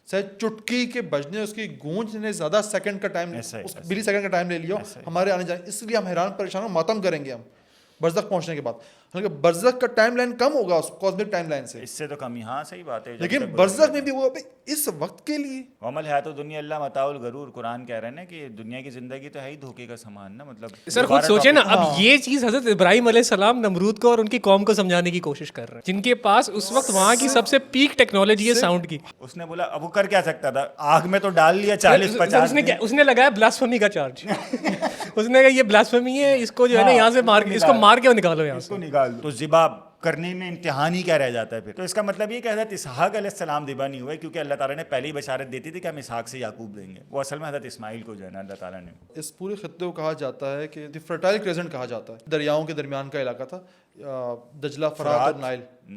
چٹکی کے بجنے اس کی گونج نے زیادہ سیکنڈ کا ٹائم ملی سیکنڈ کا ٹائم لے لیا ہمارے آنے جانے, اس لیے ہم حیران پریشان ہوں, ماتم کریں گے ہم برزخ پہنچنے کے بعد. حالانکہ برزخ کا ٹائم لائن کم ہوگا اس کاسمک ٹائم لائن سے, اس سے تو کم ہی. ہاں صحیح بات ہے, لیکن برزخ میں بھی وہ اس وقت کے لیے عمل ہے تو دنیا اللہ متاع الغرور. قرآن کہہ رہے ہیں نا کہ دنیا کی زندگی تو ہے ہی دھوکے کا سامان نا. مطلب سر خود سوچے نا, اب یہ چیز حضرت ابراہیم علیہ السلام نمرود کو اور ان کی قوم کو سمجھانے کی کوشش کر رہے ہیں, جن کے پاس اس وقت وہاں کی سب سے پیک ٹیکنالوجی ہے ساؤنڈ کی. اس نے بولا اب وہ کر کیا سکتا تھا, آگ میں تو ڈال لیا 40-50. اس نے لگایا بلاسفمی کا چارج. اس نے کہا یہ بلاسفمی ہے, اس کو جو ہے نا یہاں سے اس کو مار کے نکالو یہاں سے. نکال تو ذبح کرنے میں امتحان ہی کیا رہ جاتا ہے پھر. تو اس کا مطلب یہ کہ حضرت اسحاق علیہ السلام ذبح نہیں ہوئے, کیونکہ اللہ تعالیٰ نے پہلی بشارت دیتی تھی کہ ہم اسحاق سے یعقوب دیں گے. وہ اصل میں حضرت اسماعیل کو جو ہے نا اللہ تعالیٰ نے. اس پورے خطے کو کہا جاتا ہے کہ دی فرٹائل کریزنٹ کہا جاتا ہے, دریاؤں کے درمیان کا علاقہ تھا, دجلہ, فرات اور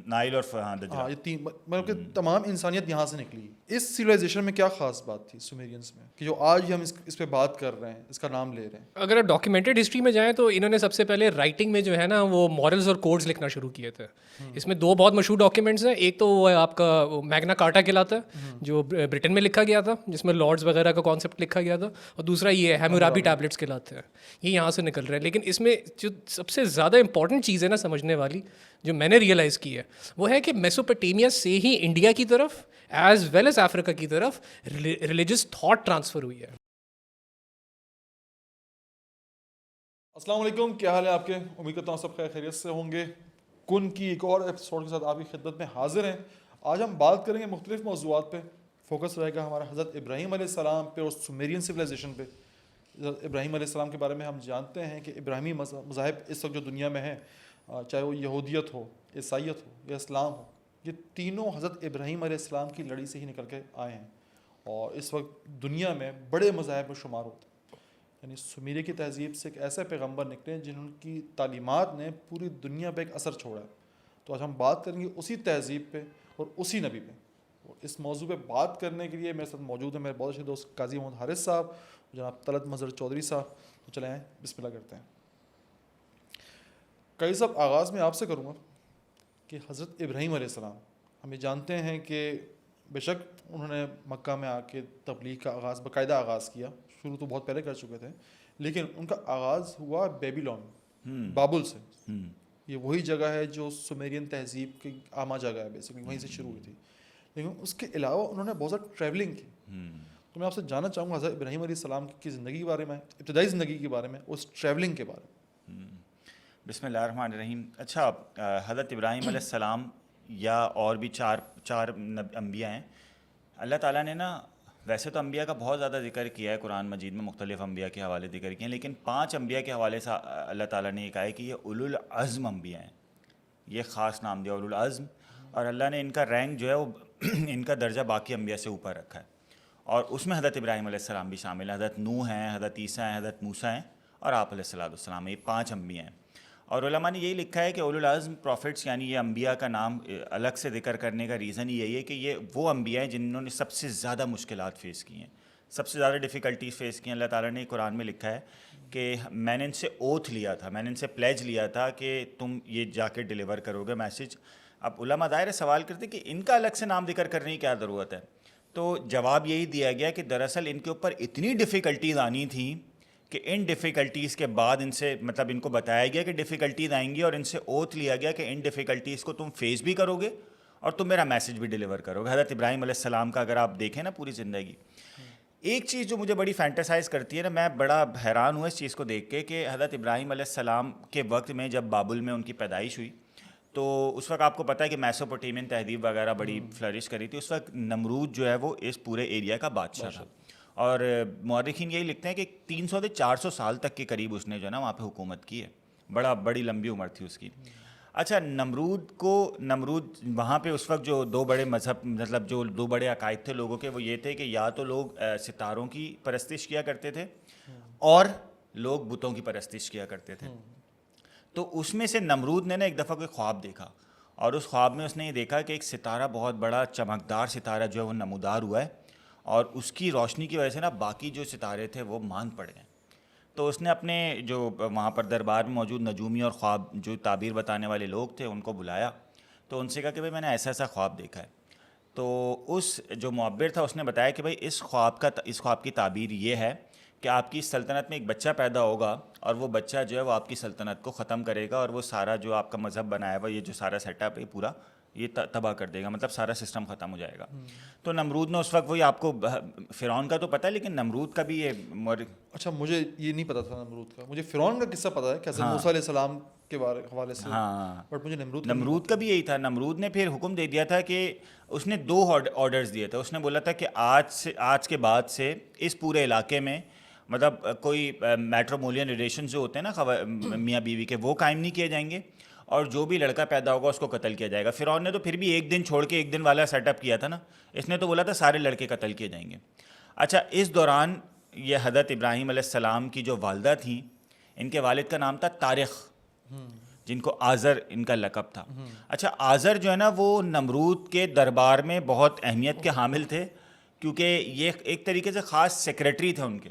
نائل اور دجلہ, یہ تین, مطلب کہ تمام انسانیت یہاں سے نکلی. اس سویلائزیشن میں کیا خاص بات تھی سومیرینس میں کہ جو آج ہم اس پہ بات کر رہے ہیں, اس کا نام لے رہے ہیں. اگر ڈاکیومنٹڈ ہسٹری میں جائیں تو انہوں نے سب سے پہلے رائٹنگ میں جو ہے نا وہ مورلز اور کوڈز لکھنا شروع کیے تھے. اس میں دو بہت مشہور ڈاکیومنٹس ہیں. ایک تو وہ ہے آپ کا میگنا کارٹا کہلاتا ہے, جو برٹن میں لکھا گیا تھا, جس میں لارڈز وغیرہ کا کانسیپٹ لکھا گیا تھا, اور دوسرا یہ ہے ہیمورابی ٹیبلٹس کہلاتے ہیں, یہ یہاں سے نکل رہے ہیں. لیکن اس میں جو سب سے زیادہ امپورٹنٹ چیز ہے نا سمجھنے والی, جو میں نے ریئلائز کی ہے, وہ ہے کہ میسوپوٹیمیا سے ہی انڈیا کی طرف ایز ویل ایز افریقہ کی طرف ریلیجس تھاٹ ٹرانسفر ہوئی ہے. السلام علیکم, کیا حال ہے آپ کے؟ امید کرتا ہوں سب خیریت سے ہوں گے. کن کی ایک اور ایپیسوڈ کے ساتھ آپ کی خدمت میں حاضر ہیں. آج ہم بات کریں گے مختلف موضوعات پہ. فوکس رہے گا ہمارا حضرت ابراہیم علیہ السلام پہ اور سومیرین سویلائزیشن پہ. حضرت ابراہیم علیہ السلام کے بارے میں ہم جانتے ہیں کہ ابراہیمی مذاہب اس وقت جو دنیا میں ہیں, چاہے وہ یہودیت ہو, عیسائیت ہو یا اسلام ہو, یہ تینوں حضرت ابراہیم علیہ السلام کی لڑی سے ہی نکل کے آئے ہیں, اور اس وقت دنیا میں بڑے مذاہب میں شمار ہوتے ہیں. یعنی سمیری کی تہذیب سے ایک ایسے پیغمبر نکلے جنہوں کی تعلیمات نے پوری دنیا پہ ایک اثر چھوڑا ہے. تو آج ہم بات کریں گے اسی تہذیب پہ اور اسی نبی پہ. اور اس موضوع پہ بات کرنے کے لیے میرے ساتھ موجود ہیں میرے بہت اچھے دوست قاضی محمد حارث صاحب, جناب طلعت مظہر چودھری صاحب. تو چلیں بسم اللہ کرتے ہیں. قاضی صاحب, آغاز میں آپ سے کروں گا کہ حضرت ابراہیم علیہ السلام, ہم یہ جانتے ہیں کہ بے شک انہوں نے مکہ میں آ کے تبلیغ کا آغاز باقاعدہ آغاز کیا. شروع تو بہت پہلے کر چکے تھے, لیکن ان کا آغاز ہوا بیبیلون, بابل سے. یہ وہی جگہ ہے جو سومیرین تہذیب کی عامہ جگہ ہے, بیسیکلی وہیں سے شروع ہوئی تھی. لیکن اس کے علاوہ انہوں نے بہت زیادہ ٹریولنگ کی. تو میں آپ سے جاننا چاہوں گا حضرت ابراہیم علیہ السلام کی زندگی کے بارے میں, ابتدائی زندگی کے بارے میں, اس ٹریولنگ کے بارے میں. بسم اللہ الرحمن الرحیم. اچھا, حضرت ابراہیم علیہ السلام یا اور بھی چار انبیاء ہیں. اللہ تعالیٰ نے نا ویسے تو انبیاء کا بہت زیادہ ذکر کیا ہے قرآن مجید میں, مختلف انبیاء کے حوالے ذکر کیے ہیں, لیکن 5 انبیاء کے حوالے سے اللہ تعالیٰ نے یہ کہا ہے کہ یہ اولو العزم انبیاء ہیں. یہ خاص نام دیا اولو العزم, اور اللہ نے ان کا رینک جو ہے وہ ان کا درجہ باقی انبیاء سے اوپر رکھا ہے, اور اس میں حضرت ابراہیم علیہ السلام بھی شامل ہے. حضرت نوح ہیں, حضرت عیسیٰ ہیں, حضرت موسیٰ ہیں, اور آپ علیہ السلام ہیں. یہ 5 انبیاء ہیں. اور علماء نے یہی لکھا ہے کہ اولو العزم پروفٹس یعنی یہ انبیاء کا نام الگ سے ذکر کرنے کا ریزن یہی ہے کہ یہ وہ انبیاء ہیں جنہوں نے سب سے زیادہ مشکلات فیس کی ہیں, سب سے زیادہ ڈیفیکلٹیز فیس کی ہیں. اللہ تعالیٰ نے قرآن میں لکھا ہے کہ میں نے ان سے اوتھ لیا تھا, میں نے ان سے پلیج لیا تھا کہ تم یہ جا کے ڈیلیور کرو گے میسج. اب علماء ظاہر سوال کرتے کہ ان کا الگ سے نام ذکر کرنے کی کیا ضرورت ہے. تو جواب یہی دیا گیا کہ دراصل ان کے اوپر اتنی ڈیفیکلٹیز آنی تھیں کہ ان ڈیفیکلٹیز کے بعد ان سے مطلب ان کو بتایا گیا کہ ڈیفیکلٹیز آئیں گی, اور ان سے اوتھ لیا گیا کہ ان ڈیفیکلٹیز کو تم فیس بھی کرو گے اور تم میرا میسج بھی ڈیلیور کرو گے. حضرت ابراہیم علیہ السلام کا اگر آپ دیکھیں نا پوری زندگی, ایک چیز جو مجھے بڑی فینٹیسائز کرتی ہے نا, میں بڑا حیران ہوا اس چیز کو دیکھ کے کہ حضرت ابراہیم علیہ السلام کے وقت میں جب بابل میں ان کی پیدائش ہوئی تو اس وقت آپ کو پتہ ہے کہ میسوپوٹیمین تہذیب وغیرہ بڑی فلرش کری تھی. اس وقت نمرود جو ہے وہ اس پورے ایریا کا بادشاہ تھا, اور مورخین یہی لکھتے ہیں کہ 300 سے 400 سال تک کے قریب اس نے جو ہے نا وہاں پہ حکومت کی ہے. بڑی لمبی عمر تھی اس کی. اچھا, نمرود وہاں پہ اس وقت جو 2 بڑے مذہب مطلب جو 2 بڑے عقائد تھے لوگوں کے, وہ یہ تھے کہ یا تو لوگ ستاروں کی پرستش کیا کرتے تھے اور لوگ بتوں کی پرستش کیا کرتے تھے. تو اس میں سے نمرود نے نا ایک دفعہ کوئی خواب دیکھا, اور اس خواب میں اس نے یہ دیکھا کہ ایک ستارہ بہت بڑا چمکدار ستارہ جو ہے وہ نمودار ہوا ہے, اور اس کی روشنی کی وجہ سے نا باقی جو ستارے تھے وہ ماند پڑ گئے. تو اس نے اپنے جو وہاں پر دربار میں موجود نجومی اور خواب جو تعبیر بتانے والے لوگ تھے ان کو بلایا, تو ان سے کہا کہ بھائی میں نے ایسا خواب دیکھا ہے. تو اس جو معبر تھا اس نے بتایا کہ بھائی اس خواب کی تعبیر یہ ہے کہ آپ کی سلطنت میں ایک بچہ پیدا ہوگا اور وہ بچہ جو ہے وہ آپ کی سلطنت کو ختم کرے گا اور وہ سارا جو آپ کا مذہب بنایا ہوا یہ جو سارا سیٹ اپ ہے پورا یہ تباہ کر دے گا, مطلب سارا سسٹم ختم ہو جائے گا. تو نمرود نے اس وقت وہی, آپ کو فرعون کا تو پتہ ہے لیکن نمرود کا بھی یہ اچھا مجھے یہ نہیں پتا تھا نمرود کا, مجھے فرعون کا قصہ پتا ہے کہ حضرت موسیٰ علیہ السلام کے حوالے سے, ہاں بٹ مجھے نمرود کا بھی یہی تھا. نمرود نے پھر حکم دے دیا تھا کہ اس نے 2 آرڈرز دیے تھے. اس نے بولا تھا کہ آج کے بعد سے اس پورے علاقے میں مطلب کوئی میٹرومولین ریلیشنز جو ہوتے ہیں نا میاں بیوی کے, وہ قائم نہیں کیے جائیں گے, اور جو بھی لڑکا پیدا ہوگا اس کو قتل کیا جائے گا. فرعون نے تو پھر بھی ایک دن چھوڑ کے ایک دن والا سیٹ اپ کیا تھا نا, اس نے تو بولا تھا سارے لڑکے قتل کیے جائیں گے. اچھا اس دوران یہ حضرت ابراہیم علیہ السلام کی جو والدہ تھیں, ان کے والد کا نام تھا طارق, جن کو آزر ان کا لقب تھا. اچھا آزر جو ہے نا وہ نمرود کے دربار میں بہت اہمیت کے حامل تھے, کیونکہ یہ ایک طریقے سے خاص سیکریٹری تھے ان کے.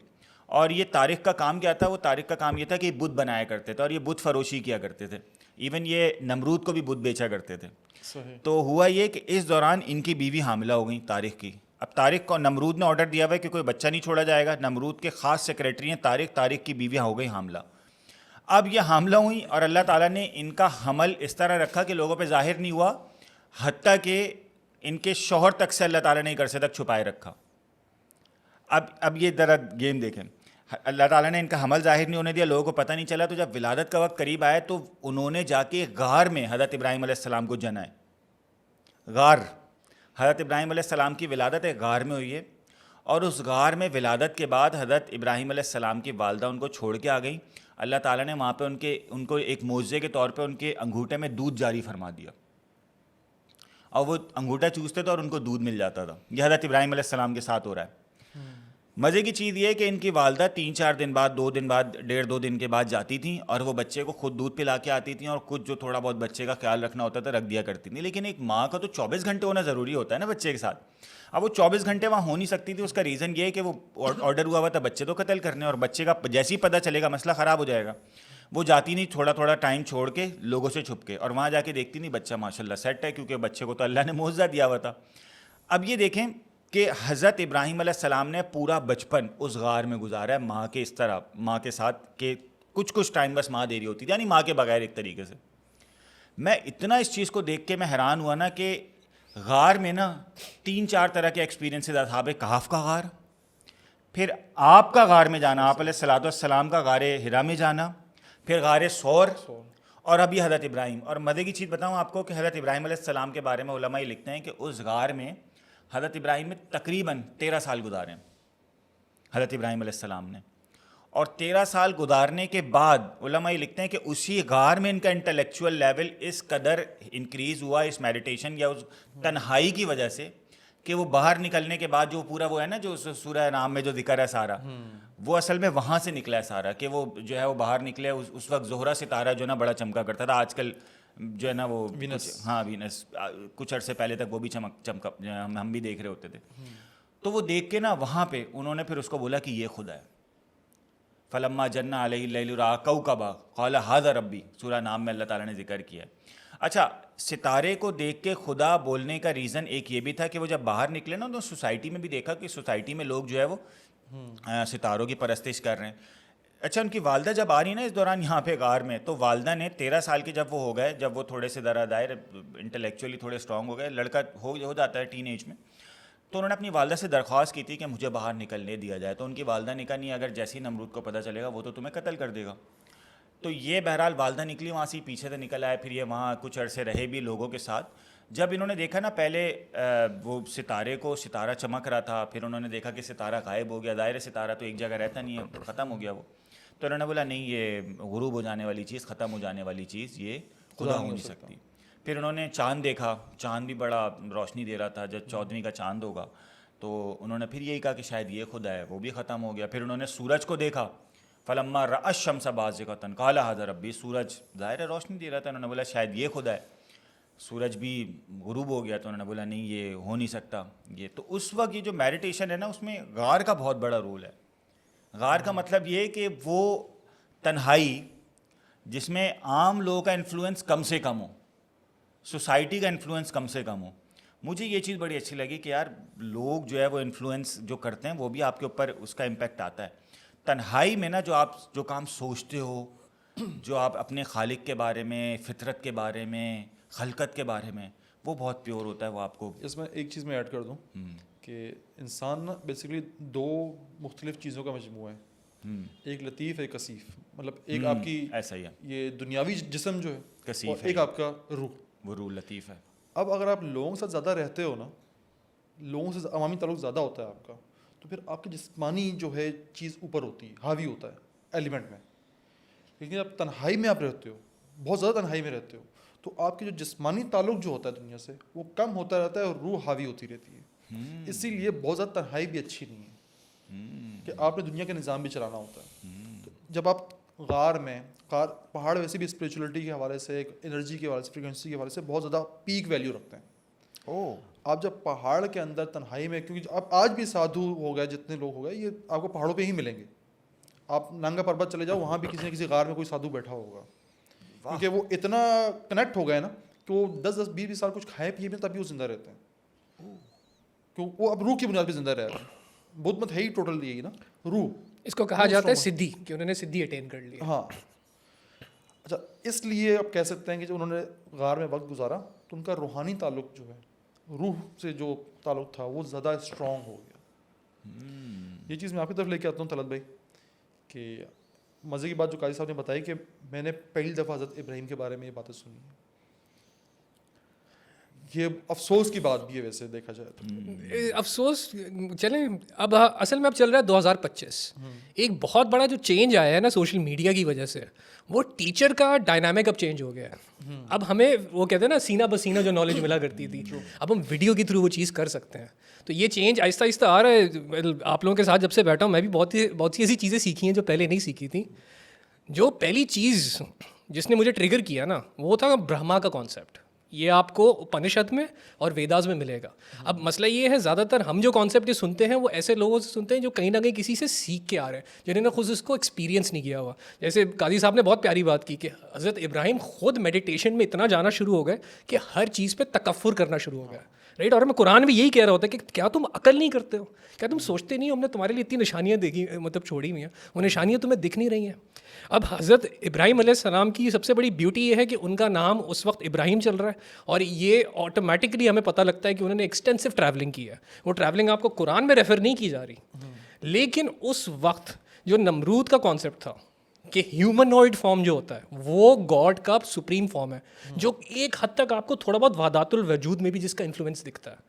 اور یہ طارق کا کام کیا تھا, وہ طارق کا کام یہ تھا کہ بت بنایا کرتے تھے اور یہ بت فروشی کیا کرتے تھے. ایون یہ نمرود کو بھی بت بیچا کرتے تھے. تو ہوا یہ کہ اس دوران ان کی بیوی حاملہ ہو گئی طارق کی. اب طارق کو نمرود نے آرڈر دیا ہوا ہے کہ کوئی بچہ نہیں چھوڑا جائے گا. نمرود کے خاص سیکریٹری ہیں طارق کی بیوی ہو گئی حاملہ. اب یہ حاملہ ہوئی اور اللہ تعالیٰ نے ان کا حمل اس طرح رکھا کہ لوگوں پہ ظاہر نہیں ہوا, حتیٰ کہ ان کے شوہر تک سے اللہ تعالیٰ نے ایک عرصے تک چھپائے رکھا. اب یہ ذرا گیم دیکھیں, اللہ تعالیٰ نے ان کا حمل ظاہر نہیں ہونے دیا, لوگوں کو پتہ نہیں چلا. تو جب ولادت کا وقت قریب آیا تو انہوں نے جا کے غار میں حضرت ابراہیم علیہ السلام کو جنا ہے. غار, حضرت ابراہیم علیہ السلام کی ولادت ایک غار میں ہوئی ہے, اور اس غار میں ولادت کے بعد حضرت ابراہیم علیہ السلام کی والدہ ان کو چھوڑ کے آ گئیں. اللہ تعالیٰ نے وہاں پہ ان کو ایک معجزے کے طور پہ ان کے انگوٹھے میں دودھ جاری فرما دیا, اور وہ انگوٹھا چوستے تھے اور ان کو دودھ مل جاتا تھا. یہ حضرت ابراہیم علیہ السلام کے ساتھ ہو رہا ہے. مزے کی چیز یہ ہے کہ ان کی والدہ 3-4 دن بعد, 2 دن بعد, 1.5-2 دن کے بعد جاتی تھیں اور وہ بچے کو خود دودھ پلا کے آتی تھیں, اور کچھ جو تھوڑا بہت بچے کا خیال رکھنا ہوتا تھا رکھ دیا کرتی تھیں. لیکن ایک ماں کا تو 24 گھنٹے ہونا ضروری ہوتا ہے نا بچے کے ساتھ. اب وہ 24 گھنٹے وہاں ہو نہیں سکتی تھی. اس کا ریزن یہ ہے کہ وہ آرڈر ہوا ہوا تھا بچے تو قتل کرنے, اور بچے کا جیسے ہی پتہ چلے گا مسئلہ خراب ہو جائے گا. وہ جاتی نہیں, تھوڑا ٹائم چھوڑ کے لوگوں سے چھپ کے, اور وہاں جا کے دیکھتی نہیں بچہ ماشاء اللہ سیٹ ہے, کیونکہ بچے کو تو اللہ نے معجزہ دیا ہوا تھا. اب یہ دیکھیں کہ حضرت ابراہیم علیہ السلام نے پورا بچپن اس غار میں گزارا ہے ماں کے اس طرح, ماں کے ساتھ, کہ کچھ ٹائم بس ماں دے رہی ہوتی تھی, یعنی ماں کے بغیر ایک طریقے سے. میں اتنا اس چیز کو دیکھ کے میں حیران ہوا نا کہ غار میں نا 3-4 طرح کے ایکسپیرینسز. اصحاب کہف کا غار, پھر آپ کا غار میں جانا, آپ علیہ السلام کا غار ہرا میں جانا, پھر غار سور, اور ابھی حضرت ابراہیم. اور مزے کی چیز بتاؤں آپ کو کہ حضرت ابراہیم علیہ السلام کے بارے میں علماء یہ لکھتے ہیں کہ اس غار میں حضرت ابراہیم نے تقریباً 13 سال گزارے ہیں حضرت ابراہیم علیہ السلام نے. اور 13 سال گزارنے کے بعد علماء یہ لکھتے ہیں کہ اسی غار میں ان کا انٹلیکچوئل لیول اس قدر انکریز ہوا اس میڈیٹیشن یا اس تنہائی کی وجہ سے, کہ وہ باہر نکلنے کے بعد جو پورا وہ ہے نا جو سورہ نام میں جو ذکر ہے سارا, وہ اصل میں وہاں سے نکلا ہے سارا. کہ وہ جو ہے وہ باہر نکلے, اس وقت زہرہ ستارہ جو ہے نا بڑا چمکا کرتا تھا. آج کل جو ہے نا وہ وینس کچھ عرصے پہلے تک وہ بھی چمکا ہم بھی دیکھ رہے ہوتے تھے. تو وہ دیکھ کے نا وہاں پہ انہوں نے پھر اس کو بولا کہ یہ خدا ہے. فلما جن علیہ اللیل رأى کوکبا قال ھذا ربی, سورہ نام میں اللہ تعالیٰ نے ذکر کیا ہے. اچھا ستارے کو دیکھ کے خدا بولنے کا ریزن ایک یہ بھی تھا کہ وہ جب باہر نکلے نا تو سوسائٹی میں بھی دیکھا کہ سوسائٹی میں لوگ جو ہے وہ ستاروں کی پرستش کر رہے ہیں. اچھا ان کی والدہ جب آ رہی نا اس دوران یہاں پہ غار میں, تو والدہ نے 13 سال کے جب وہ ہو گئے, جب وہ تھوڑے سے ذرا دائر انٹلیکچولی تھوڑے اسٹرانگ ہو گئے, لڑکا ہو جاتا ہے ٹین ایج میں, تو انہوں نے اپنی والدہ سے درخواست کی تھی کہ مجھے باہر نکلنے دیا جائے. تو ان کی والدہ نے کہا نہیں, اگر جیسے ہی نمرود کو پتہ چلے گا وہ تو تمہیں قتل کر دے گا. تو یہ بہرحال والدہ نکلی وہاں سے, پیچھے سے نکل آئے, پھر یہ وہاں کچھ عرصے رہے بھی لوگوں کے ساتھ. جب انہوں نے دیکھا نا پہلے وہ ستارہ چمک رہا تھا, پھر انہوں نے دیکھا کہ ستارہ غائب ہو گیا. ظاہر ستارہ تو ایک جگہ رہتا نہیں ہے, ختم ہو گیا وہ. تو انہوں نے بولا نہیں, یہ غروب ہو جانے والی چیز, ختم ہو جانے والی چیز یہ خدا ہو نہیں سکتی. پھر انہوں نے چاند دیکھا, چاند بھی بڑا روشنی دے رہا تھا, جب 14ویں کا چاند ہوگا. تو انہوں نے پھر یہی کہا کہ شاید یہ خدا ہے, وہ بھی ختم ہو گیا. پھر انہوں نے سورج کو دیکھا, فلما رأى الشمس بازغة قال هذا ربی, سورج ظاہر روشنی دے رہا تھا, انہوں نے بولا شاید یہ خدا ہے. سورج بھی غروب ہو گیا, تو انہوں نے بولا نہیں یہ ہو نہیں سکتا یہ. تو اس وقت یہ جو میڈیٹیشن ہے نا اس میں غار کا بہت بڑا رول ہے. غار کا مطلب یہ کہ وہ تنہائی جس میں عام لوگوں کا انفلوئنس کم سے کم ہو, سوسائٹی کا انفلوئنس کم سے کم ہو, مجھے یہ چیز بڑی اچھی لگی کہ یار لوگ جو ہے وہ انفلوئنس جو کرتے ہیں وہ بھی آپ کے اوپر اس کا امپیکٹ آتا ہے. تنہائی میں نا جو آپ جو کام سوچتے ہو, جو آپ اپنے خالق کے بارے میں, فطرت کے بارے میں, خلقت کے بارے میں, وہ بہت پیور ہوتا ہے. وہ آپ کو اس میں ایک چیز میں ایڈ کر دوں کہ انسان نا بیسیکلی دو مختلف چیزوں کا مجموعہ ہے, ایک لطیف ایک کثیف. مطلب ایک آپ کی ایسا ہی ہے یہ دنیاوی جسم جو ہے کثیف اور ہے, ایک آپ کا روح. وہ روح لطیف ہے. اب اگر آپ لوگوں کے ساتھ زیادہ رہتے ہو نا, لوگوں سے عوامی تعلق زیادہ ہوتا ہے آپ کا, تو پھر آپ کی جسمانی جو ہے چیز اوپر ہوتی ہے, حاوی ہوتا ہے ایلیمنٹ میں. لیکن اب تنہائی میں آپ رہتے ہو, بہت زیادہ تنہائی میں رہتے ہو, تو آپ کی جو جسمانی تعلق جو ہوتا ہے دنیا سے وہ کم ہوتا رہتا ہے اور روح حاوی ہوتی رہتی ہے. اسی لیے بہت زیادہ تنہائی بھی اچھی نہیں ہے کہ آپ نے دنیا کا نظام بھی چلانا ہوتا ہے. تو جب آپ غار میں, پہاڑ ویسے بھی اسپریچولیٹی کے حوالے سے, ایک انرجی کے حوالے سے, فریکوینسی کے حوالے سے بہت زیادہ پیک ویلیو رکھتے ہیں. آپ جب پہاڑ کے اندر تنہائی میں, کیونکہ آپ آج بھی سادھو ہو گئے, جتنے لوگ ہو گئے, یہ آپ کو پہاڑوں پہ ہی ملیں گے. آپ نانگا پربت چلے جاؤ, وہاں بھی کسی نہ کسی غار میں کوئی سادھو بیٹھا ہوگا, کیونکہ وہ اتنا کنیکٹ ہو گئے نا کہ وہ 10-20 سال کچھ کھائے پیے بھی تبھی وہ زندہ رہتے ہیں, کیوں وہ اب روح کی بنیاد پہ زندہ رہ رہے ہیں. بدھ مت ہے ہی ٹوٹل یہی نا, روح. اس کو کہا جاتا ہے سدھی, کہ انہوں نے سدھی اٹین کر لیا. ہاں اچھا, اس لیے آپ کہہ سکتے ہیں کہ جب انہوں نے غار میں وقت گزارا تو ان کا روحانی تعلق جو ہے, روح سے جو تعلق تھا, وہ زیادہ اسٹرانگ ہو گیا. یہ چیز میں آپ کی طرف لے کے آتا ہوں طلعت بھائی, کہ مزے کی بات جو قاضی صاحب نے بتائی کہ میں نے پہلی دفعہ حضرت ابراہیم کے بارے میں یہ باتیں سنی ہیں. یہ افسوس کی بات بھی ہے ویسے دیکھا جائے تو. افسوس چلیں, اب اصل میں اب چل رہا ہے 2025. ایک بہت بڑا جو چینج آیا ہے نا سوشل میڈیا کی وجہ سے, وہ ٹیچر کا ڈائنامک اب چینج ہو گیا ہے. اب ہمیں وہ کہتے ہیں نا سینہ بسینہ جو نالج ملا کرتی تھی, اب ہم ویڈیو کے تھرو وہ چیز کر سکتے ہیں. تو یہ چینج آہستہ آہستہ آ رہا ہے. آپ لوگوں کے ساتھ جب سے بیٹھا ہوں میں بھی بہت سی ایسی چیزیں سیکھی ہیں جو پہلے نہیں سیکھی تھیں. جو پہلی چیز جس نے مجھے ٹریگر کیا نا, وہ تھا برہما کا کانسیپٹ. یہ آپ کو اپنشد میں اور ویداز میں ملے گا. اب مسئلہ یہ ہے, زیادہ تر ہم جو کانسیپٹ یہ سنتے ہیں وہ ایسے لوگوں سے سنتے ہیں جو کہیں نہ کہیں کسی سے سیکھ کے آ رہے ہیں, جنہوں نے خود اس کو ایکسپیرینس نہیں کیا ہوا. جیسے قاضی صاحب نے بہت پیاری بات کی کہ حضرت ابراہیم خود میڈیٹیشن میں اتنا جانا شروع ہو گئے کہ ہر چیز پہ تکفر کرنا شروع ہو گیا, رائٹ. اور ہمیں قرآن بھی یہی کہہ رہا ہوتا ہے کہ کیا تم عقل نہیں کرتے ہو, کیا تم سوچتے نہیں ہو, ہم نے تمہارے لیے اتنی نشانیاں دیکھی, مطلب چھوڑی ہوئی ہیں, وہ نشانیاں تمہیں دکھ نہیں رہی ہیں. اب حضرت ابراہیم علیہ السلام کی سب سے بڑی بیوٹی یہ ہے کہ ان کا نام اس وقت ابراہیم چل رہا ہے, اور یہ آٹومیٹکلی ہمیں پتہ لگتا ہے کہ انہوں نے ایکسٹینسو ٹریولنگ کی ہے. وہ ٹریولنگ آپ کو قرآن میں ریفر نہیں کی جا رہی, لیکن اس وقت جو نمرود کا کانسیپٹ تھا کہ ہیومنوائڈ فارم جو ہوتا ہے وہ گاڈ کا سپریم فارم ہے, جو ایک حد تک آپ کو تھوڑا بہت وحدات الوجود میں بھی جس کا انفلوئنس دکھتا ہے,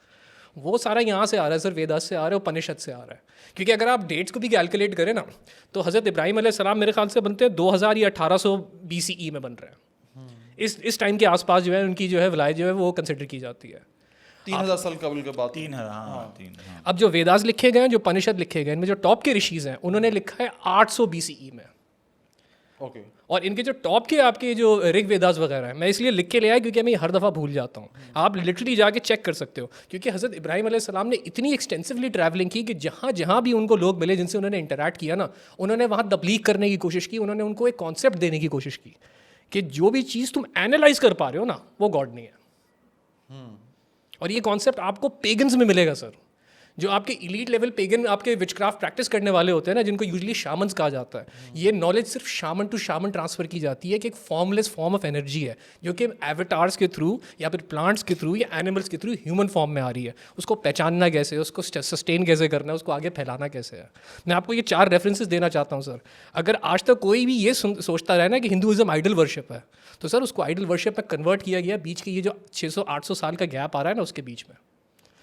وہ سارا یہاں سے آ رہا ہے سر, ویداس سے آ رہا ہے, اپنشد سے آ رہا ہے. کیونکہ اگر آپ ڈیٹس کو بھی کیلکولیٹ کریں نا تو حضرت ابراہیم علیہ السلام میرے خیال سے بنتے ہیں 2000 یا 1800 BCE میں بن رہے ہیں. اس ٹائم کے آس پاس جو ہے ان کی جو ہے ولایت جو ہے وہ کنسیڈر کی جاتی ہے. 3000 سال قبل کے بعد. 3000. اب جو ویداس لکھے گئے ہیں, جو اپنشد لکھے گئے, ان میں جو ٹاپ کے رشیز ہیں انہوں نے لکھا ہے 800 BCE میں. اوکے. اور ان کے جو ٹاپ کے آپ کے جو رگ ویداس وغیرہ ہیں, میں اس لیے لکھ کے لے آیا کیونکہ میں ہر دفعہ بھول جاتا ہوں. آپ لٹرلی جا کے چیک کر سکتے ہو, کیونکہ حضرت ابراہیم علیہ السلام نے اتنی ایکسٹینسولی ٹریولنگ کی کہ جہاں جہاں بھی ان کو لوگ ملے جن سے انہوں نے انٹریکٹ کیا نا, انہوں نے وہاں تبلیغ کرنے کی کوشش کی. انہوں نے ان کو ایک کانسیپٹ دینے کی کوشش کی کہ جو بھی چیز تم اینالائز کر پا رہے ہو نا وہ گاڈ نہیں ہے. اور یہ کانسیپٹ آپ کو پیگنز میں ملے گا سر, جو آپ کے ایلیٹ لیول پیگن آپ کے وچ کرافٹ پریکٹس کرنے والے ہوتے ہیں نا, جن کو یوزلی شامنز کہا جاتا ہے. یہ نالج صرف شامن ٹو شامن ٹرانسفر کی جاتی ہے کہ ایک form less form of energy ہے جو کہ ایویٹارس کے تھرو یا پھر پلانٹس کے تھرو یا اینیملس کے تھرو ہیومن فارم میں آ رہی ہے. اس کو پہچاننا کیسے ہے, اس کو سسٹین کیسے کرنا ہے, اس کو آگے پھیلانا کیسے ہے. میں آپ کو یہ 4 ریفرنسز دینا چاہتا ہوں سر. اگر آج تک کوئی بھی یہ سوچتا رہے نا کہ ہندوازم آئیڈل ورشپ ہے, تو سر اس کو آئیڈل ورشپ میں کنورٹ کیا گیا بیچ کے یہ جو 600-800 سال کا گیپ آ رہا ہے نا, اس کے بیچ میں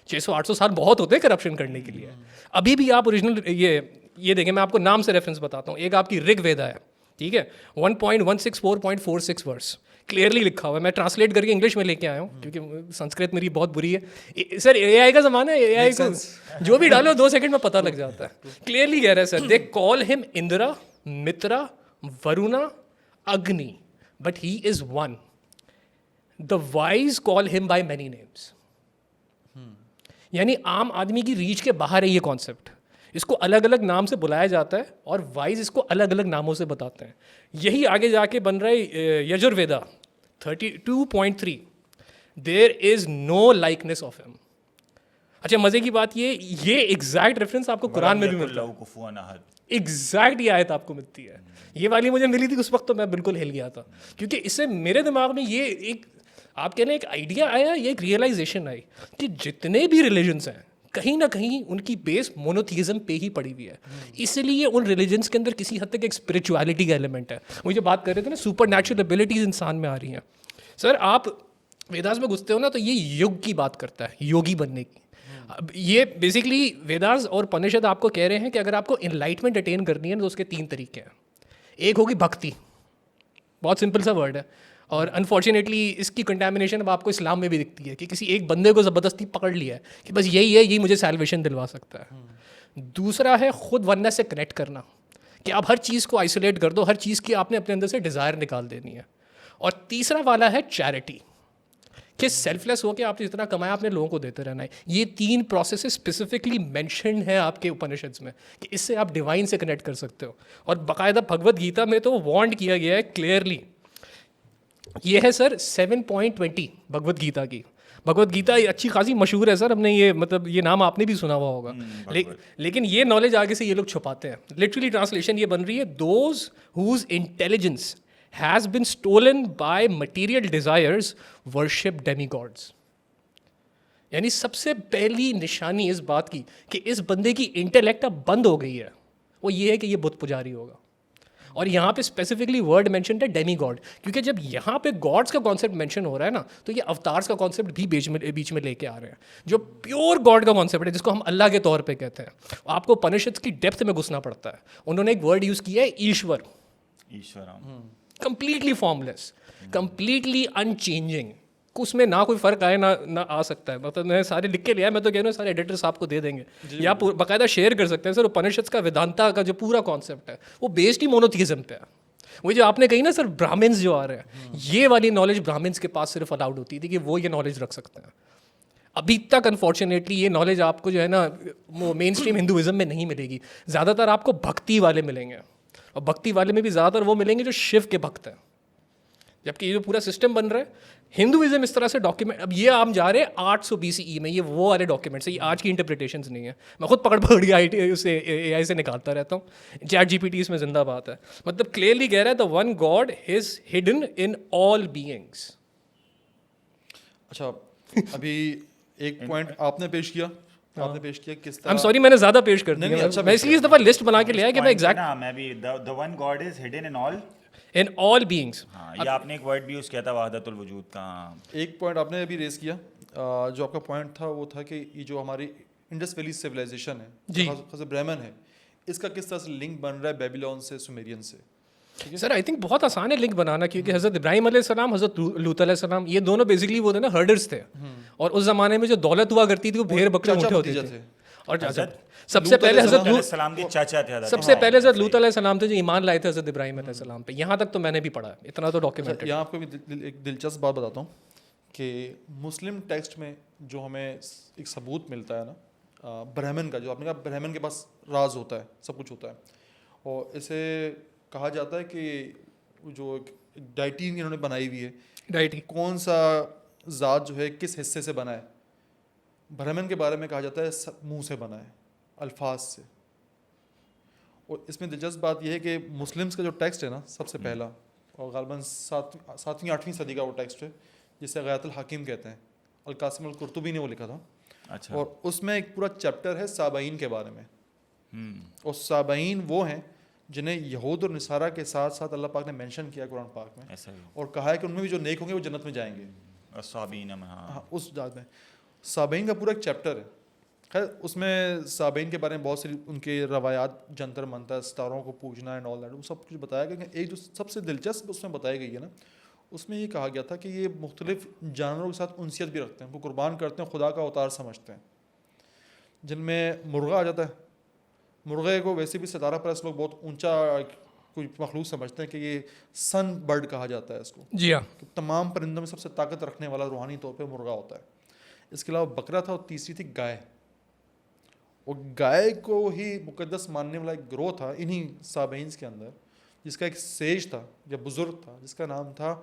600-800 سال بہت ہوتے ہیں کرپشن کرنے کے لیے. ابھی بھی آپ اوریجنل یہ دیکھیں, میں آپ کو نام سے ریفرنس بتاتا ہوں. ایک آپ کی رگ ویدا ہے, ٹھیک ہے, 1.164.46 ورس کلیئرلی لکھا ہوا ہے. میں ٹرانسلیٹ کر کے انگلش میں لے کے آیا ہوں کیونکہ سنسکرت میری بہت بری ہے. سر اے آئی کا زمانہ ہے, اے آئی کو جو بھی ڈالو 2 سیکنڈ میں پتہ لگ جاتا ہے. کلیئرلی کہہ رہا ہے سر, they call him Indra, Mitra, Varuna, Agni, but he is one. The wise call him by many names. یعنی عام آدمی کی ریچ کے باہر ہے یہ کانسیپٹ. اس کو الگ الگ نام سے بلایا جاتا ہے اور وائز اس کو الگ الگ ناموں سے بتاتے ہیں. یہی آگے جا کے بن رہا ہے یجر ویدا 32.3. there is no likeness of him. اچھا مزے کی بات یہ ایگزیکٹ ریفرنس آپ کو قرآن میں بھی ملتا ہے, کفوا احد, ایگزیکٹ یہ آیت آپ کو ملتی ہے. یہ والی مجھے ملی تھی اس وقت تو میں بالکل ہل گیا تھا, کیونکہ اس سے میرے دماغ میں یہ ایک آپ کہنے ایک آئیڈیا آیا, یہ ایک ریئلائزیشن آئی کہ جتنے بھی ریلیجنس ہیں کہیں نہ کہیں ان کی بیس مونوتھیزم پہ ہی پڑی ہوئی ہے. اس لیے ان ریلیجنس کے اندر کسی حد تک ایک اسپرچویلٹی کا ایلیمنٹ ہے. وہ جو بات کر رہے تھے نا سپر نیچرل ایبلٹیز انسان میں آ رہی ہیں. سر آپ ویداس میں گھستے ہو نا تو یہ یوگ کی بات کرتا ہے, یوگی بننے کی. اب یہ بیسکلی ویداس اور پنشد آپ کو کہہ رہے ہیں کہ اگر آپ کو انلائٹمنٹ اٹین کرنی ہے تو اس کے 3 طریقے ہیں. ایک ہوگی بھکتی, بہت سمپل سا ورڈ ہے, اور انفارچونیٹلی اس کی کنٹامنیشن اب آپ کو اسلام میں بھی دکھتی ہے کہ کسی ایک بندے کو زبردستی پکڑ لیا ہے کہ بس یہی ہے, یہی مجھے سیلویشن دلوا سکتا ہے. دوسرا ہے خود وننس سے کنیکٹ کرنا, کہ آپ ہر چیز کو آئسولیٹ کر دو, ہر چیز کی آپ نے اپنے اندر سے ڈیزائر نکال دینی ہے. اور تیسرا والا ہے چیریٹی, کہ سیلف لیس ہو کے آپ نے جتنا کمایا اپنے لوگوں کو دیتے رہنا ہے. یہ 3 پروسیسز اسپیسیفکلی مینشنڈ ہیں آپ کے اپنشدس میں کہ اس سے آپ ڈیوائن سے کنیکٹ کر سکتے ہو. اور باقاعدہ بھگوت گیتا میں تو وارنڈ کیا گیا ہے کلیئرلی. یہ ہے سر 7.20 بھگوت گیتا کی. بھگوت گیتا اچھی خاصی مشہور ہے سر, ہم نے یہ مطلب یہ نام آپ نے بھی سنا ہوا ہوگا, لیکن یہ نالج آگے سے یہ لوگ چھپاتے ہیں. لٹرلی ٹرانسلیشن یہ بن رہی ہے, those whose intelligence has been stolen by material desires worship demigods. یعنی سب سے پہلی نشانی اس بات کی کہ اس بندے کی انٹیلیکٹ اب بند ہو گئی ہے وہ یہ ہے کہ یہ بت پجاری ہوگا. اور یہاں پہ اسپیسیفکلی ورڈ مینشنڈ ہے ڈیمی گاڈ, کیونکہ جب یہاں پہ گاڈس کا کانسیپٹ مینشن ہو رہا ہے نا تو یہ اوتارس کا کانسیپٹ بھی بیچ میں لے کے آ رہے ہیں, جو پیور گاڈ کا کانسیپٹ ہے جس کو ہم اللہ کے طور پہ کہتے ہیں. آپ کو پنشدس کی ڈیپتھ میں گھسنا پڑتا ہے. انہوں نے ایک ورڈ یوز کیا ہے Ishwar, completely formless, completely unchanging. اس میں نہ کوئی فرق آئے نہ آ سکتا ہے. مطلب میں سارے لکھ کے لیا, میں تو کہہ رہا ہوں سارے ایڈیٹرس آپ کو دے دیں گے, یا باقاعدہ شیئر کر سکتے ہیں. سر اپنشدس کا ویدانتا کا جو پورا کانسیپٹ ہے وہ بیسڈ ہی مونوتھیزم پہ ہے. وہ جو آپ نے کہی نا سر برہمنس جو آ رہے ہیں, یہ والی نالج برہمنس کے پاس صرف الاؤڈ ہوتی تھی کہ وہ یہ نالج رکھ سکتے ہیں. ابھی تک انفارچونیٹلی یہ نالج آپ کو جو ہے نا وہ مین اسٹریم ہندوازم میں نہیں ملے گی. زیادہ تر آپ کو بھکتی والے ملیں گے, اور بھکتی والے میں بھی زیادہ تر وہ ملیں گے جو شیو کے بھکت ہیں. جبکہ یہ جو پورا سسٹم بن رہا ہے ہندوازم اس طرح سے ڈاکیومنٹ, اب یہ ہم جا رہے ہیں 800 BCE میں, یہ وہ والے ڈاکیومنٹس ہیں, یہ آج کی انٹرپریٹیشنز نہیں ہیں. میں خود پکڑ کے اے آئی سے نکالتا رہتا ہوں, چیٹ GPT اس میں زندہ بات ہے. مطلب کلیئرلی کہہ رہا ہے the one God is hidden in all beings. اچھا ابھی ایک پوائنٹ آپ نے پیش کیا, کس طرح, سوری میں نے زیادہ پیش کر دیا, میں اس لیے اس دفعہ لسٹ بنا کے لیا کہ میں ایگزیکٹ میں بھی the one God is hidden in all beings. ہاں یہ آپ نے ایک ورڈ بھی یوز کیا تھا وحدت الوجود کا. ایک پوائنٹ آپ نے ابھی ریز کیا, جو آپ کا پوائنٹ تھا وہ تھا کہ یہ جو ہماری انڈس ویلی سویلائزیشن ہے, خاص برہمن ہے, اس کا کس طرح سے لنک بن رہا ہے بیبیلون سے, سومیرین سے. سر آئی تھنک بہت آسان ہے لنک بنانا, کیونکہ حضرت ابراہیم علیہ السلام, حضرت لوط علیہ السلام, یہ دونوں بیسکلی وہ تھے نا ہرڈرس تھے, اور اس زمانے میں جو دولت ہوا کرتی تھی وہ بھیڑ بکرے اونٹے ہوتے تھے. اور سب سے پہلے حضرت السلام کے چاچا تھے, سب سے پہلے حضرت لوط علیہ السلام تھے جو ایمان لائے تھے حضرت ابراہیم علیہ السلام پہ. یہاں تک تو میں نے بھی پڑھا, اتنا تو ڈاکیومنٹ. یہاں آپ کو ایک دلچسپ بات بتاتا ہوں کہ مسلم ٹیکسٹ میں جو ہمیں ایک ثبوت ملتا ہے نا برہمن کا, جو آپ نے کہا برہمن کے پاس راز ہوتا ہے, سب کچھ ہوتا ہے, اور اسے کہا جاتا ہے کہ جو ایک ڈائٹی انہوں نے بنائی ہوئی ہے, ڈائٹی کون سا ذات جو ہے کس حصے سے بنا ہے. برہمن کے بارے میں کہا جاتا ہے منہ سے بنا ہے, الفاظ سے. اور اس میں دلچسپ بات یہ ہے کہ مسلمس کا جو ٹیکسٹ ہے نا سب سے پہلا, اور غالباً 7ویں 8ویں صدی کا وہ ٹیکسٹ ہے جسے غیات الحکیم کہتے ہیں, القاسم القرطبی نے وہ لکھا تھا. اچھا. اور اس میں ایک پورا چیپٹر ہے سابعین کے بارے میں. اور سابعین وہ ہیں جنہیں یہود اور نصارہ کے ساتھ ساتھ اللہ پاک نے مینشن کیا قرآن پاک میں, اور کہا ہے کہ ان میں بھی جو نیک ہوں گے وہ جنت میں جائیں گے. ہاں اس ذات میں سابعین کا پورا ایک چیپٹر ہے. خیر اس میں سابعین کے بارے میں بہت سی ان کے روایات, جنتر منتر, ستاروں کو پوجنا اینڈ آل دیٹ, وہ سب کچھ بتایا گیا. ایک جو سب سے دلچسپ اس میں بتائی گئی ہے نا, اس میں یہ کہا گیا تھا کہ یہ مختلف جانوروں کے ساتھ انسیت بھی رکھتے ہیں, وہ قربان کرتے ہیں, خدا کا اوتار سمجھتے ہیں. جن میں مرغا آ جاتا ہے. مرغے کو ویسے بھی ستارہ پرست لوگ بہت اونچا کوئی مخلوق سمجھتے ہیں کہ یہ سن برڈ کہا جاتا ہے اس کو. جی ہاں, تمام پرندوں میں سب سے طاقت رکھنے والا روحانی طور پہ مرغا ہوتا ہے. اس کے علاوہ بکرا تھا, اور تیسری تھی گائے. اور گائے کو ہی مقدس ماننے والا ایک گروہ تھا انہی سابعینس کے اندر, جس کا ایک سیج تھا یا بزرگ تھا جس کا نام تھا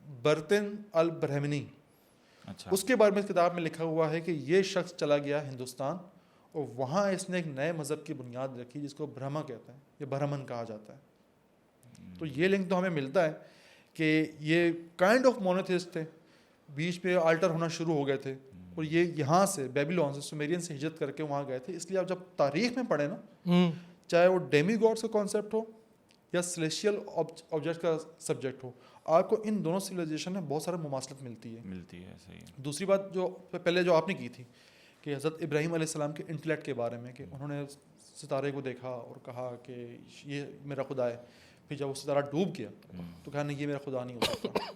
برتن البرہمنی. اچھا. اس کے بارے میں اس کتاب میں لکھا ہوا ہے کہ یہ شخص چلا گیا ہندوستان اور وہاں اس نے ایک نئے مذہب کی بنیاد رکھی جس کو برہما کہتے ہیں یا برہمن کہا جاتا ہے. تو یہ لنک تو ہمیں ملتا ہے کہ یہ کائنڈ آف مونوتھیسٹ تھے, بیچ پہ آلٹر ہونا شروع ہو گئے تھے اور یہ یہاں سے بیبیلون سے سومیرین سے ہجرت کر کے وہاں گئے تھے. اس لیے آپ جب تاریخ میں پڑھیں نا, چاہے وہ ڈیمی گاڈس کا کانسیپٹ ہو یا سلیشیل آبجیکٹ کا سبجیکٹ ہو, آپ کو ان دونوں سویلائزیشن میں بہت سارا مماثلت ملتی ہے. صحیح. دوسری بات جو پہلے جو آپ نے کی تھی کہ حضرت ابراہیم علیہ السلام کے انٹلیکٹ کے بارے میں, کہ انہوں نے ستارے کو دیکھا اور کہا کہ یہ میرا خدا ہے. پھر جب وہ ستارہ ڈوب گیا تو کہا نہیں یہ میرا خدا نہیں ہو سکتا.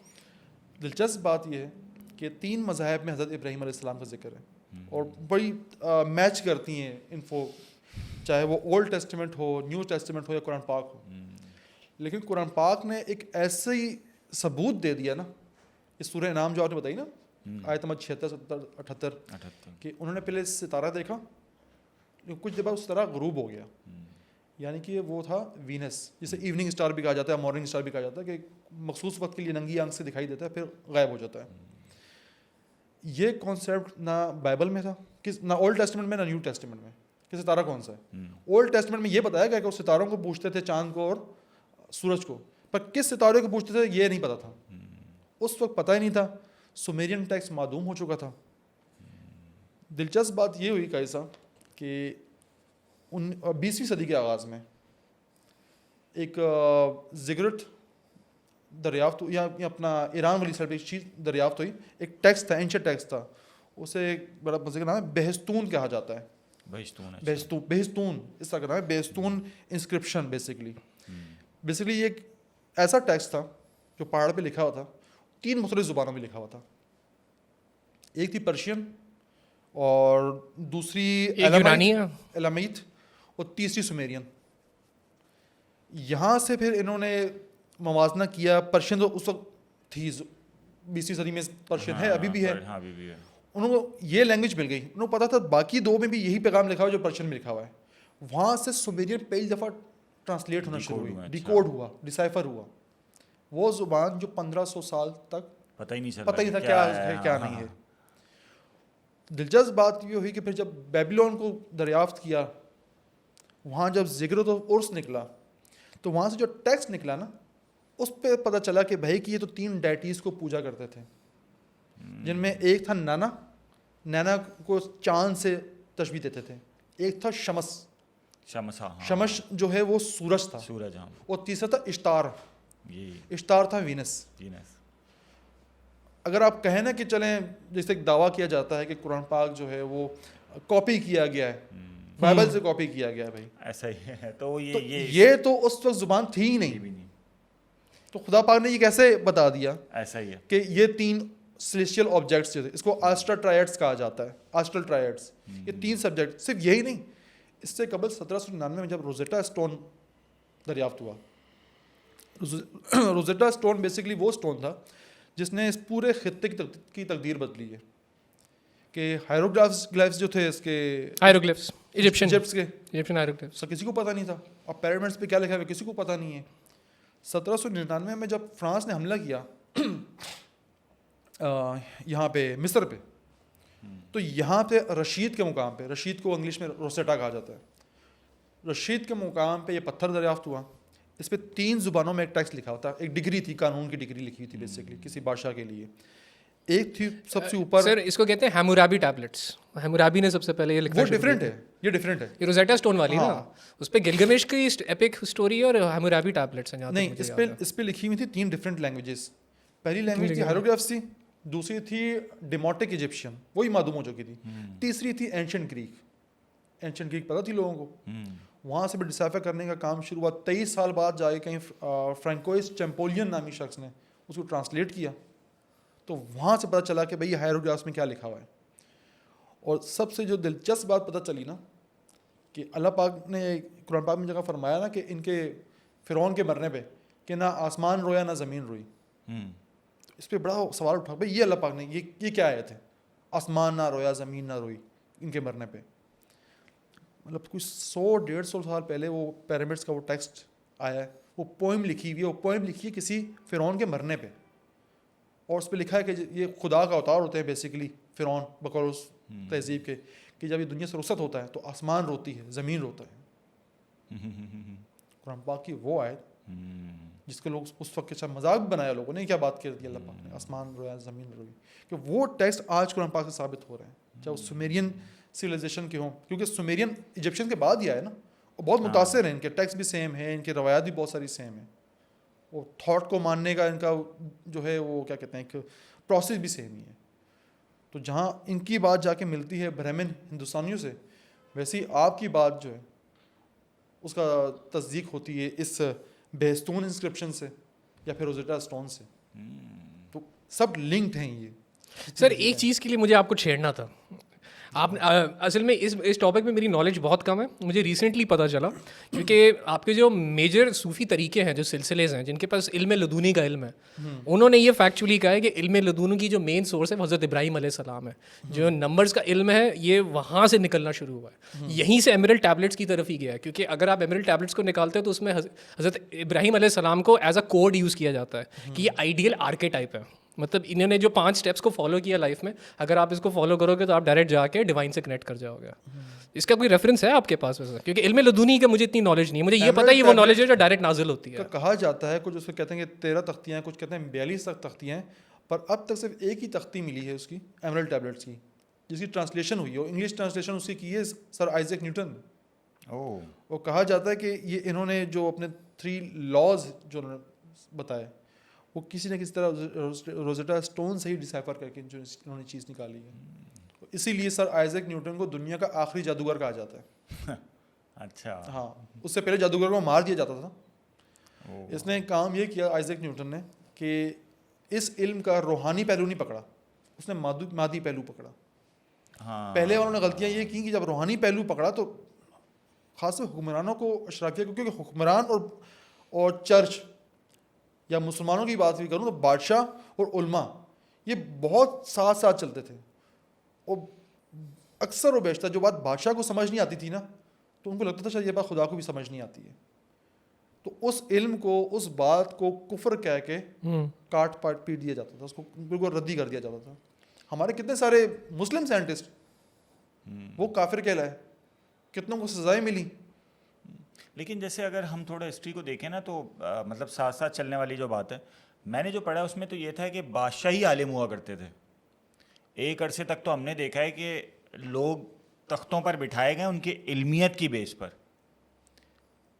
دلچسپ بات یہ ہے کہ 3 مذاہب میں حضرت ابراہیم علیہ السلام کا ذکر ہے اور بڑی میچ کرتی ہیں انفو, چاہے وہ اولڈ ٹیسٹمنٹ ہو, نیو ٹیسٹمنٹ ہو یا قرآن پاک ہو. لیکن قرآن پاک نے ایک ایسے ہی ثبوت دے دیا نا, اس سورہ انعام جو آپ نے بتائی نا, آیت نمبر 76, 78, کہ انہوں نے پہلے ستارہ دیکھا لیکن کچھ دیر بعد اس ستارہ غروب ہو گیا. یعنی کہ وہ تھا وینس, جسے ایوننگ اسٹار بھی کہا جاتا ہے, مارننگ اسٹار بھی کہا جاتا ہے, کہ مخصوص وقت کے لیے ننگی آنکھ سے دکھائی دیتا ہے پھر غائب ہو جاتا ہے. یہ کانسیپٹ نہ بائبل میں تھا, نہ اولڈ ٹیسٹمنٹ میں نہ نیو ٹیسٹمنٹ میں, کہ ستارہ کون سا ہے. اولڈ ٹیسٹمنٹ میں یہ بتایا گیا کہ وہ ستاروں کو پوچھتے تھے, چاند کو اور سورج کو, پر کس ستارے کو پوچھتے تھے یہ نہیں پتا تھا. اس وقت پتہ ہی نہیں تھا, سومیرین ٹیکسٹ معدوم ہو چکا تھا. دلچسپ بات یہ ہوئی کیسا کہ 20ویں صدی کے آغاز میں ایک زگرٹ دریافت یا اپنا ایران والی سائڈ پہ ایک چیز دریافت ہوئی, ایک ٹیکسٹ تھا, اینشنٹ ٹیکسٹ تھا, اسے بڑا مزے کا نام ہے بہستون کہا جاتا ہے. بہستون اس طرح کا نام ہے, بہستون انسکرپشن. بیسکلی یہ ایک ایسا ٹیکسٹ تھا جو پہاڑ پہ لکھا ہوا تھا, 3 مختلف زبانوں میں لکھا ہوا تھا. ایک تھی پرشین اور دوسری ایلامیت اور تیسری سومیرین. یہاں سے پھر انہوں نے موازنہ کیا, پرشین تو اس وقت تھی 20ویں صدی میں, پرشین ہے ابھی بھی ہے, انہوں کو یہ لینگویج مل گئی, انہوں کو پتا تھا باقی 2 میں بھی یہی پیغام لکھا ہوا جو پرشین میں لکھا ہوا ہے. وہاں سے سومیرین پہلی دفعہ ٹرانسلیٹ ہونا شروع ہوئی, ڈیکوڈ ہوا, ڈیسائفر ہوا. وہ زبان جو 1500 سال تک پتہ ہی نہیں تھا کیا ہے کیا نہیں ہے. دلچسپ بات یہ ہوئی کہ پھر جب بیبیلون کو دریافت کیا, وہاں جب زگرت و عرس نکلا تو وہاں سے جو ٹیکسٹ نکلا نا, اس پہ پتہ چلا کہ بھائی کہ یہ تو 3 ڈائٹیز کو پوجا کرتے تھے, جن میں ایک تھا نانا, نینا کو چاند سے تشبیہ دیتے تھے. ایک تھا شمس جو ہے وہ سورج تھا, اور تیسرا تھا اشتار تھا وینس. اگر آپ کہیں نا کہ چلیں, جیسے ایک دعویٰ کیا جاتا ہے کہ قرآن پاک جو ہے وہ کاپی کیا گیا ہے, بائبل سے کاپی کیا گیا ہے, بھائی ایسا ہی ہے. تو یہ تو اس وقت زبان تھی ہی نہیں, تو خدا پاک نے یہ کیسے بتا دیا ایسا ہی ہے کہ یہ 3 سلیشیل آبجیکٹس جو تھے, اس کو آسٹرل ٹرائیڈس کہا جاتا ہے, آسٹرل ٹرائیڈس. یہ 3 سبجیکٹ, صرف یہی نہیں, اس سے قبل 1799 میں جب روزیٹا اسٹون دریافت ہوا. روزیٹا اسٹون بیسکلی وہ اسٹون تھا جس نے اس پورے خطے کی تقدیر بدلی ہے. کہ ہائیروگلائفس جو تھے, اس کے ایجپشن کے کسی کو پتہ نہیں تھا. اب پیرامڈس پہ کیا لکھا ہے کسی کو پتہ نہیں ہے. 1799 میں جب فرانس نے حملہ کیا یہاں پہ مصر پہ, تو یہاں پہ رشید کے مقام پہ, رشید کو انگلش میں روسیٹا کہا جاتا ہے, رشید کے مقام پہ یہ پتھر دریافت ہوا. اس پہ 3 زبانوں میں ایک ٹیکسٹ لکھا ہوتا ہے, ایک ڈگری تھی, قانون کی ڈگری لکھی ہوئی تھی بیسکلی کسی بادشاہ کے لیے. ایک تھی سب سے اوپر, سر اس کو کہتے ہیں ہیمورابی ٹیبلٹس, ہیمورابی نے سب سے پہلے یہ لکھا. وہ ڈفرینٹ ہے, یہ ڈفرینٹ ہے, یہ روزیٹا اسٹون والی نا, اس پہ گلگمیش کی ایپک اسٹوری ہے اور ہیمورابی ٹیبلٹس ہیں. نہیں, اس پہ لکھی ہوئی تھی 3 ڈفرینٹ لینگویجز. پہلی لینگویج تھی ہائیروگلائفس تھی, دوسری تھی ڈیموٹک ایجپشین, وہی معدوم ہو چکی تھی, تیسری تھی اینشنٹ گریک. اینشنٹ گریک پتہ تھی لوگوں کو, وہاں سے بھی ڈسائفر کرنے کا کام شروع ہوا. 23 سال بعد جا کے کہیں فرینکوئس چیمپولین نامی شخص نے اس کو ٹرانسلیٹ کیا, تو وہاں سے پتہ چلا کہ بھئی ہائیروگلائفس میں کیا لکھا ہوا ہے. اور سب سے جو دلچسپ بات پتہ چلی نا, کہ اللہ پاک نے قرآن پاک میں جگہ فرمایا نا کہ ان کے فرعون کے مرنے پہ کہ نہ آسمان رویا نہ زمین روئی. اس پہ بڑا سوال اٹھا, بھائی یہ اللہ پاک نے یہ کیا آیت ہے, آسمان نہ رویا زمین نہ روئی ان کے مرنے پہ. مطلب کچھ 100-150 سال پہلے وہ پیرامڈس کا وہ ٹیکسٹ آیا ہے, وہ پوئم لکھی ہوئی ہے, وہ پوئم لکھی ہے کسی فرعون کے مرنے پہ. اور اس پہ لکھا ہے کہ یہ خدا کا اوتار ہوتے ہیں بیسیکلی فرعون بقول اس تہذیب کے, کہ جب یہ دنیا سے رخصت ہوتا ہے تو آسمان روتی ہے, زمین روتا ہے. قرآن پاک کی وہ آیت جس کے لوگ اس وقت کے مذاق بنایا لوگوں نے, کیا بات کر دی اللہ پاک نے, آسمان رویا زمین روئی, کہ وہ ٹیکسٹ آج قرآن پاک سے ثابت ہو رہے ہیں, چاہے وہ سومیرین سویلائزیشن کے ہوں, کیونکہ سومیرین ایجپشن کے بعد ہی آئے نا, وہ بہت متاثر ہیں, ان کے ٹیکسٹ بھی سیم ہیں, ان کی روایات بھی بہت ساری سیم ہیں, وہ تھاٹ کو ماننے کا ان کا جو ہے وہ کیا کہتے ہیں ایک پروسیس بھی سیم ہی ہے. تو جہاں ان کی بات جا کے ملتی ہے برہمن ہندوستانیوں سے, ویسے ہی آپ کی بات جو ہے اس کا تصدیق ہوتی ہے اس بیستون انسکرپشن سے یا پھر روزیٹا اسٹون سے. تو سب لنکڈ ہیں یہ. سر ایک چیز کے لیے مجھے آپ کو چھیڑنا تھا. آپ اصل میں اس ٹاپک میں میری نالج بہت کم ہے, مجھے ریسنٹلی پتہ چلا, کیونکہ آپ کے جو میجر صوفی طریقے ہیں, جو سلسلے ہیں جن کے پاس علم لدونی کا علم ہے, انہوں نے یہ فیکچولی کہا ہے کہ علم لدونی کی جو مین سورس ہے وہ حضرت ابراہیم علیہ السلام ہے. جو نمبرز کا علم ہے یہ وہاں سے نکلنا شروع ہوا ہے, یہیں سے ایمرل ٹیبلٹس کی طرف ہی گیا ہے, کیونکہ اگر آپ ایمرل ٹیبلٹس کو نکالتے ہیں تو اس میں حضرت ابراہیم علیہ السلام کو ایز اے کوڈ یوز کیا جاتا ہے کہ یہ آئیڈیل آرکیٹائپ ہے. مطلب انہوں نے جو 5 اسٹیپس کو فالو کیا لائف میں, اگر آپ اس کو فالو کرو گے تو آپ ڈائریکٹ جا کے ڈیوائن سے کنیکٹ کر جاؤ گے. اس کا کوئی ریفرنس ہے آپ کے پاس ویسے؟ کیونکہ علم لدونی کا مجھے اتنی نالج نہیں ہے, مجھے یہ پتہ ہے یہ وہ نالج ہے جو ڈائریکٹ نازل ہوتی ہے. کہا جاتا ہے کچھ اس کو کہتے ہیں کہ 13 تختیاں ہیں, کچھ کہتے ہیں 42 تک تختیاں ہیں, پر اب تک صرف ایک ہی تختی ملی ہے اس کی, ایمرل ٹیبلٹس کی, جس کی ٹرانسلیشن ہوئی ہے. انگلش ٹرانسلیشن اس کی ہے سر آئزیک نیوٹن. وہ کہا جاتا ہے کہ یہ انہوں نے جو اپنے 3 لاز جو انہوں نے بتائے وہ کسی نہ کسی طرح روزیٹا اسٹون سے ہی ڈسائفر کر کے جو انہوں نے چیز نکالی ہے. اسی لیے سر آئزیک نیوٹن کو دنیا کا آخری جادوگر کہا جاتا ہے. اچھا. ہاں, اس سے پہلے جادوگر کو مار دیا جاتا تھا. اس نے کام یہ کیا آئزیک نیوٹن نے کہ اس علم کا روحانی پہلو نہیں پکڑا, اس نے مادی پہلو پکڑا. پہلے انہوں نے غلطیاں یہ کی کہ جب روحانی پہلو پکڑا تو خاص طور حکمرانوں کو, اشرافیہ کو, کیونکہ حکمران اور چرچ یا مسلمانوں کی بات بھی کروں تو بادشاہ اور علماء یہ بہت ساتھ ساتھ چلتے تھے, اور اکثر و بیشتر جو بات بادشاہ کو سمجھ نہیں آتی تھی نا تو ان کو لگتا تھا شاید یہ بات خدا کو بھی سمجھ نہیں آتی ہے, تو اس علم کو, اس بات کو کفر کہہ کے کاٹ پاٹ پیٹ دیا جاتا تھا, اس کو بالکل ردی کر دیا جاتا تھا. ہمارے کتنے سارے مسلم سائنٹسٹ وہ کافر کہلائے, کتنوں کو سزائیں ملی. لیکن جیسے اگر ہم تھوڑا ہسٹری کو دیکھیں نا تو مطلب ساتھ ساتھ چلنے والی جو بات ہے, میں نے جو پڑھا اس میں تو یہ تھا کہ بادشاہ ہی عالم ہوا کرتے تھے. ایک عرصے تک تو ہم نے دیکھا ہے کہ لوگ تختوں پر بٹھائے گئے ان کی علمیت کی بیس پر,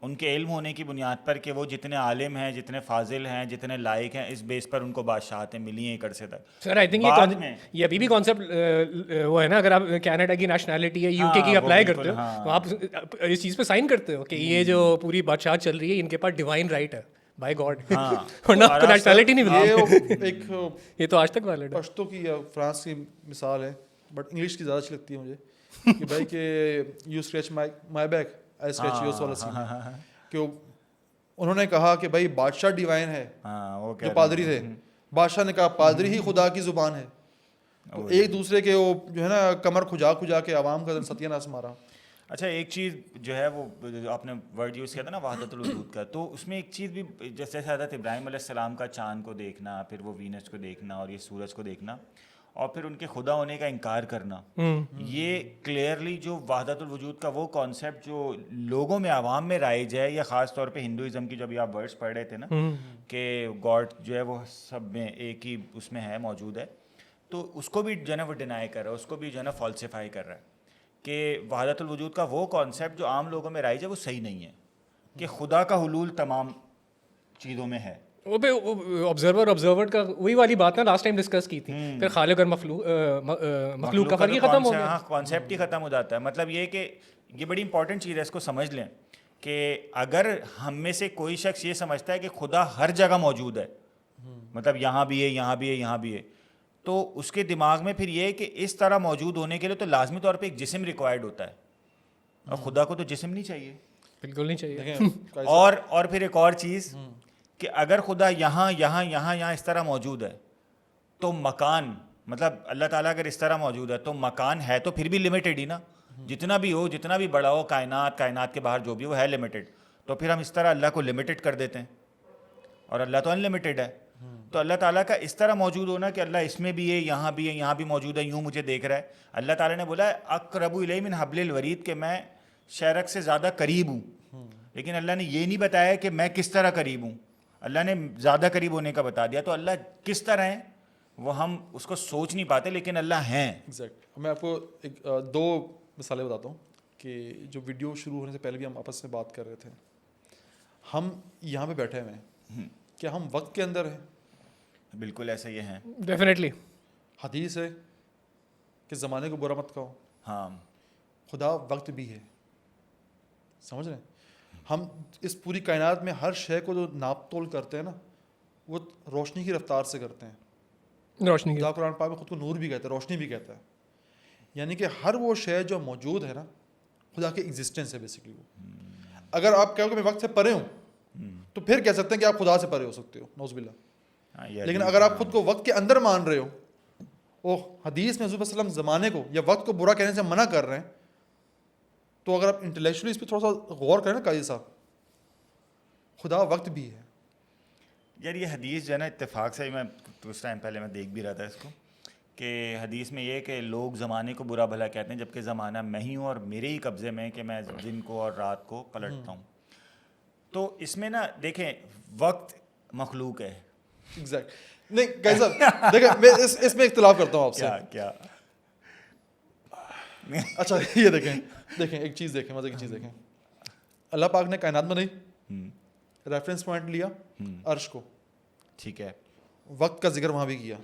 ان کے علم ہونے کی بنیاد پر کہ وہ جتنے عالم ہیں, جتنے فاضل ہیں, جتنے لائق ہیں, اس بیس پر ان کو بادشاہتیں ملی ہیں ایک عرصے تک. سر آئی تھنک یہ ابھی بھی کانسیپٹ وہ ہے نا, اگر آپ کینیڈا کی نیشنلٹی ہے UK کی اپلائی کرتے ہو تو آپ اس چیز پہ سائن کرتے ہو کہ یہ جو پوری بادشاہ چل رہی ہے ان کے پاس ڈیوائن رائٹ ہے بائی گاڈ, ورنہ آپ کو نیشنلٹی نہیں ملتی. ایک یہ تو آج تک ویلڈ ہے. پشتو کی یا فرانس کی مثال ہے, بٹ انگلش کی زیادہ اچھی لگتی ہے مجھے, کہ بھائی کہ you scratch my back I scratch your soul, کہ انہوں نے کہا کہ بھائی بادشاہ ڈیوائن ہے, جو پادری تھے, بادشاہ نے کہا پادری ہی خدا کی زبان ہے. تو ایک دوسرے کے وہ جو ہے نا کمر کھجا کے عوام کا ستیہ ناس مارا. اچھا ایک چیز جو ہے وہ آپ نے ورڈ یوز کیا تھا نا وحدت الوجود کا, تو اس میں ایک چیز بھی جیسے حضرت ابراہیم علیہ السلام کا چاند کو دیکھنا, پھر وہ وینس کو دیکھنا اور یہ سورج کو دیکھنا, اور پھر ان کے خدا ہونے کا انکار کرنا, یہ کلیئرلی جو وحدت الوجود کا وہ کانسیپٹ جو لوگوں میں عوام میں رائج ہے, یا خاص طور پہ ہندوازم کی جو ابھی آپ ورڈس پڑھ رہے تھے نا کہ گاڈ جو ہے وہ سب میں ایک ہی اس میں ہے, موجود ہے, تو اس کو بھی جو ہے نا وہ ڈینائی کر رہا ہے, اس کو بھی جو ہے نا فالسیفائی کر رہا ہے کہ وحدت الوجود کا وہ کانسیپٹ جو عام لوگوں میں رائج ہے وہ صحیح نہیں ہے, کہ خدا کا حلول تمام چیزوں میں ہے. وہ پہ آبزرور کا وہی والی بات نا لاسٹ ٹائم ڈسکس کی تھی, پھر خالق اور مخلوق کا فرق ہی ختم ہو گیا. ہاں, کانسیپٹ ہی ختم ہو جاتا ہے. مطلب یہ کہ یہ بڑی امپورٹنٹ چیز ہے, اس کو سمجھ لیں کہ اگر ہم میں سے کوئی شخص یہ سمجھتا ہے کہ خدا ہر جگہ موجود ہے, مطلب یہاں بھی ہے, یہاں بھی ہے, یہاں بھی ہے, تو اس کے دماغ میں پھر یہ ہے کہ اس طرح موجود ہونے کے لیے تو لازمی طور پہ ایک جسم ریکوائرڈ ہوتا ہے, اور خدا کو تو جسم نہیں چاہیے, بالکل نہیں چاہیے. اور پھر ایک اور چیز کہ اگر خدا یہاں یہاں یہاں یہاں اس طرح موجود ہے تو مکان, مطلب اللہ تعالیٰ اگر اس طرح موجود ہے تو مکان ہے تو پھر بھی لمیٹڈ ہی نا, جتنا بھی ہو, جتنا بھی بڑا ہو, کائنات کے باہر جو بھی ہو ہے لمیٹڈ, تو پھر ہم اس طرح اللہ کو لمیٹڈ کر دیتے ہیں, اور اللہ تو ان لمیٹڈ ہے. تو اللہ تعالیٰ کا اس طرح موجود ہونا کہ اللہ اس میں بھی ہے، یہاں بھی ہے، یہاں بھی موجود ہے، یوں مجھے دیکھ رہا ہے. اللہ تعالیٰ نے بولا اقرب الی من حبل الورید کہ میں شہرک سے زیادہ قریب ہوں. لیکن اللہ نے یہ نہیں بتایا کہ میں کس طرح قریب ہوں. اللہ نے زیادہ قریب ہونے کا بتا دیا. تو اللہ کس طرح ہیں وہ ہم اس کو سوچ نہیں پاتے، لیکن اللہ ہیں. ایگزیکٹ. میں آپ کو ایک 2 مثالیں بتاتا ہوں کہ جو ویڈیو شروع ہونے سے پہلے بھی ہم آپس میں بات کر رہے تھے. ہم یہاں پہ بیٹھے ہوئے ہیں، کیا ہم وقت کے اندر ہیں؟ بالکل ایسا یہ ہیں. ڈیفینیٹلی. حدیث ہے کہ زمانے کو برا مت کہو. ہاں خدا وقت بھی ہے. سمجھ رہے ہیں؟ ہم اس پوری کائنات میں ہر شے کو جو ناپ تول کرتے ہیں نا، وہ روشنی کی رفتار سے کرتے ہیں. روشنی کی. خدا قرآن پاک میں خود کو نور بھی کہتا ہے، روشنی بھی کہتا ہے. یعنی کہ ہر وہ شے جو موجود ہے نا، خدا کی ایگزسٹنس ہے بیسکلی. وہ اگر آپ کہو کہ میں وقت سے پرے ہوں تو پھر کہہ سکتے ہیں کہ آپ خدا سے پرے ہو سکتے ہو، نعوذ باللہ. لیکن اگر آپ خود کو وقت کے اندر مان رہے ہو، وہ حدیث میں حضور صلی اللہ علیہ وسلم زمانے کو یا وقت کو برا کہنے سے منع کر رہے ہیں، تو اگر آپ انٹلیکچولی اس پہ تھوڑا سا غور کریں نا قاضی صاحب، خدا وقت بھی ہے. یار یہ حدیث جو ہے نا، اتفاق سے میں کچھ ٹائم پہلے میں دیکھ بھی رہا تھا اس کو، کہ حدیث میں یہ کہ لوگ زمانے کو برا بھلا کہتے ہیں، جبکہ زمانہ میں ہی ہوں اور میرے ہی قبضے میں کہ میں دن کو اور رات کو پلٹتا ہوں. تو اس میں نا دیکھیں وقت مخلوق ہے. ایگزیکٹ. نہیں قاضی صاحب دیکھیں، میں اس میں اختلاف کرتا ہوں آپ سے. کیا اچھا یہ دیکھیں ایک چیز دیکھیں، مزے کی چیز دیکھیں. اللہ پاک نے کائنات بنائی، ریفرنس پوائنٹ لیا عرش کو، ٹھیک ہے، وقت کا ذکر وہاں بھی کیا.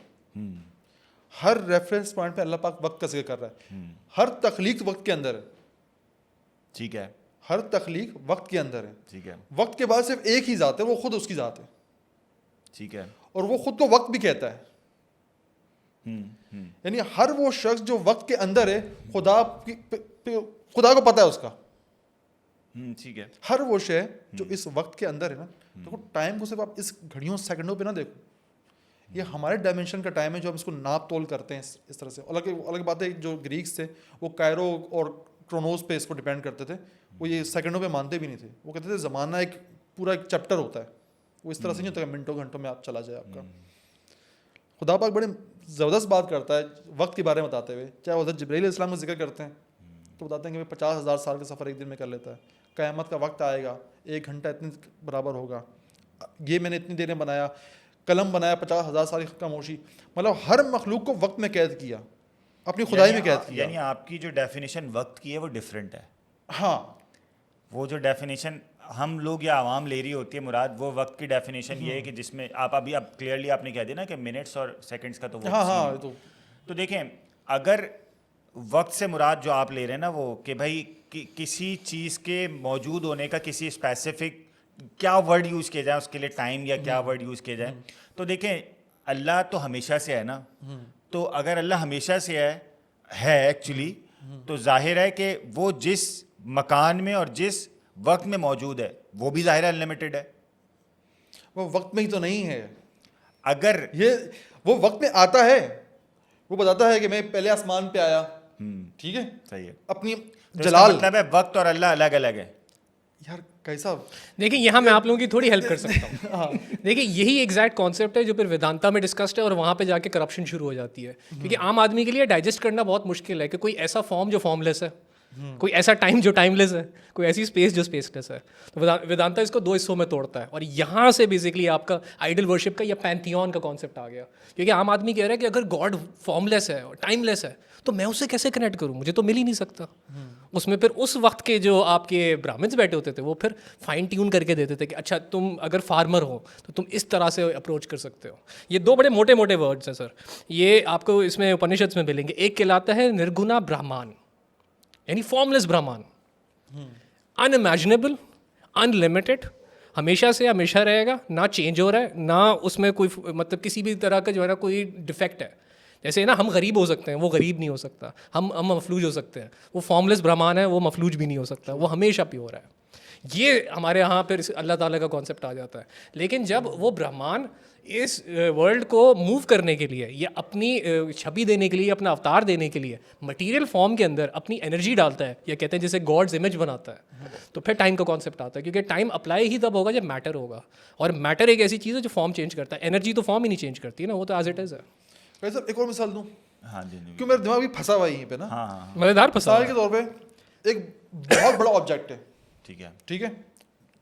ہر ریفرنس پوائنٹ پہ اللہ پاک وقت کا ذکر کر رہا ہے. ہر تخلیق وقت کے اندر ہے. ٹھیک ہے، ہر تخلیق وقت کے اندر ہے. ٹھیک ہے، وقت کے بعد صرف ایک ہی ذات ہے، وہ خود اس کی ذات ہے. ٹھیک ہے. اور وہ خود کو وقت بھی کہتا ہے. یعنی ہر وہ شخص جو وقت کے اندر ہے، خدا کو پتہ ہے اس کا. ٹھیک ہے. ہر وہ شے جو اس وقت کے اندر ہے نا، دیکھو ٹائم کو صرف آپ اس گھڑیوں سیکنڈوں پہ نہ دیکھو. یہ ہمارے ڈائمینشن کا ٹائم ہے جو ہم اس کو ناپ تول کرتے ہیں اس طرح سے. الگ بات ہے، جو گریکس تھے وہ کائرو اور کرونوس پہ اس کو ڈیپینڈ کرتے تھے. وہ یہ سیکنڈوں پہ مانتے بھی نہیں تھے. وہ کہتے تھے زمانہ ایک پورا ایک چیپٹر ہوتا ہے. وہ اس طرح سے نہیں ہوتا کہ منٹوں گھنٹوں میں آپ چلا جائے آپ کا. خدا پاک بڑے زبردست بات کرتا ہے وقت کے بارے میں بتاتے ہوئے. چاہے حضرت جبرائیل علیہ السلام کا ذکر کرتے ہیں تو بتاتے ہیں کہ 50,000 سال کا سفر ایک دن میں کر لیتا ہے. قیامت کا وقت آئے گا، 1 گھنٹہ اتنے برابر ہوگا. یہ میں نے اتنی دیر میں بنایا، قلم بنایا 50,000 سال کی خاموشی. مطلب ہر مخلوق کو وقت میں قید کیا، اپنی خدائی میں قید کیا. یعنی آپ کی جو ڈیفینیشن وقت کی ہے وہ ڈفرینٹ ہے. ہاں، وہ جو ڈیفینیشن ہم لوگ یا عوام لے رہی ہوتی ہے مراد، وہ وقت کی ڈیفینیشن یہ ہے کہ جس میں آپ ابھی کلیئرلی آپ نے کہہ دیا نا کہ منٹس اور سیکنڈس کا تو وہ ہاں تو دیکھیں اگر وقت سے مراد جو آپ لے رہے ہیں نا وہ کہ بھائی کسی چیز کے موجود ہونے کا کسی اسپیسیفک کیا ورڈ یوز کیا جائے اس کے لیے، ٹائم یا کیا ورڈ یوز کیا جائے. تو دیکھیں اللہ تو ہمیشہ سے ہے نا. تو اگر اللہ ہمیشہ سے ہے ایکچولی، تو ظاہر ہے کہ وہ جس مکان میں اور جس وقت میں موجود ہے وہ بھی ظاہر ہے انلمیٹڈ ہے. وہ وقت میں ہی تو نہیں ہے. اگر وہ وقت میں آتا ہے، وہ بتاتا ہے کہ میں پہلے آسمان پہ آیا، ٹھیک ہے، صحیح ہے، اپنی جلال مطلب ہے وقت اور اللہ الگ الگ ہے. یار کیسا دیکھیں یہاں میں آپ لوگوں کی تھوڑی ہیلپ کر سکتا ہوں. دیکھیں یہی ایگزیکٹ کانسیپٹ ہے جو پھر ویدانتا میں ڈسکسڈ ہے، اور وہاں پہ جا کے کرپشن شروع ہو جاتی ہے. کیونکہ عام آدمی کے لیے ڈائجسٹ کرنا بہت مشکل ہے کہ کوئی ایسا فارم جو فارم لیس ہے، کوئی ایسا ٹائم جو ٹائم لیس ہے، کوئی ایسی اسپیس جو اسپیس لیس ہے. تو ویدانتا اس کو 2 حصوں میں توڑتا ہے، اور یہاں سے بیسکلی آپ کا آئیڈل ورشپ کا یا پینتھیون کا کانسیپٹ آ گیا. کیونکہ عام آدمی کہہ رہا ہے کہ اگر گاڈ فارم لیس ہے اور ٹائم لیس ہے تو میں اسے کیسے کنیکٹ کروں، مجھے تو مل ہی نہیں سکتا. اس میں پھر اس وقت کے جو آپ کے برامنس بیٹھے ہوتے تھے وہ پھر فائن ٹیون کر کے دیتے تھے کہ اچھا تم اگر فارمر ہو تو تم اس طرح سے اپروچ کر سکتے ہو. یہ 2 بڑے موٹے موٹے ورڈس ہیں سر، یہ آپ کو اس میں اپنشدس میں ملیں گے. ایک کہلاتا ہے نرگنا برہمان، یعنی فارم لیس برہمان، ان امیجنیبل، ان لمیٹڈ، ہمیشہ سے ہمیشہ رہے گا، نہ چینج ہو رہا ہے، نہ اس میں کوئی مطلب کسی بھی طرح کا جو ہے نا کوئی ڈیفیکٹ ہے. جیسے نا ہم غریب ہو سکتے ہیں، وہ غریب نہیں ہو سکتا. ہم مفلوج ہو سکتے ہیں، وہ فارم لیس برہمان ہے، وہ مفلوج بھی نہیں ہو سکتا، وہ ہمیشہ پیور ہے. یہ ہمارے یہاں پھر اللہ تعالیٰ کا کانسیپٹ آ جاتا ہے. لیکن جب وہ برہمان اس ورلڈ کو موو کرنے کے لیے یا اپنی چھبی دینے کے لیے, اپنا اوتار دینے کے لیے مٹیریل فارم کے اندر اپنی انرجی ڈالتا ہے, یا کہتے ہیں جیسے گاڈز امیج بناتا ہے, تو پھر ٹائم کا کانسیپٹ آتا ہے, کیونکہ ٹائم اپلائی ہی تب ہوگا جب میٹر ہوگا. اور میٹر ایک ایسی چیز ہے جو فارم چینج کرتا ہے, انرجی تو فارم ہی نہیں چینج کرتی ہے نا, وہ تو ایز اٹ از ہے. بھائی صاحب ایک اور مثال دوں, ہاں جی کیوں میرا دماغ بھی پھنسا ہوا ہے یہیں پہ نا. ہاں مزیدار مثال کے طور پہ ایک بہت بڑا آبجیکٹ ہے, ٹھیک ہے,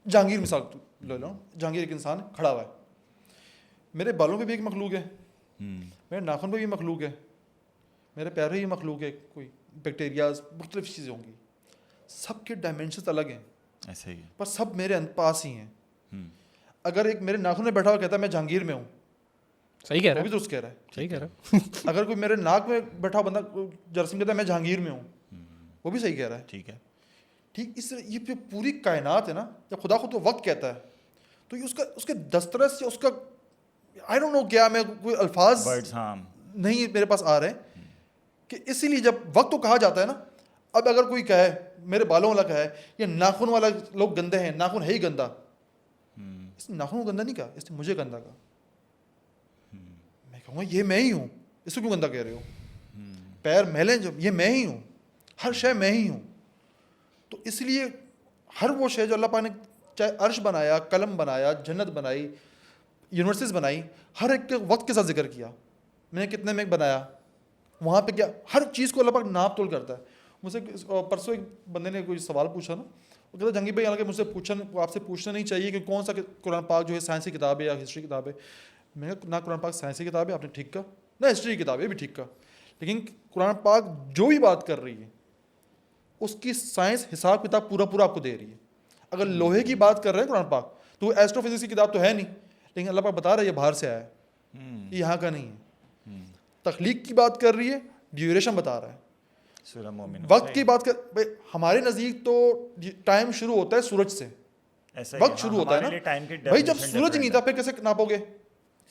جہانگیر مثال لے لو. جہانگیر ایک انسان کھڑا ہوا ہے, میرے بالوں پہ بھی ایک مخلوق ہے, میرے ناخن پہ بھی مخلوق ہے, میرے پیر پہ بھی مخلوق ہے, کوئی بیکٹیریاز مختلف چیزیں ہوں گی, سب کے ڈائمینشنز الگ ہیں, ایسے ہی پر سب میرے پاس ہی ہیں. اگر ایک میرے ناخن میں بیٹھا ہوا کہتا ہے میں جہانگیر میں ہوں, صحیح کہہ رہا وہ ہے, بھی درست کہہ رہا ہے. صحیح کہہ رہا ہے. اگر کوئی میرے ناک میں بیٹھا بندہ جرسم کہتا ہے میں جہانگیر میں ہوں, وہ بھی صحیح کہہ رہا ہے. ٹھیک ہے, ٹھیک, اس طرح یہ جو پوری کائنات ہے نا, جب خدا خود کو وقت کہتا ہے تو یہ اس کے دسترس یا اس کا آئی ڈونٹ نو کیا, میں کوئی الفاظ نہیں میرے پاس آ رہے ہیں کہ اسی لیے جب وقت کو کہا جاتا ہے نا. اب اگر کوئی کہے میرے بالوں والا کہے یا ناخن والا لوگ گندے ہیں, ناخن ہے ہی گندا, اس نے ناخن کو گندا نہیں کہا, اس نے مجھے گندا کہا. میں کہوں گا یہ میں ہی ہوں, اس کو کیوں گندا کہہ رہے ہو؟ پیر میلیں جو, یہ میں ہی ہوں, ہر شے میں ہی ہوں. تو اس لیے ہر وہ شے جو اللہ پاک نے چاہے عرش بنایا, قلم بنایا, جنت بنائی, یونیورسٹیز بنائی, ہر ایک کے وقت کے ساتھ ذکر کیا, میں نے کتنے میں بنایا, وہاں پہ کیا, ہر چیز کو اللہ پاک ناپ تول کرتا ہے. مجھ سے پرسوں ایک بندے نے کوئی سوال پوچھا نا, وہ کہتا جنگی بھائی حالانکہ مجھ سے آپ سے پوچھنا نہیں چاہیے کہ کون سا قرآن پاک جو ہے سائنسی کتاب ہے یا ہسٹری کتاب ہے. میں نے کہا نہ قرآن پاک سائنسی کتاب ہے, آپ نے ٹھیک کہا, نہ ہسٹری کی کتاب ہے, بھی ٹھیک کہا, لیکن قرآن پاک جو بھی بات کر رہی ہے اس کی سائنس حساب کتاب پورا آپ کو دے رہی ہے. اگر لوہے کی بات کر رہے ہیں قرآن پاک تو ایسٹرو فزکس کی کتاب تو ہے نہیں, لیکن اللہ پاک بتا رہا ہے یہ باہر سے آیا ہے, یہ یہاں کا نہیں ہے. تخلیق کی بات کر رہی ہے, ڈیوریشن بتا رہا ہے. وقت کی بات کر, ہمارے نزدیک تو ٹائم شروع ہوتا ہے سورج سے, وقت شروع ہوتا ہے نا بھائی, جب سورج نہیں تھا پھر کیسے ناپو گے؟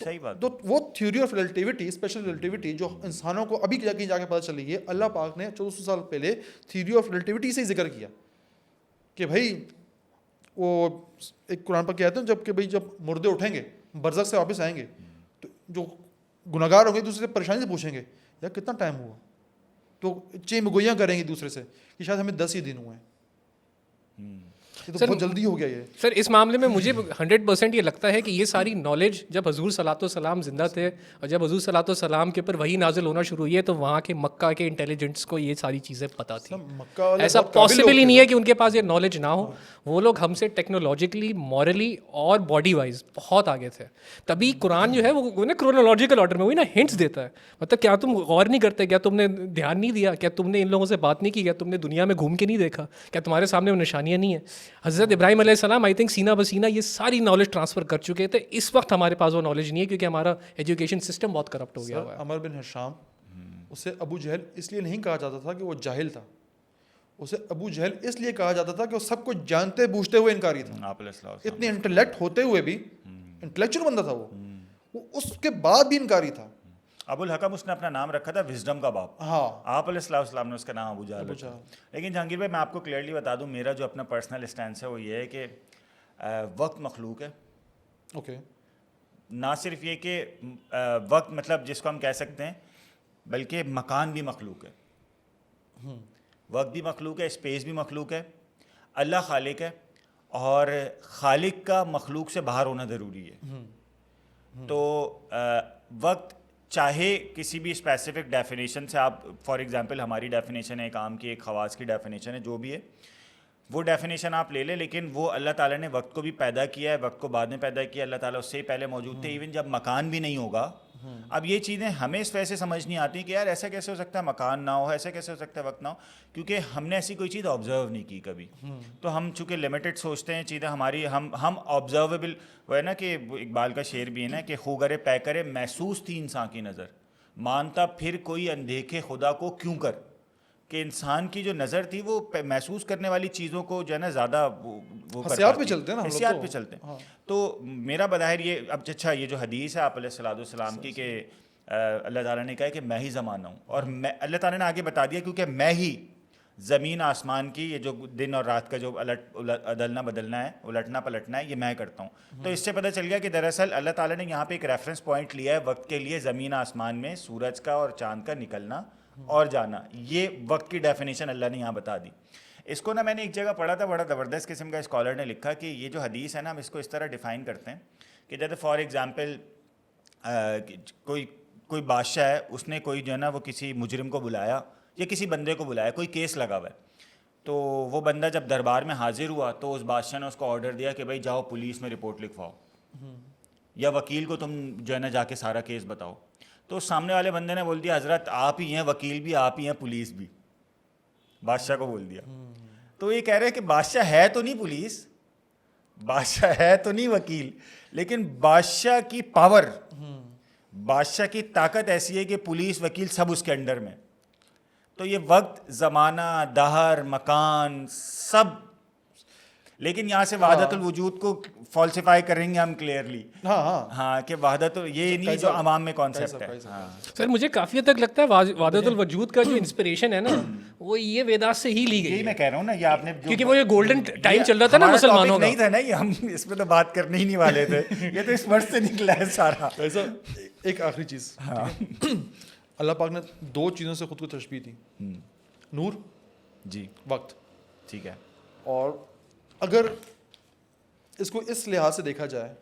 صحیح بات. تو وہ theory of relativity, special relativity جو انسانوں کو ابھی کہیں جا کے پتہ چلی ہے, اللہ پاک نے 1400 سال پہلے تھیوری آف ریلیٹیوٹی سے ہی ذکر کیا کہ بھائی وہ ایک قرآن پر کہتے ہیں جب کہ بھائی جب مردے اٹھیں گے برزخ سے واپس آئیں گے تو جو گناہگار ہوں گے دوسرے سے پریشانی سے پوچھیں گے یار کتنا ٹائم ہوا, تو چیمگوئیاں کریں گے دوسرے سے کہ شاید ہمیں 10 ہی دن ہوئے ہیں, یہ تو بہت جلدی ہو گیا یہ. سر اس معاملے میں مجھے 100% یہ لگتا ہے کہ یہ ساری نالج جب حضور صلاۃ والسلام زندہ تھے اور جب حضور صلاۃ والسلام کے اوپر وحی نازل ہونا شروع ہوئی ہے تو وہاں کے مکہ کے انٹیلیجنٹس کو یہ ساری چیزیں پتہ تھیں. ایسا پاسبل ہی نہیں ہے کہ ان کے پاس یہ نالج نہ ہو. وہ لوگ ہم سے ٹیکنالوجیکلی, مورلی اور باڈی وائز بہت آگے تھے. تبھی قرآن جو ہے وہ نا کرونالوجیکل آرڈر میں وہی نا ہنٹس دیتا ہے, مطلب کیا تم غور نہیں کرتے, کیا تم نے دھیان نہیں دیا, کیا تم نے ان لوگوں سے بات نہیں کی, کیا تم نے دنیا میں گھوم کے نہیں دیکھا, کیا تمہارے سامنے وہ نشانیاں نہیں ہیں. حضرت ابراہیم علیہ السلام آئی تھنک سینہ بسینہ یہ ساری نالج ٹرانسفر کر چکے تھے. اس وقت ہمارے پاس وہ نالج نہیں ہے کیونکہ ہمارا ایجوکیشن سسٹم بہت کرپٹ ہو گیا ہوا ہے. عمر بن ہشام, اسے ابو جہل اس لیے نہیں کہا جاتا تھا کہ وہ جاہل تھا, اسے ابو جہل اس لیے کہا جاتا تھا کہ وہ سب کچھ جانتے بوجھتے ہوئے انکاری تھا. اتنے انٹلیکٹ ہوتے ہوئے بھی, انٹلیکچوئل بندہ تھا وہ اس کے بعد بھی انکاری تھا. ابو الحکم اس نے اپنا نام رکھا تھا وزڈم کا باپ. ہاں, آپ علیہ السلام نے اس کا نام ابو جہل رکھا. لیکن جہانگیر بھائی میں آپ کو کلیئرلی بتا دوں, میرا جو اپنا پرسنل اسٹینس ہے وہ یہ ہے کہ وقت مخلوق ہے. اوکے, نہ صرف یہ کہ وقت مطلب جس کو ہم کہہ سکتے ہیں, بلکہ مکان بھی مخلوق ہے, وقت بھی مخلوق ہے, اسپیس بھی مخلوق ہے. اللہ خالق ہے اور خالق کا مخلوق سے باہر ہونا ضروری ہے. تو وقت چاہے کسی بھی اسپیسیفک ڈیفینیشن سے, آپ فار ایگزامپل ہماری ڈیفینیشن ہے, ایک عام کی, ایک خواص کی ڈیفینیشن ہے, جو بھی ہے وہ ڈیفینیشن آپ لے لیں, لیکن وہ اللہ تعالیٰ نے وقت کو بھی پیدا کیا ہے, وقت کو بعد میں پیدا کیا. اللہ تعالیٰ اس سے ہی پہلے موجود تھے. ایون جب مکان بھی نہیں ہوگا, اب یہ چیزیں ہمیں اس وجہ سے سمجھ نہیں آتی کہ یار ایسا کیسے ہو سکتا ہے مکان نہ ہو, ایسا کیسے ہو سکتا ہے وقت نہ ہو, کیونکہ ہم نے ایسی کوئی چیز آبزرو نہیں کی کبھی. تو ہم چونکہ لمیٹڈ سوچتے ہیں چیزیں ہماری, ہم آبزرویبل, وہ ہے نا کہ اقبال کا شعر بھی ہے نا کہ خوگرے پے کرے محسوس تھی انسان کی نظر, مانتا پھر کوئی اندیکھے خدا کو کیوں کر. کہ انسان کی جو نظر تھی وہ محسوس کرنے والی چیزوں کو جو ہے نا زیادہ وہ حسیات پہ چلتے ہیں نا, حسیات پہ چلتے ہیں. تو میرا بظاہر یہ, اب اچھا یہ جو حدیث ہے آپ علیہ السلام کی کہ اللہ تعالیٰ نے کہا کہ میں ہی زمانہ ہوں, اور میں اللہ تعالیٰ نے آگے بتا دیا کیونکہ میں ہی زمین آسمان کی یہ جو دن اور رات کا جو عدلنا بدلنا ہے, الٹنا پلٹنا ہے, یہ میں کرتا ہوں. تو اس سے پتہ چل گیا کہ دراصل اللہ تعالیٰ نے یہاں پہ ایک ریفرنس پوائنٹ لیا ہے وقت کے لیے, زمین آسمان میں سورج کا اور چاند کا نکلنا اور جانا, یہ وقت کی ڈیفینیشن اللہ نے یہاں بتا دی. اس کو نا میں نے ایک جگہ پڑھا تھا, بڑا زبردست قسم کا اسکالر نے لکھا کہ یہ جو حدیث ہے نا, ہم اس کو اس طرح ڈیفائن کرتے ہیں کہ جیسے فار ایگزامپل کوئی بادشاہ ہے, اس نے کوئی جو ہے نا وہ کسی مجرم کو بلایا یا کسی بندے کو بلایا, کوئی کیس لگا ہوا ہے, تو وہ بندہ جب دربار میں حاضر ہوا تو اس بادشاہ نے اس کو آرڈر دیا کہ بھائی جاؤ پولیس میں رپورٹ لکھواؤ یا وکیل کو تم جو ہے نا جا کے سارا کیس بتاؤ. تو سامنے والے بندے نے بول دیا حضرت آپ ہی ہیں وکیل بھی, آپ ہی ہیں پولیس بھی, بادشاہ کو بول دیا. تو یہ کہہ رہے کہ بادشاہ ہے تو نہیں پولیس, بادشاہ ہے تو نہیں وکیل, لیکن بادشاہ کی پاور, بادشاہ کی طاقت ایسی ہے کہ پولیس وکیل سب اس کے انڈر میں. تو یہ وقت, زمانہ, دہر, مکان سب, لیکن یہاں سے وحدت الوجود کو فالسیفائی کریں گے ہم کلیئرلی. ہاں کہ وحدت یہ نہیں جو عوام میں کانسیپٹ ہے. سر مجھے کافی حد تک لگتا ہے وحدت الوجود کا جو انسپریشن ہے نا وہ یہ ویداس سے ہی لی گئی. یہی میں کہہ رہا ہوں نا, یہ آپ نے کیونکہ وہ یہ گولڈن ٹائم چل رہا تھا نا مسلمانوں کا, نہیں تھا نا یہ, ہم اس پہ تو بات کرنے ہی نہیں والے تھے, یہ تو اس ورڈ سے نکلا ہے سارا. ایسا ایک آخری چیز, اللہ پاک نے 2 چیزوں سے خود کو تشبیہ دی, نور جی وقت, ٹھیک ہے. اور اگر اس کو اس لحاظ سے دیکھا جائے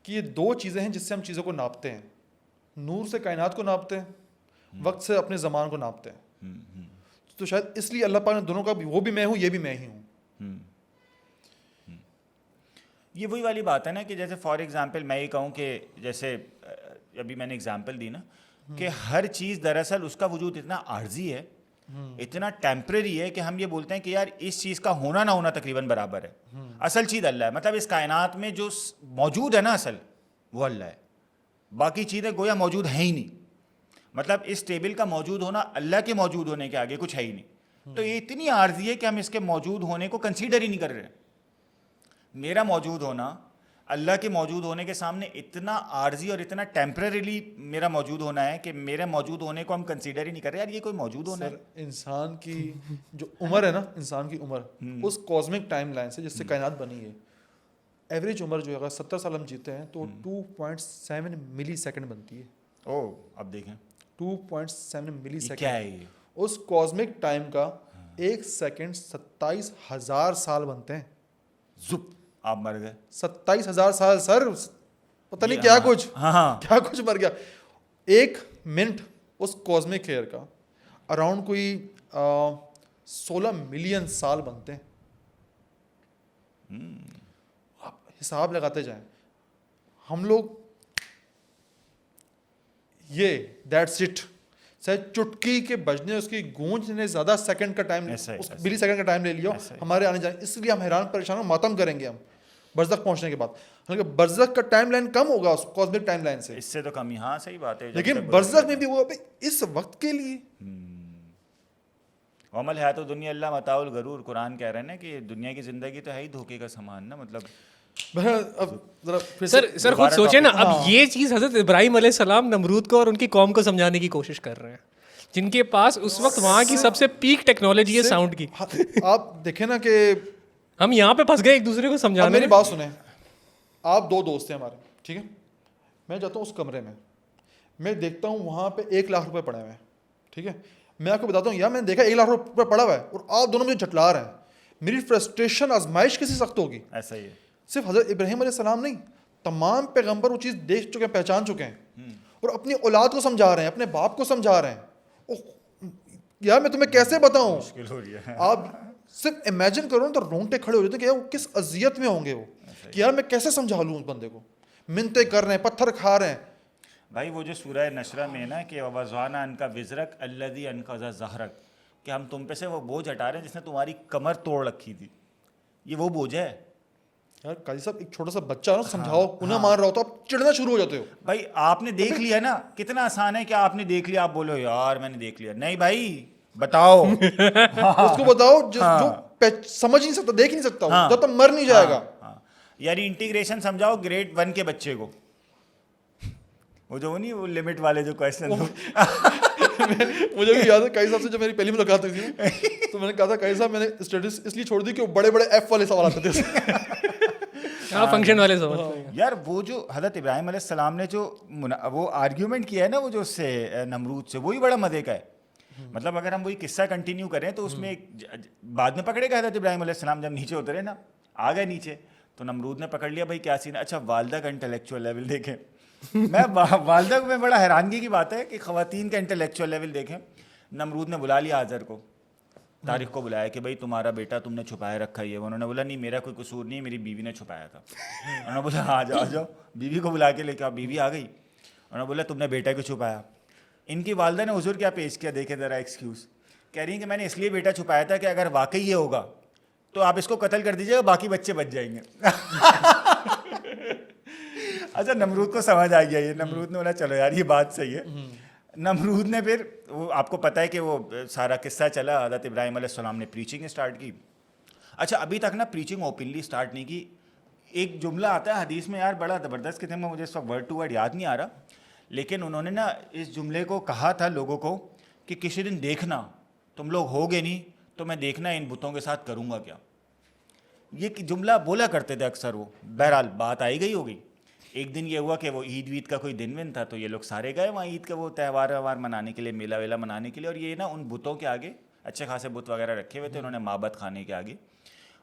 کہ یہ 2 چیزیں ہیں جس سے ہم چیزوں کو ناپتے ہیں, نور سے کائنات کو ناپتے ہیں, وقت سے اپنے زمان کو ناپتے ہیں. تو شاید اس لیے اللہ پاک نے دونوں کا بھی, وہ بھی میں ہوں یہ بھی میں ہی ہوں. یہ وہی والی بات ہے نا کہ جیسے فار ایگزامپل میں یہ کہوں کہ جیسے ابھی میں نے ایگزامپل دی نا کہ ہر چیز دراصل اس کا وجود اتنا عارضی ہے, اتنا ٹیمپرری ہے کہ ہم یہ بولتے ہیں کہ یار اس چیز کا ہونا نہ ہونا تقریباً برابر ہے. اصل چیز اللہ ہے, مطلب اس کائنات میں جو موجود ہے نا اصل وہ اللہ ہے, باقی چیزیں گویا موجود ہیں ہی نہیں. مطلب اس ٹیبل کا موجود ہونا اللہ کے موجود ہونے کے آگے کچھ ہے ہی نہیں. تو یہ اتنی عارضی ہے کہ ہم اس کے موجود ہونے کو کنسیڈر ہی نہیں کر رہے. میرا موجود ہونا اللہ کے موجود ہونے کے سامنے اتنا عارضی اور اتنا ٹیمپرریلی میرا موجود ہونا ہے کہ میرے موجود ہونے کو ہم کنسیڈر ہی نہیں کر رہے. یار یہ کوئی موجود ہونا ہے. انسان کی جو عمر ہے نا, انسان کی عمر اس کاسمک ٹائم لائن سے جس سے کائنات بنی ہے, ایوریج عمر جو ہے اگر 70 سال ہم جیتے ہیں تو 2.7 ملی سیکنڈ بنتی ہے. او اب دیکھیں 2.7 ملی سیکنڈ کیا ہے یہ, اس کاسمک ٹائم کا 1 سیکنڈ 27,000 سال بنتے ہیں. زپ آپ مر گئے. 27,000 سال سر, پتہ نہیں کیا کچھ, کیا کچھ مر گیا. 1 منٹ اس کاسمک ایئر کا اراؤنڈ کوئی 16 ملین سال بنتے ہیں. آپ حساب لگاتے جائیں. ہم لوگ یہ دیٹس اٹ, چٹکی کے بجنے اس کی گونج نے زیادہ سیکنڈ کا ٹائم, ملی سیکنڈ کا ٹائم لے لیا ہمارے آنے جانے, اس لیے ہم حیران پریشان ماتم کریں گے ہم برزخ پہنچنے کے بعد. حالانکہ برزخ کا ٹائم لائن کم ہوگا اس کاسمک ٹائم لائن سے, اس سے تو کم ہی. ہاں صحیح بات ہے, لیکن برزخ میں بھی وہ اس وقت کے لیے. عمل ہے تو دنیا اللہ متاع الغرور, قرآن کہہ رہے ہیں نا کہ دنیا کی زندگی تو ہے ہی دھوکے کا سامان نا. مطلب سر خود سوچیں نا, اب یہ چیز حضرت ابراہیم علیہ السلام نمرود کو اور ان کی قوم کو سمجھانے کی کوشش کر رہے ہیں, جن کے پاس اس وقت وہاں کی سب سے پیک ٹیکنالوجی ہے ساؤنڈ کی. آپ دیکھیں نا کہ ہم یہاں پہ پھنس گئے ایک دوسرے کو سمجھانے. میری بات سنیں, آپ 2 دوست ہیں ہمارے, ٹھیک ہے, میں جاتا ہوں اس کمرے میں, میں دیکھتا ہوں وہاں پہ 1 لاکھ روپے پڑے ہوئے ہیں, ٹھیک ہے, میں آپ کو بتاتا ہوں یار میں نے دیکھا 1 لاکھ روپے پڑا ہوا ہے اور آپ دونوں مجھے جھٹلا رہے ہیں. میری فرسٹریشن آزمائش کسی سخت ہوگی. ایسا ہی ہے. صرف حضرت ابراہیم علیہ السلام نہیں, تمام پیغمبر وہ چیز دیکھ چکے ہیں, پہچان چکے ہیں, اور اپنی اولاد کو سمجھا رہے ہیں, اپنے باپ کو سمجھا رہے ہیں. یار میں تمہیں کیسے بتاؤں, مشکل ہو رہی ہے. آپ صرف امیجن کرو تو رونگٹے کھڑے ہو جاتے ہیں کہ یار وہ کس اذیت میں ہوں گے وہ, کہ یار میں کیسے سمجھا لوں اس بندے کو. منتیں کر رہے ہیں, پتھر کھا رہے ہیں. بھائی وہ جو سورہ نشرہ میں نا کہ وَوَضَعْنَا عَنْكَ وِزْرَكَ الَّذِي أَنْقَضَ ظَهْرَكَ, کہ ہم تم پہ سے وہ بوجھ ہٹا رہے ہیں جس نے تمہاری کمر توڑ رکھی تھی. یہ وہ بوجھ ہے. یار قاضی صاحب ایک چھوٹا سا بچہ ہے نا, سمجھاؤ, انہیں مان رہا ہو تو آپ چڑھنا شروع ہو جاتے ہو. بھائی آپ نے دیکھ لیا نا, کتنا آسان ہے کہ آپ نے دیکھ لیا, آپ بولو یار میں نے دیکھ لیا. نہیں بھائی بتاؤ, اس کو بتاؤ جو سمجھ نہیں سکتا, دیکھ نہیں سکتا, جب تک مر نہیں جائے گا. یعنی انٹیگریشن سمجھاؤ گریڈ 1 کے بچے کو, وہ جو نہیں وہ لمٹ والے جو کویسچن مجھے بھی یاد ہے قاضی صاحب سے جب میری پہلی ملاقات ہوئی تھی تو میں نے کہا تھا قاضی صاحب میں نے اسٹیٹس اس لیے چھوڑ دی کہ وہ بڑے بڑے ایف والے سوال آتے تھے. ہاں فنکشن والے سوال. یار وہ جو حضرت ابراہیم علیہ السلام نے جو وہ آرگیومنٹ کیا ہے نا وہ جو اس سے نمرود سے, وہی بڑا مزے کا ہے. مطلب اگر ہم وہی قصہ کنٹینیو کریں تو اس میں بعد میں پکڑے گا حضرت ابراہیم علیہ السلام جب نیچے اترے نا, آ گئے نیچے تو نمرود نے پکڑ لیا بھائی کیا سین ہے. اچھا والدہ کا انٹلیکچوئل لیول دیکھیں, میں والدہ میں بڑا حیرانگی کی بات ہے کہ خواتین کا انٹلیکچوئل لیول دیکھیں. نمرود نے بلا لیا آزر کو, تاریخ کو بلایا کہ بھائی تمہارا بیٹا تم نے چھپائے رکھا ہے. انہوں نے بولا نہیں میرا کوئی قصور نہیں, میری بیوی نے چھپایا تھا. انہوں نے بولا آ جاؤ آ جاؤ, بیوی کو بلا کے لے کے آؤ. بیوی آ گئی. انہوں نے بولا تم نے بیٹا کو چھپایا. ان کی والدہ نے حضور کیا پیش کیا دیکھے ذرا ایکسکیوز. کہہ رہی ہیں کہ میں نے اس لیے بیٹا چھپایا تھا کہ اگر واقعی یہ ہوگا تو آپ اس کو قتل کر دیجیے گا, باقی بچے بچ جائیں گے. اچھا نمرود کو سمجھ آ گیا یہ. نمرود نے بولا چلو یار یہ بات صحیح ہے. نمرود نے پھر وہ آپ کو پتہ ہے کہ وہ سارا قصہ چلا. حضرت ابراہیم علیہ السلام نے پریچنگ اسٹارٹ کی. اچھا ابھی تک نا پریچنگ اوپنلی اسٹارٹ نہیں کی. ایک جملہ آتا ہے حدیث میں یار بڑا زبردست قسم کا, مجھے اس وقت ورڈ ٹو ورڈ یاد نہیں آ رہا, لیکن انہوں نے نا اس جملے کو کہا تھا لوگوں کو کہ کسی دن دیکھنا تم لوگ ہوگے نہیں تو میں دیکھنا ان بتوں کے ساتھ کروں گا کیا. یہ جملہ بولا کرتے تھے اکثر وہ. بہرحال بات آئی گئی ہوگی. ایک دن یہ ہوا کہ وہ عید وید کا کوئی دن ون تھا تو یہ لوگ سارے گئے وہاں عید کا وہ تہوار وہوار منانے کے لیے, میلہ ویلا منانے کے لیے. اور یہ نا ان بتوں کے آگے اچھے خاصے بت وغیرہ رکھے ہوئے تھے انہوں نے معبد خانے کے آگے,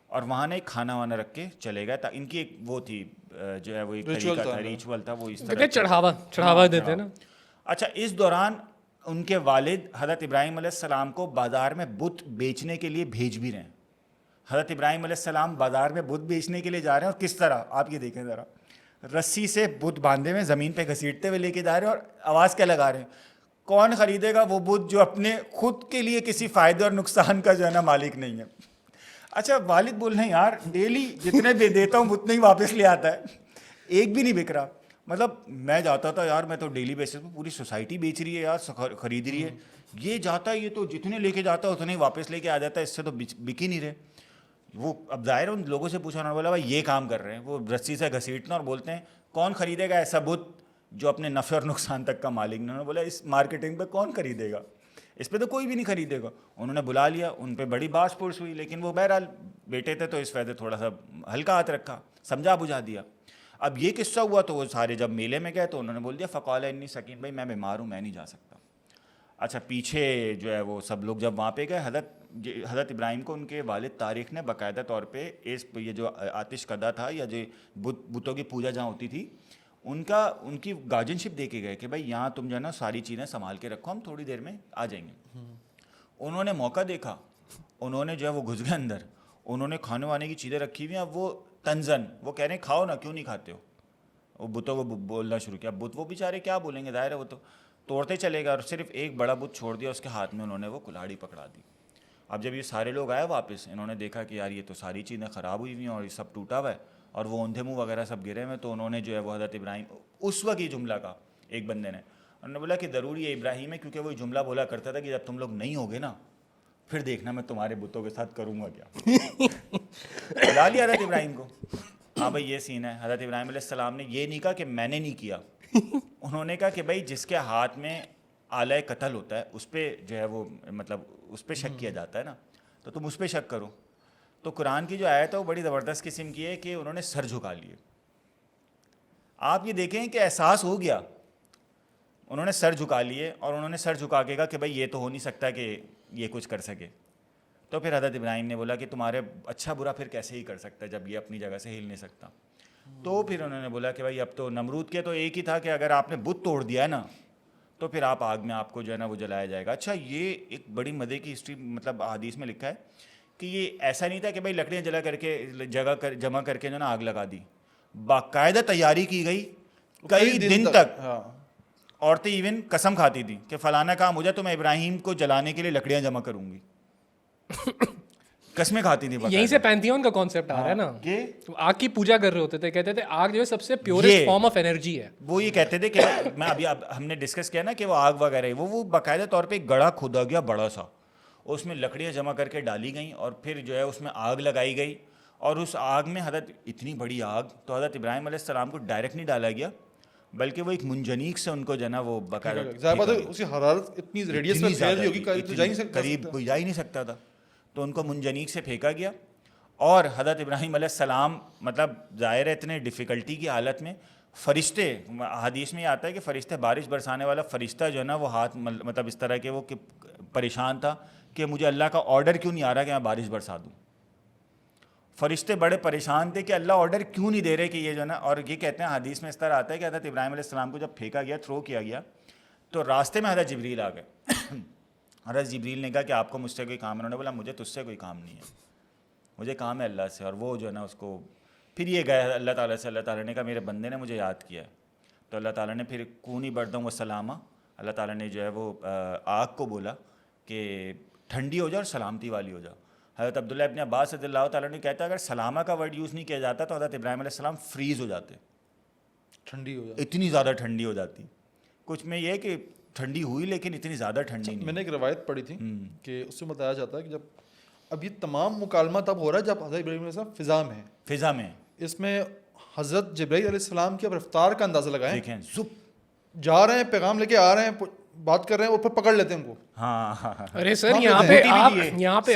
اور وہاں نے ایک کھانا وانا رکھ کے چلے گئے. ان کی ایک وہ تھی جو ہے وہ ایک طریقہ تھا, ریچول تھا وہ اس طرح چڑھاوا دیتے نا. اچھا اس دوران ان کے والد حضرت ابراہیم علیہ السلام کو بازار میں بت بیچنے کے لیے بھیج بھی رہے ہیں. حضرت ابراہیم علیہ السلام بازار میں بت بیچنے کے لیے جا رہے ہیں, اور کس طرح آپ یہ دیکھیں ذرا, رسی سے بت باندھے ہوئے زمین پہ گھسیٹتے ہوئے لے کے جا رہے ہیں, اور آواز کیا لگا رہے ہیں, کون خریدے گا وہ بت جو اپنے خود کے لیے کسی فائدے اور نقصان کا جو ہے نا مالک نہیں ہے. اچھا والد بول رہے ہیں یار ڈیلی جتنے بھی دیتا ہوں اتنے ہی واپس لے آتا ہے, ایک بھی نہیں بک رہا. مطلب میں جاتا تھا یار, میں تو ڈیلی بیسس پہ پوری سوسائٹی بیچ رہی ہے یار, خرید رہی ہے. یہ جاتا ہے یہ تو جتنے لے کے جاتا ہے اتنے ہی واپس لے کے آ جاتا ہے, اس سے تو بک ہی نہیں رہے. وہ اب ظاہر ان لوگوں سے پوچھا, انہوں نے بولا بھائی یہ کام کر رہے ہیں, وہ رسی سے گھسیٹنا, اور بولتے ہیں کون خریدے گا ایسا بت جو اپنے نفع اور نقصان تک کا مالک نہیں. انہوں نے بولا اس مارکیٹنگ پہ کون خریدے گا, اس پہ تو کوئی بھی نہیں خریدے گا. انہوں نے بلا لیا, ان پہ بڑی باس پرس ہوئی, لیکن وہ بہرحال بیٹے تھے تو اس وجہ سے تھوڑا سا ہلکا ہاتھ رکھا, سمجھا بجھا دیا. اب یہ قصہ ہوا تو وہ سارے جب میلے میں گئے تو انہوں نے بول دیا فقال انی سکین, بھائی میں بیمار ہوں میں نہیں جا سکتا. اچھا پیچھے جو ہے وہ سب لوگ جب وہاں پہ گئے, حضرت ابراہیم کو ان کے والد طارق نے باقاعدہ طور پہ یہ جو آتش کدا تھا یا جو بتوں کی پوجا جہاں ہوتی تھی ان کی گارجنشپ دے کے گئے کہ بھائی یہاں تم جو ہے نا ساری چیزیں سنبھال کے رکھو, ہم تھوڑی دیر میں آ جائیں گے. انہوں نے موقع دیکھا, انہوں نے جو ہے وہ گھس گئے اندر, انہوں نے کھانے وانے کی چیزیں رکھی ہوئی ہیں. اب وہ تنزن وہ کہہ رہے ہیں کھاؤ نا, کیوں نہیں کھاتے ہو. وہ بتوں کو بولنا شروع کیا. بت وہ بیچارے کیا بولیں گے, ظاہر ہے وہ تو توڑتے چلے گا, اور صرف ایک بڑا بت چھوڑ دیا, اس کے ہاتھ میں انہوں نے وہ کلاڑی پکڑا دی. اب جب یہ سارے لوگ آئے واپس, انہوں نے دیکھا کہ یار یہ تو ساری چیزیں خراب ہوئی ہوئی ہیں اور یہ سب ٹوٹا ہوا ہے, اور وہ اوندھے منہ وغیرہ سب گرے ہوئے. تو انہوں نے جو ہے وہ حضرت ابراہیم اس وقت یہ جملہ کہا ایک بندے نے, انہوں نے بولا کہ ضروری ہے ابراہیم ہے, کیونکہ وہ جملہ بولا کرتا تھا کہ جب تم لوگ نہیں ہوگے نا پھر دیکھنا میں تمہارے بتوں کے ساتھ کروں گا کیا. بلا لیا حضرت ابراہیم کو. ہاں بھائی یہ سین ہے. حضرت ابراہیم علیہ السلام نے یہ نہیں کہا کہ میں نے نہیں کیا, انہوں نے کہا کہ بھائی جس کے ہاتھ میں آلہ قتل ہوتا ہے اس پہ جو ہے وہ مطلب اس پہ شک کیا جاتا ہے نا, تو تم اس پہ شک کرو. تو قرآن کی جو آیت ہے وہ بڑی زبردست قسم کی ہے کہ انہوں نے سر جھکا لیے. آپ یہ دیکھیں کہ احساس ہو گیا, انہوں نے سر جھکا لیے, اور انہوں نے سر جھکا کے کہا کہ بھائی یہ تو ہو نہیں سکتا کہ یہ کچھ کر سکے. تو پھر حضرت ابراہیم نے بولا کہ تمہارے اچھا برا پھر کیسے ہی کر سکتا ہے جب یہ اپنی جگہ سے ہل نہیں سکتا. تو پھر انہوں نے بولا کہ بھائی اب تو نمرود کے تو ایک ہی تھا کہ اگر آپ نے بت توڑ دیا ہے نا تو پھر آپ آگ میں آپ کو جو ہے نا وہ جلایا جائے گا. اچھا یہ ایک بڑی مزے کی ہسٹری مطلب حدیث میں لکھا ہے کہ یہ ایسا نہیں تھا کہ بھائی لکڑیاں جلا کر کے جمع کر کے جو نا آگ لگا دی, باقاعدہ تیاری کی گئی کئی دن تک. عورتیں ایون قسم کھاتی تھیں کہ فلانا کام ہو جائے تو میں ابراہیم کو جلانے کے لیے لکڑیاں جمع کروں گی, قسمیں کھاتی تھی. یہیں سے پینتھیون کا کانسیپٹ آ رہا ہے نا, آگ کی پوجا کر رہے ہوتے تھے, کہتے تھے آگ جو ہے سب سے پیورسٹ فارم آف انرجی ہے. وہ یہ کہتے تھے کہ میں ابھی ہم نے ڈسکس کیا نا کہ وہ آگ وغیرہ وہ باقاعدہ طور پہ ایک گڑھا کھودا گیا بڑا سا, اس میں لکڑیاں جمع کر کے ڈالی گئیں, اور پھر جو ہے اس میں آگ لگائی گئی. اور اس آگ میں حضرت اتنی بڑی آگ تو حضرت ابراہیم علیہ السلام کو ڈائریکٹ نہیں ڈالا گیا, بلکہ وہ ایک منجنیق سے ان کو جو ہے نا وہ باقاعدہ ظاہر بات ہے اس کی حرارت اتنی ریڈیس میں پھیل رہی ہوگی قریب تو جا ہی نہیں سکتا، قریب کوئی جا ہی نہیں سکتا تھا، تو ان کو منجنیق سے پھینکا گیا. اور حضرت ابراہیم علیہ السلام مطلب ظاہر ہے اتنے ڈیفیکلٹی کی حالت میں فرشتے، حدیث میں یہ آتا ہے کہ فرشتے، بارش برسانے والا فرشتہ جو ہے نا وہ ہاتھ مطلب اس طرح کہ وہ پریشان تھا کہ مجھے اللہ کا آرڈر کیوں نہیں آ رہا کہ میں بارش برسا دوں. فرشتے بڑے پریشان تھے کہ اللہ آرڈر کیوں نہیں دے رہے کہ یہ جو ہے نا. اور یہ کہتے ہیں حدیث میں اس طرح آتا ہے کہ حضرت ابراہیم علیہ السلام کو جب پھینکا گیا، تھرو کیا گیا، تو راستے میں حضرت جبریل آ گئے. حضرت جبریل نے کہا کہ آپ کو مجھ سے کوئی کام ہے؟ انہوں نے بولا مجھے تجھ سے کوئی کام نہیں ہے، مجھے کام ہے اللہ سے. اور وہ جو ہے نا اس کو پھر یہ گئے اللہ تعالیٰ سے، اللہ تعالیٰ نے کہا میرے بندے نے مجھے یاد کیا ہے. تو اللہ تعالیٰ نے پھر کونی بردم و سلامہ، اللہ تعالیٰ نے جو ہے وہ آگ کو بولا کہ ٹھنڈی ہو جاؤ اور سلامتی والی ہو جاؤ. حضرت عبداللہ ابن عباس رضی اللہ تعالیٰ نے کہتا ہے اگر سلامہ کا ورڈ یوز نہیں کیا جاتا تو حضرت ابراہیم علیہ السلام فریز ہو جاتے، ٹھنڈی ہو جاتی، اتنی زیادہ ٹھنڈی ہو جاتی. کچھ میں یہ کہ ٹھنڈی ہوئی لیکن اتنی زیادہ ٹھنڈی نہیں. میں نے ایک روایت پڑھی تھی کہ اس میں بتایا جاتا ہے کہ جب اب یہ تمام مکالمہ تب ہو رہا ہے جب حضرت ابراہیم علیہ السلام فضا میں ہے. فضا میں اس میں حضرت جبرائیل علیہ السلام کی اب رفتار کا اندازہ لگائیں، دیکھیں زپ جا رہے ہیں پیغام لے کے آ رہے ہیں، بات کر رہے ہیں اور پھر پکڑ لیتے ہیں ان کو. ہاں ارے سر یہاں پہ آپ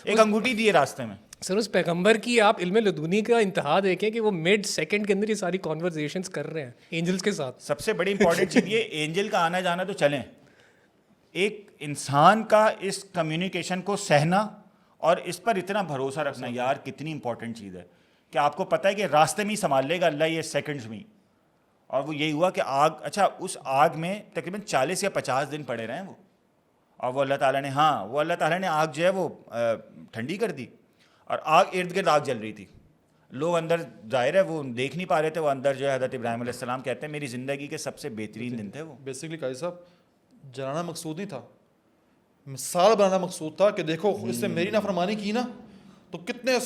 ایک انگوٹھی دیے راستے میں. سر اس پیغمبر کی آپ علم لدنی کا انتہا دیکھیں کہ وہ مڈ سیکنڈ کے اندر یہ ساری کانورزیشنز کر رہے ہیں اینجلس کے ساتھ. سب سے بڑی امپورٹنٹ چیز یہ اینجل کا آنا جانا تو چلیں، ایک انسان کا اس کمیونیکیشن کو سہنا اور اس پر اتنا بھروسہ رکھنا یار کتنی امپورٹنٹ چیز ہے کہ آپ کو پتہ ہے کہ راستے میں ہی سنبھال لے گا اللہ یہ سیکنڈز میں. اور وہ یہی ہوا کہ آگ، اچھا اس آگ میں تقریباً 40 یا 50 دن پڑے رہے وہ. اور وہ اللہ تعالیٰ نے وہ اللہ تعالیٰ نے آگ جو ہے وہ ٹھنڈی کر دی. اور آگ ارد گرد آگ جل رہی تھی، لوگ اندر ظاہر ہے وہ دیکھ نہیں پا رہے تھے. وہ اندر جو ہے حضرت ابراہیم علیہ السلام کہتے ہیں میری زندگی کے سب سے بہترین دن تھے وہ. بیسکلی قاضی صاحب جلانا مقصود نہیں تھا، مثال بنانا مقصود تھا کہ دیکھو اس نے میری نافرمانی کی نا تو کتنے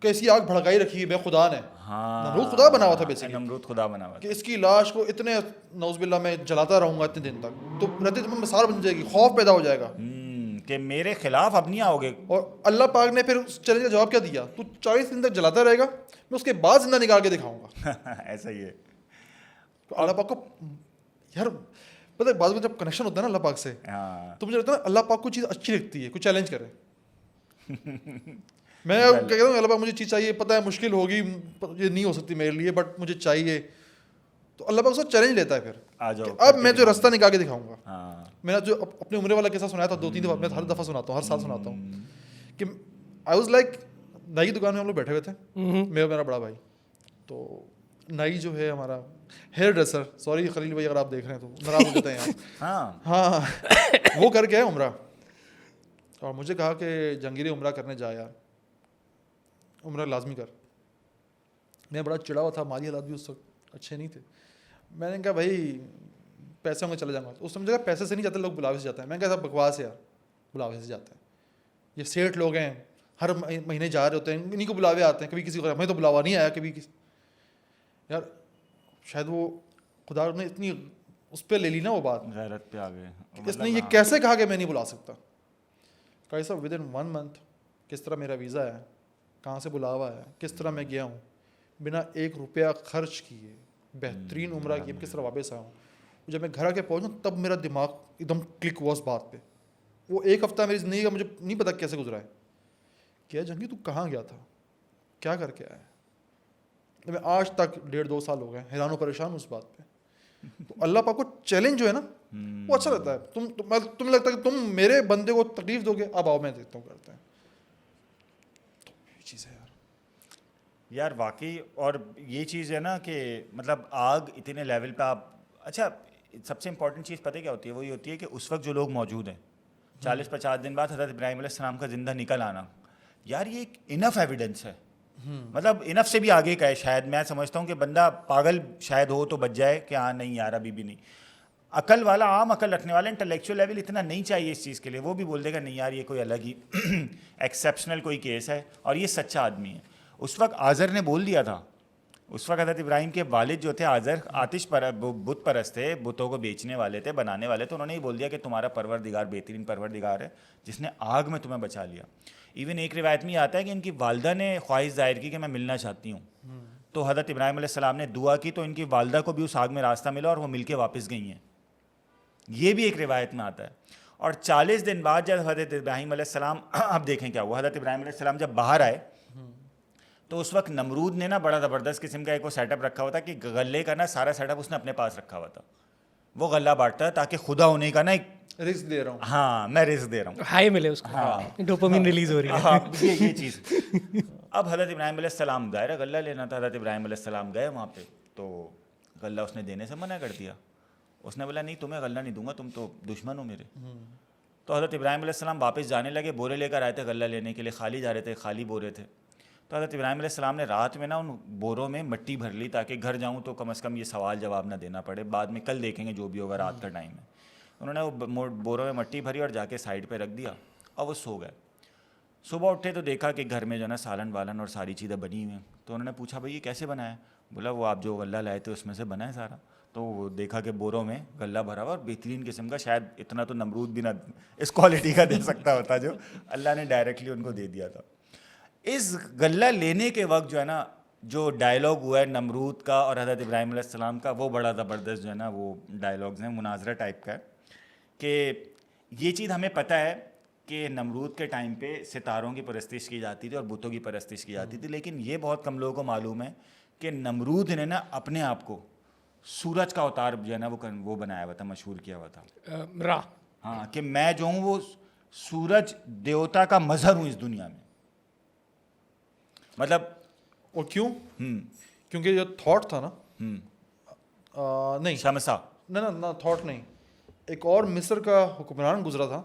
کیسی آگ بھڑکائی رکھی ہے بے خدا نے. نمرود خدا بنا ہوا تھا بیسکلی، نمرود خدا بنا ہوا کہ اس کی لاش کو اتنے نعوذ باللہ میں جلاتا رہوں گا اتنے دن تک، تو رہتے تمہیں مثال بن جائے گی، خوف پیدا ہو جائے گا کہ میرے خلاف اب نہیں آؤ گے. اور اللہ پاک نے پھر اس چیلنج کا جواب کیا دیا؟ تو 40 دن تک جلاتا رہے گا، میں اس کے بعد زندہ نکال کے دکھاؤں گا. ایسا ہی ہے. تو اللہ پاک کو یار پتہ ہے بعض میں جب کنیکشن ہوتا ہے نا اللہ پاک سے تو مجھے لگتا ہے نا اللہ پاک کو چیز اچھی لگتی ہے، کوئی چیلنج کرے. میں کہتا ہوں اللہ پاک مجھے چیز چاہیے، پتہ ہے مشکل ہوگی، یہ نہیں ہو سکتی میرے لیے بٹ مجھے چاہیے، تو اللہ پاک اس کو چیلنج لیتا ہے پھر اب میں جو راستہ نکال کے دکھاؤں گا. میں نے جو اپنی عمرے والا قصہ سنایا تھا 2-3 دفعہ، میں ہر دفعہ سناتا ہوں، ہر سال سناتا ہوں کہ آئی واز لائک نائی کی دکان میں ہم لوگ بیٹھے ہوئے تھے، میرا بڑا بھائی. تو نائی جو ہے ہمارا ہیئر ڈریسر، سوری خلیل بھائی اگر آپ دیکھ رہے ہیں تو ناراض ہو جاتے ہیں آپ. ہاں وہ کر کے عمرہ، اور مجھے کہا کہ جہانگیر عمرہ کرنے جا یار، عمرہ لازمی کر. میں بڑا چڑا ہوا تھا، مالی حالات بھی اس وقت اچھے نہیں تھے. میں نے کہا بھائی پیسے میں چلا جاؤں گا. تو اس نے مجھے کہا پیسے سے نہیں جاتے لوگ، بلاوے سے جاتے ہیں. میں نے کہا بکواس یار، بلاوے سے جاتے ہیں، یہ سیٹھ لوگ ہیں ہر مہینے جا رہے ہوتے ہیں، انہیں کو بلاوے آتے ہیں، کبھی کسی کو ہمیں تو بلاوا نہیں آیا کبھی کسی. یار شاید وہ خدا نے اتنی اس پہ لے لی نا وہ بات، غیرت پہ آ گئے. اس نے یہ کیسے کہا کہ میں نہیں بلا سکتا. کہا صاحب ود ان 1 منتھ کس طرح میرا ویزا ہے، کہاں سے بلاوا ہے، کس طرح میں گیا ہوں بنا 1 روپیہ خرچ کیے، بہترین عمرہ کیے، کس طرح واپس آیا ہوں. جب میں گھر آ کے پہنچا تب میرا دماغ ایک دم کلک ہوا اس بات پہ. وہ 1 ہفتہ میری زندگی کا مجھے نہیں پتا کیسے گزرا ہے. کیا جنگی تو کہاں گیا تھا، کیا کر کے آیا؟ میں آج تک 1.5-2 سال ہو گئے حیران و پریشان ہوں اس بات پہ. تو اللہ پاک کو چیلنج جو ہے نا وہ اچھا لگتا ہے. تمہیں لگتا ہے کہ تم میرے بندے کو تکلیف دو گے، اب آؤ میں دیکھتا ہوں کرتے ہیں. تو یہ چیز ہے یار واقعی. اور یہ چیز ہے نا کہ مطلب آگ اتنے لیول پہ آپ، اچھا سب سے امپورٹنٹ چیز پتہ کیا ہوتی ہے؟ وہ یہ ہوتی ہے کہ اس وقت جو لوگ موجود ہیں 40-50 دن بعد حضرت ابراہیم علیہ السلام کا زندہ نکل آنا، یار یہ ایک انف ایویڈنس ہے. مطلب انف سے بھی آگے کا ہے. شاید میں سمجھتا ہوں کہ بندہ پاگل شاید ہو تو بچ جائے کہ ہاں نہیں یار ابھی بھی نہیں. عقل والا، عام عقل رکھنے والا، انٹلیکچوئل لیول اتنا نہیں چاہیے اس چیز کے لیے. وہ بھی بول دے گا نہیں یار یہ کوئی الگ ہی ایکسیپشنل کوئی کیس ہے اور یہ سچا آدمی ہے. اس وقت آزر نے بول دیا تھا، اس وقت حضرت ابراہیم کے والد جو تھے آزر آتش پر بت پرست تھے، بتوں کو بیچنے والے تھے، بنانے والے تھے. انہوں نے ہی بول دیا کہ تمہارا پروردگار بہترین پروردگار ہے جس نے آگ میں تمہیں بچا لیا. ایون ایک روایت میں آتا ہے کہ ان کی والدہ نے خواہش ظاہر کی کہ میں ملنا چاہتی ہوں. تو حضرت ابراہیم علیہ السلام نے دعا کی تو ان کی والدہ کو بھی اس آگ میں راستہ ملا اور وہ مل کے واپس گئی ہیں. یہ بھی ایک روایت میں آتا ہے. اور 40 دن بعد جب حضرت ابراہیم علیہ السلام, اب دیکھیں کیا ہوا, حضرت ابراہیم علیہ السلام جب باہر آئے تو اس وقت نمرود نے نا بڑا زبردست قسم کا ایک وہ سیٹ اپ رکھا ہوا تھا کہ غلے کا نا سارا سیٹ اپ اس نے اپنے پاس رکھا ہوا تھا. وہ غلہ بانٹتا ہے تاکہ خدا ہونے کا نا ایک رزق دے رہا ہوں, ہاں میں رزق دے رہا ہوں, ہائی ملے اس کو, ڈوپامین ریلیز ہو رہی ہے. ہاں یہ چیز. اب حضرت ابراہیم علیہ السلام ظاہر ہے غلہ لینا تھا, حضرت ابراہیم علیہ السلام گئے وہاں پہ تو غلہ اس نے دینے سے منع کر دیا. اس نے بولا نہیں تمہیں غلہ نہیں دوں گا, تم تو دشمن ہو میرے. تو حضرت ابراہیم علیہ السلام واپس جانے لگے, بورے لے کر آئے تھے غلہ لینے کے لیے, خالی جا رہے تھے, خالی بورے تھے. تو حضرت ابراہیم علیہ السلام نے رات میں نا ان بوروں میں مٹی بھر لی تاکہ گھر جاؤں تو کم از کم یہ سوال جواب نہ دینا پڑے, بعد میں کل دیکھیں گے جو بھی ہوگا رات کا ٹائم ہے. انہوں نے وہ بوروں میں مٹی بھری اور جا کے سائڈ پہ رکھ دیا اور وہ سو گئے. صبح اٹھے تو دیکھا کہ گھر میں جو ہے نا سالن والن اور ساری چیزیں بنی ہوئی ہیں. تو انہوں نے پوچھا بھائی یہ کیسے بنا ہے؟ بولا وہ آپ جو غلہ لائے تھے اس میں سے بنا ہے سارا. تو وہ دیکھا کہ بوروں میں غلہ بھرا ہوا اور بہترین قسم کا, شاید اتنا تو نمرود بھی نہ اس کوالٹی کا دے سکتا ہوتا جو اللہ نے ڈائریکٹلی ان کو دے دیا تھا. اس غلہ لینے کے وقت جو ہے نا جو ڈائلاگ ہوا ہے نمرود کا اور حضرت ابراہیم علیہ السلام کا, وہ بڑا زبردست جو ہے نا وہ ڈائلاگز ہیں, مناظرہ ٹائپ کا ہے. کہ یہ چیز ہمیں پتہ ہے کہ نمرود کے ٹائم پہ ستاروں کی پرستش کی جاتی تھی اور بتوں کی پرستش کی جاتی تھی, لیکن یہ بہت کم لوگوں کو معلوم ہے کہ نمرود نے نا اپنے آپ کو سورج کا اوتار جو ہے نا وہ بنایا ہوا تھا, مشہور کیا ہوا تھا را. ہاں کہ میں جو ہوں وہ سورج دیوتا کا مظہر ہوں اس دنیا میں. مطلب اور کیوں؟ کیونکہ یہ تھاٹ تھا نا, نہیں شمسا نہ تھاٹ نہیں, ایک اور مصر کا حکمران گزرا تھا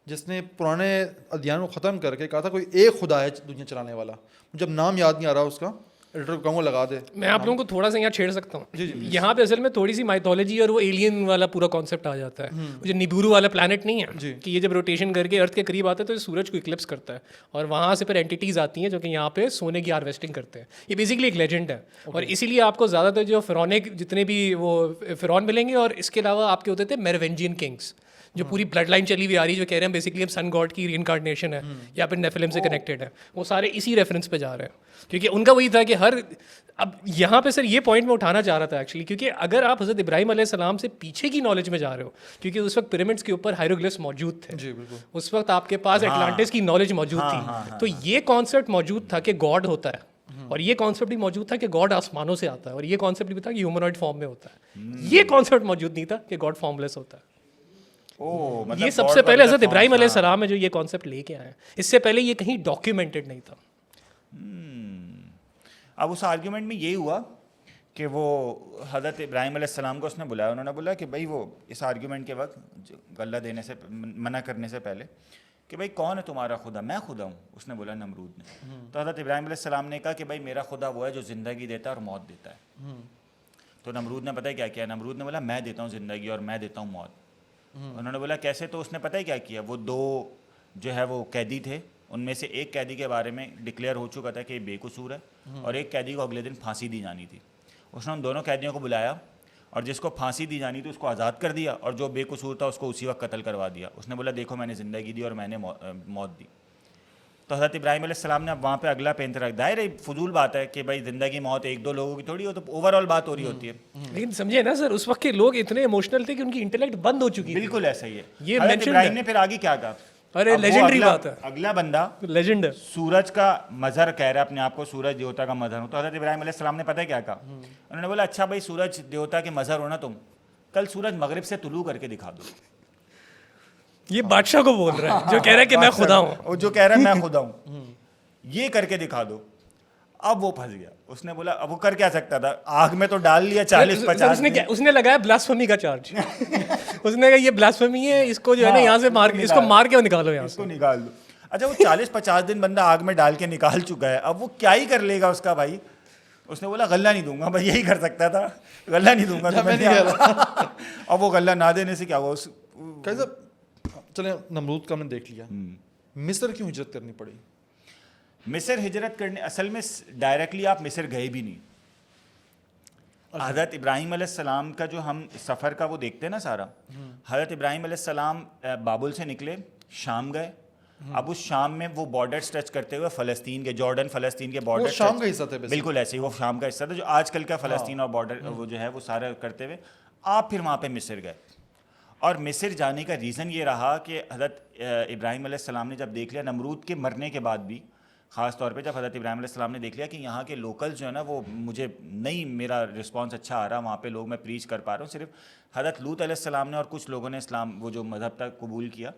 جس نے پرانے ادیان کو ختم کر کے کہا تھا کوئی ایک خدا ہے دنیا چلانے والا. جب نام یاد نہیں آ رہا اس کا, ایڈیٹر کو کہوں گا لگا دے. میں آپ لوگوں کو تھوڑا سا یہاں چھیڑ سکتا ہوں. یہاں پہ اصل میں تھوڑی سی مائتھولوجی اور وہ ایلین والا پورا کانسیپٹ آ جاتا ہے. جو نیبورو والا پلانٹ نہیں ہے کہ یہ جب روٹیشن کر کے ارتھ کے قریب آتا ہے تو یہ سورج کو اکلپس کرتا ہے اور وہاں سے پھر اینٹیز آتی ہیں جو کہ یہاں پہ سونے کی ہارویسٹنگ کرتے ہیں. یہ بیسکلی ایک لیجنڈ ہے اور اسی لیے آپ کو زیادہ تر جو فرونک جتنے بھی وہ فرعون ملیں گے, اور اس کے علاوہ آپ کے ہوتے تھے میروینجین کنگس جو پوری بلڈ لائن چلی ہوئی آ رہی ہے, جو کہہ رہے ہیں بیسکلی اب سن گاڈ کی ری انکارنیشن ہے یا پھر نیفلم سے کنیکٹیڈ ہے, وہ سارے اسی ریفرنس پہ جا رہے ہیں. کیونکہ ان کا وہی تھا کہ اب یہاں پہ سر یہ پوائنٹ میں اٹھانا چاہ رہا تھا ایکچولی, کیونکہ اگر آپ حضرت ابراہیم علیہ السلام سے پیچھے کی نالج میں جا رہے ہو, کیونکہ اس وقت پیرامڈس کے اوپر ہائیروگلفس موجود تھے, اس وقت آپ کے پاس اٹلانٹس کی نالج موجود تھی, تو یہ کانسیپٹ موجود تھا کہ گاڈ ہوتا ہے, اور یہ کانسیپٹ بھی موجود تھا کہ گاڈ آسمانوں سے آتا ہے, اور یہ کانسیپٹ بھی تھا کہ ہیومنوائڈ فارم میں ہوتا ہے. یہ کانسیپٹ موجود نہیں تھا کہ گاڈ فارم لیس ہوتا ہے. یہ سب سے پہلے حضرت ابراہیم علیہ السلام ہے جو یہ کانسیپٹ لے کے آئے ہیں. اس سے پہلے یہ کہیں ڈاکیومنٹڈ نہیں تھا. اب اس آرگیومنٹ میں یہی ہوا کہ وہ حضرت ابراہیم علیہ السلام کو اس نے بلایا, انہوں نے بولا کہ بھائی وہ اس آرگیومنٹ کے وقت غلہ دینے سے منع کرنے سے پہلے کہ بھائی کون ہے تمہارا خدا؟ میں خدا ہوں. اس نے بولا نمرود نے. تو حضرت ابراہیم علیہ السلام نے کہا کہ بھائی میرا خدا وہ ہے جو زندگی دیتا ہے اور موت دیتا ہے. تو نمرود نے پتہ ہے کیا کیا؟ نمرود نے بولا میں دیتا ہوں زندگی اور میں دیتا ہوں موت. انہوں نے بولا کیسے؟ تو اس نے پتہ ہے کیا کیا, وہ دو جو ہے وہ قیدی تھے, ان میں سے ایک قیدی کے بارے میں ڈکلیئر ہو چکا تھا کہ یہ بے قصور ہے, اور ایک قیدی کو اگلے دن پھانسی دی جانی تھی. اس نے ان دونوں قیدیوں کو بلایا اور جس کو پھانسی دی جانی تھی اس کو آزاد کر دیا, اور جو بے قصور تھا اس کو اسی وقت قتل کروا دیا. اس نے بولا دیکھو میں نے زندگی دی اور میں نے موت دی. تو حضرت ابراہیم علیہ السلام نے اب وہاں پہ اگلا پینت رکھ دیا. فضول بات ہے کہ بھائی زندگی موت ایک دو لوگوں کی تھوڑی ہو, تو اوور آل بات ہو رہی ہوتی ہے. لیکن سمجھے نا سر, اس وقت کے لوگ اتنے ایموشنل تھے کہ ان کی انٹلیکٹ بند ہو چکی. بالکل ایسا ہی ہے. یہ حضرت ابراہیم نے پھر آگے کیا کہا؟ ارے لیجنڈری بات ہے. اگلا بندہ لیجنڈ ہے, سورج کا مظہر کہہ رہا ہے اپنے آپ کو, سورج دیوتا کا مظہر ہوں. تو حضرت ابراہیم علیہ السلام نے پتہ ہے کیا کہا؟ انہوں نے بولا اچھا بھائی سورج دیوتا کے مظہر ہو نا تم, کل سورج مغرب سے طلوع کر کے دکھا دو. یہ بادشاہ کو بول رہا ہے جو کہہ رہا ہے کہ میں خدا ہوں, وہ جو کہہ رہا ہے میں خدا ہوں, یہ کر کے دکھا دو. اب وہ پھنس گیا. اس نے بولا اب وہ کر کیا سکتا تھا, آگ میں تو ڈال لیا 40-50. اس نے لگایا بلاسفمی کا چارج. اس نے کہا یہ بلاسفمی ہے, اس کو جو ہے نا یہاں سے مار کے اس کو مار کے نکالو, یہاں سے نکال دو. اچھا وہ 40-50 دن بندہ آگ میں ڈال کے نکال چکا ہے, اب وہ کیا ہی کر لے گا اس کا بھائی. اس نے بولا غلہ نہیں دوں گا. بھائی یہی کر سکتا تھا, غلہ نہیں دوں گا. اب وہ غلہ نہ دینے سے کیا ہوا؟ چلیں نمرود کا ہم نے دیکھ لیا, مصر کیوں ہجرت کرنی پڑی؟ مصر ہجرت کرنے اصل میں ڈائریکٹلی آپ مصر گئے بھی نہیں. حضرت ابراہیم علیہ السلام کا جو ہم سفر کا وہ دیکھتے ہیں نا سارا, حضرت ابراہیم علیہ السلام بابل سے نکلے, شام گئے, اب اس شام میں وہ بارڈر ٹچ کرتے ہوئے فلسطین کے جارڈن فلسطین کے وہ بارڈر شام کا حصہ تھے بالکل ایسے ہی وہ شام کا حصہ تھا جو آج کل کا فلسطین اور بارڈر وہ جو ہے وہ سارا کرتے ہوئے آپ پھر وہاں پہ مصر گئے. اور مصر جانے کا ریزن یہ رہا کہ حضرت ابراہیم علیہ السلام نے جب دیکھ لیا نمرود کے مرنے کے بعد بھی خاص طور پہ جب حضرت ابراہیم علیہ السلام نے دیکھ لیا کہ یہاں کے لوکل جو ہے نا وہ مجھے نہیں میرا رسپانس اچھا آ رہا, وہاں پہ لوگ میں پریچ کر پا رہا ہوں, صرف حضرت لوط علیہ السلام نے اور کچھ لوگوں نے اسلام وہ جو مذہب تک قبول کیا,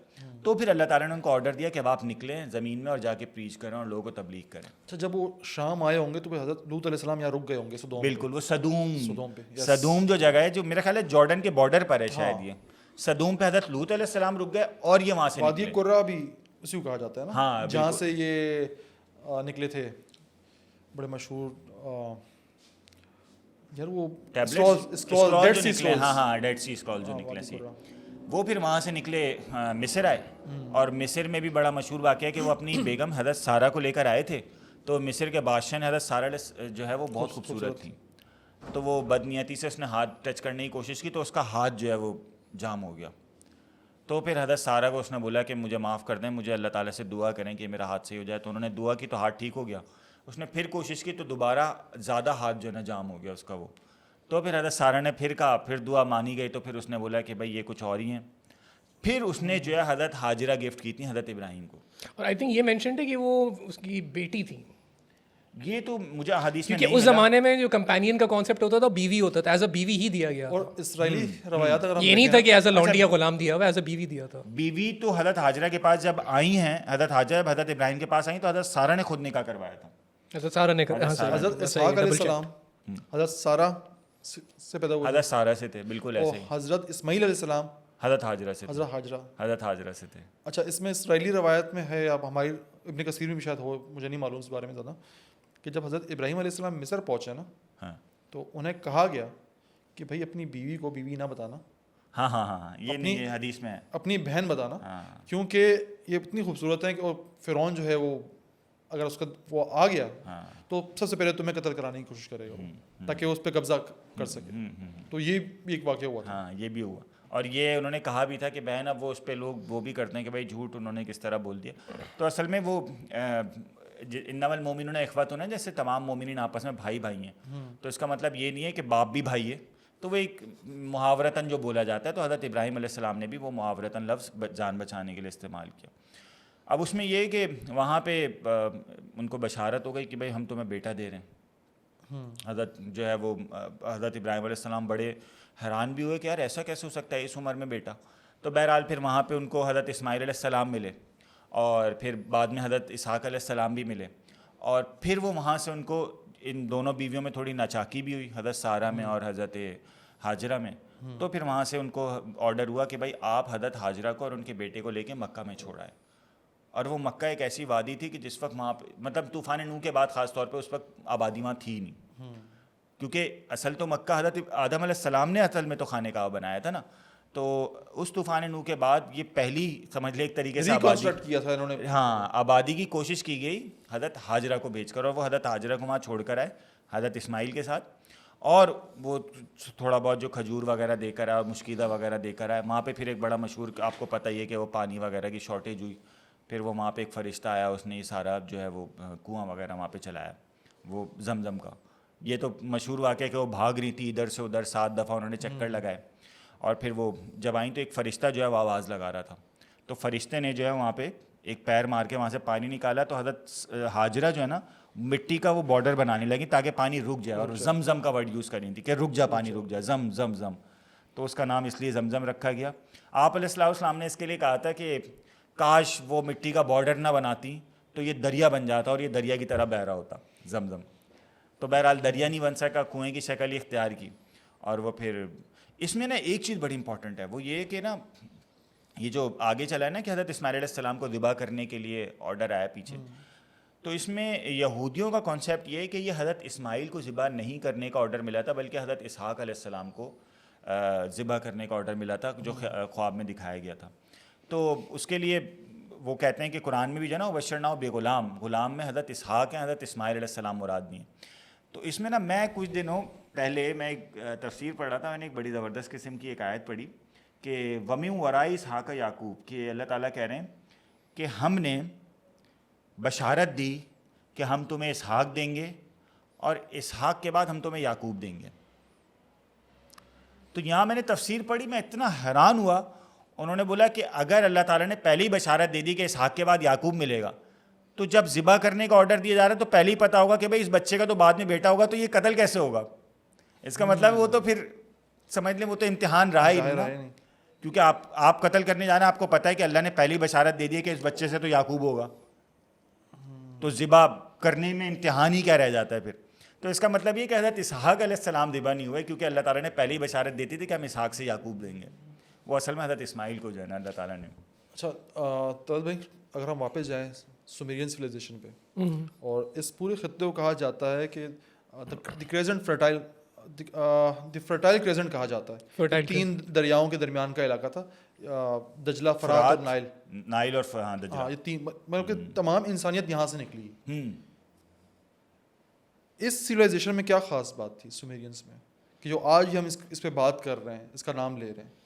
تو پھر اللہ تعالیٰ نے ان کو آرڈر دیا کہ اب آپ نکلیں زمین میں اور جا کے پریچ کریں اور لوگوں کو تبلیغ کریں. اچھا جب وہ شام آئے ہوں گے تو پھر حضرت لوط علیہ السلام یہاں رک گئے ہوں گے صدوم. بالکل وہ صدوم پہ صدوم جو جگہ ہے جو میرا خیال ہے جارڈن کے بارڈر پر ہے شاید, یہ صدوم پہ حضرت لوط علیہ السلام رک گئے اور یہ وہاں سے وادی قرہ بھی اسی کو کہا جاتا ہے نا. ہاں جہاں سے یہ نکلے تھے بڑے مشہور یار وہ ڈیڈ سی اسکرول جو نکلے سی, وہ پھر وہاں سے نکلے مصر آئے. اور مصر میں بھی بڑا مشہور واقعہ ہے کہ وہ اپنی بیگم حضرت سارہ کو لے کر آئے تھے, تو مصر کے بادشاہ نے حضرت سارہ جو ہے وہ بہت خوبصورت تھی, تو وہ بدنیتی سے اس نے ہاتھ ٹچ کرنے کی کوشش کی تو اس کا ہاتھ جو ہے وہ جام ہو گیا. تو پھر حضرت سارہ کو اس نے بولا کہ مجھے معاف کر دیں, مجھے اللہ تعالیٰ سے دعا کریں کہ میرا ہاتھ صحیح ہو جائے. تو انہوں نے دعا کی تو ہاتھ ٹھیک ہو گیا. اس نے پھر کوشش کی تو دوبارہ زیادہ ہاتھ جو ہے نا جام ہو گیا اس کا وہ. تو پھر حضرت سارہ نے پھر کہا, پھر دعا مانی گئی تو پھر اس نے بولا کہ بھائی یہ کچھ اور ہی ہیں. پھر اس نے جو ہے حضرت حاجرہ گفٹ کی تھی حضرت ابراہیم کو. اور آئی تھنک یہ مینشنڈ ہے کہ وہ اس کی بیٹی تھی, یہ تو مجھے حدیث میں کیونکہ اس زمانے میں جو کمپینین کا کانسیپٹ ہوتا تھا بیوی ہوتا تھا, ایز اے بیوی ہی دیا گیا. اور اسرائیلی روایات اگر یہ نہیں تھا کہ ایز اے لونڈی یا غلام دیا ہوا, ایز اے بیوی دیا تھا. بیوی تو حضرت حاجرہ کے پاس جب آئی ہیں, حضرت حاجرہ جب حضرت ابراہیم کے پاس آئیں تو حضرت سارہ نے خود نکاح کروایا تھا. حضرت سارہ نے حضرت اسحاق علیہ السلام حضرت سارہ سے پیدا ہوئے, حضرت سارہ سے تھے بالکل ایسے ہی. حضرت اسماعیل علیہ السلام حضرت حاجرہ سے, حضرت حاجرہ حضرت حاجرہ سے تھے. اچھا اس میں اسرائیلی روایت میں ہے, اب ہماری ابن کثیر میں بھی شاید ہو, مجھے نہیں معلوم اس بارے میں زیادہ, کہ جب حضرت ابراہیم علیہ السلام مصر پہنچے نا ہاں تو انہیں کہا گیا کہ بھائی اپنی بیوی کو بیوی نہ بتانا, ہاں ہاں ہاں یہ حدیث میں ہے, اپنی بہن بتانا, ہاں کیونکہ یہ اتنی خوبصورت ہے کہ اور فرعون جو ہے وہ اگر اس کا وہ آ گیا تو سب سے پہلے تمہیں قتل کرانے کی کوشش کرے گا تاکہ اس پہ قبضہ کر سکے. تو یہ بھی ایک واقعہ ہوا تھا. ہاں یہ بھی ہوا, اور یہ انہوں نے کہا بھی تھا کہ بہن اب وہ اس پہ لوگ وہ بھی کرتے ہیں کہ بھائی جھوٹ انہوں نے کس طرح بول دیا. تو اصل میں وہ انما المؤمنون اخوۃ, جیسے تمام مومنین آپس میں بھائی بھائی ہیں, تو اس کا مطلب یہ نہیں ہے کہ باپ بھی بھائی ہے, تو وہ ایک محاورتاً جو بولا جاتا ہے. تو حضرت ابراہیم علیہ السلام نے بھی وہ محاورتاً لفظ جان بچانے کے لیے استعمال کیا. اب اس میں یہ کہ وہاں پہ ان کو بشارت ہو گئی کہ بھائی ہم تمہیں بیٹا دے رہے ہیں. حضرت جو ہے وہ حضرت ابراہیم علیہ السلام بڑے حیران بھی ہوئے کہ یار ایسا کیسے ہو سکتا ہے اس عمر میں بیٹا. تو بہرحال پھر وہاں پہ ان کو حضرت اسماعیل علیہ السلام ملے, اور پھر بعد میں حضرت اسحاق علیہ السلام بھی ملے, اور پھر وہ وہاں سے ان کو ان دونوں بیویوں میں تھوڑی ناچاکی بھی ہوئی, حضرت سارہ میں اور حضرت حاجرہ میں. تو پھر وہاں سے ان کو آرڈر ہوا کہ بھائی آپ حضرت حاجرہ کو اور ان کے بیٹے کو لے کے مکہ میں چھوڑائیں. اور وہ مکہ ایک ایسی وادی تھی کہ جس وقت وہاں پہ مطلب طوفان نوح کے بعد خاص طور پہ اس وقت آبادی وہاں تھی نہیں, کیونکہ اصل تو مکہ حضرت آدم علیہ السلام نے اصل میں تو خانہ کعبہ بنایا تھا نا. تو اس طوفان نوح کے بعد یہ پہلی سمجھ لے ایک طریقے سے کیا تھا انہوں نے, ہاں آبادی کی کوشش کی گئی حضرت حاجرہ کو بھیج کر, اور وہ حضرت حاجرہ کو وہاں چھوڑ کر آئے حضرت اسماعیل کے ساتھ, اور وہ تھوڑا بہت جو کھجور وغیرہ دے کر آئے اور مشکیدہ وغیرہ دے کر آئے. وہاں پہ پھر ایک بڑا مشہور آپ کو پتہ ہی ہے کہ وہ پانی وغیرہ کی شارٹیج ہوئی, پھر وہ وہاں پہ ایک فرشتہ آیا, اس نے یہ سارا جو ہے وہ کنواں وغیرہ وہاں پہ چلایا وہ زمزم کا. یہ تو مشہور واقعہ ہے کہ وہ بھاگ رہی تھی ادھر سے ادھر, 7 دفعہ انہوں نے چکر لگائے, اور پھر وہ جب آئیں تو ایک فرشتہ جو ہے وہ آواز لگا رہا تھا, تو فرشتے نے جو ہے وہاں پہ ایک پیر مار کے وہاں سے پانی نکالا. تو حضرت حاجرہ جو ہے نا مٹی کا وہ بارڈر بنانے لگی تاکہ پانی رک جائے, اور زمزم کا ورڈ یوز کریں تھی کہ رک جا پانی رک جائے, زم زم زم. تو اس کا نام اس لیے زمزم رکھا گیا. آپ علیہ السلام نے اس کے لیے کہا تھا کہ کاش وہ مٹی کا بارڈر نہ بناتی تو یہ دریا بن جاتا اور یہ دریا کی طرح بہ رہا ہوتا زمزم. تو بہرحال دریا نہیں بن سکا, کنویں کی شکل ہی اختیار کی. اور وہ پھر اس میں نا ایک چیز بڑی امپورٹنٹ ہے, وہ یہ کہ نا یہ جو آگے چلا ہے نا کہ حضرت اسماعیل علیہ السلام کو ذبح کرنے کے لیے آرڈر آیا پیچھے, تو اس میں یہودیوں کا کانسیپٹ یہ ہے کہ یہ حضرت اسماعیل کو ذبح نہیں کرنے کا آرڈر ملا تھا, بلکہ حضرت اسحاق علیہ السلام کو ذبح کرنے کا آرڈر ملا تھا جو خواب میں دکھایا گیا تھا. تو اس کے لیے وہ کہتے ہیں کہ قرآن میں بھی جو ہے نا وبشرناہ بغلام, غلام میں حضرت اسحاق ہیں, حضرت اسماعیل علیہ السلام مراد نہیں. تو اس میں نا میں کچھ دنوں پہلے میں ایک تفسیر پڑھ رہا تھا, میں نے ایک بڑی زبردست قسم کی ایک آیت پڑھی کہ وَمِن وَرَاءِ اسحاق یعقوب, کہ اللہ تعالیٰ کہہ رہے ہیں کہ ہم نے بشارت دی کہ ہم تمہیں اسحاق دیں گے اور اسحاق کے بعد ہم تمہیں یعقوب دیں گے. تو یہاں میں نے تفسیر پڑھی, میں اتنا حیران ہوا. انہوں نے بولا کہ اگر اللہ تعالیٰ نے پہلے ہی بشارت دے دی کہ اسحاق کے بعد یعقوب ملے گا, تو جب ذبح کرنے کا آرڈر دیا جا رہا ہے تو پہلے ہی پتہ ہوگا کہ بھائی اس بچے کا تو بعد میں بیٹا ہوگا, تو یہ قتل کیسے ہوگا؟ اس کا مطلب وہ تو پھر سمجھ لیں وہ تو امتحان رہا ہی نہیں, کیونکہ آپ قتل کرنے جانا, آپ کو پتہ ہے کہ اللہ نے پہلی بشارت دے دی کہ اس بچے سے تو یعقوب ہوگا, تو ذبح کرنے میں امتحان ہی کیا رہ جاتا ہے پھر. تو اس کا مطلب یہ کہ حضرت اسحاق علیہ السلام ذبح نہیں ہوئے, کیونکہ اللہ تعالیٰ نے پہلی بشارت دیتی تھی کہ ہم اسحاق سے یعقوب دیں گے. وہ اصل میں حضرت اسماعیل کو جو ہے نا اللہ تعالیٰ نے. اچھا طلعت بھائی, اگر ہم واپس جائیں سومیرین سویلائزیشن پہ, اور اس پورے خطے کو کہا جاتا ہے کہ دی کریزنٹ فرٹائل, دی فرٹائل کریزنٹ کہا جاتا ہے. 3 دریاؤں کے درمیان کا علاقہ تھا, دجلہ, فرات اور نائل اور دجلہ. ہاں, یہ 3, مطلب کہ تمام انسانیت یہاں سے نکلی. اس سویلائزیشن میں کیا خاص بات تھی سومیرینس میں کہ جو آج ہم اس پہ بات کر رہے ہیں, اس کا نام لے رہے ہیں؟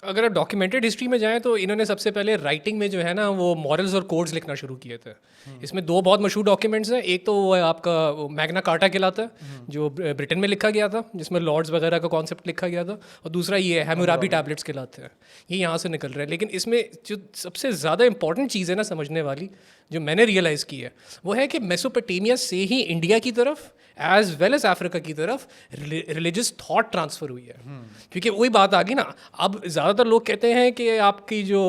اگر آپ ڈاکیومنٹڈ ہسٹری میں جائیں تو انہوں نے سب سے پہلے رائٹنگ میں جو ہے نا وہ مورلز اور کوڈز لکھنا شروع کیے تھے. اس میں 2 بہت مشہور ڈاکیومنٹس ہیں. ایک تو وہ آپ کا میگنا کارٹا کہلاتا ہے جو برٹن میں لکھا گیا تھا, جس میں لارڈز وغیرہ کا کانسیپٹ لکھا گیا تھا, اور دوسرا یہ ہیمورابی ٹیبلٹس کہلاتے ہیں. یہ یہاں سے نکل رہے ہیں. لیکن اس میں جو سب سے زیادہ امپورٹنٹ چیز ہے نا سمجھنے والی, جو میں نے ریئلائز کی ہے, وہ ہے کہ میسوپوٹیمیا سے ہی انڈیا کی طرف ایز ویل ایز افریقہ کی طرف ریلیجس تھاٹ ٹرانسفر ہوئی ہے. کیونکہ وہی بات آ گئی نا, اب زیادہ تر لوگ کہتے ہیں کہ آپ کی جو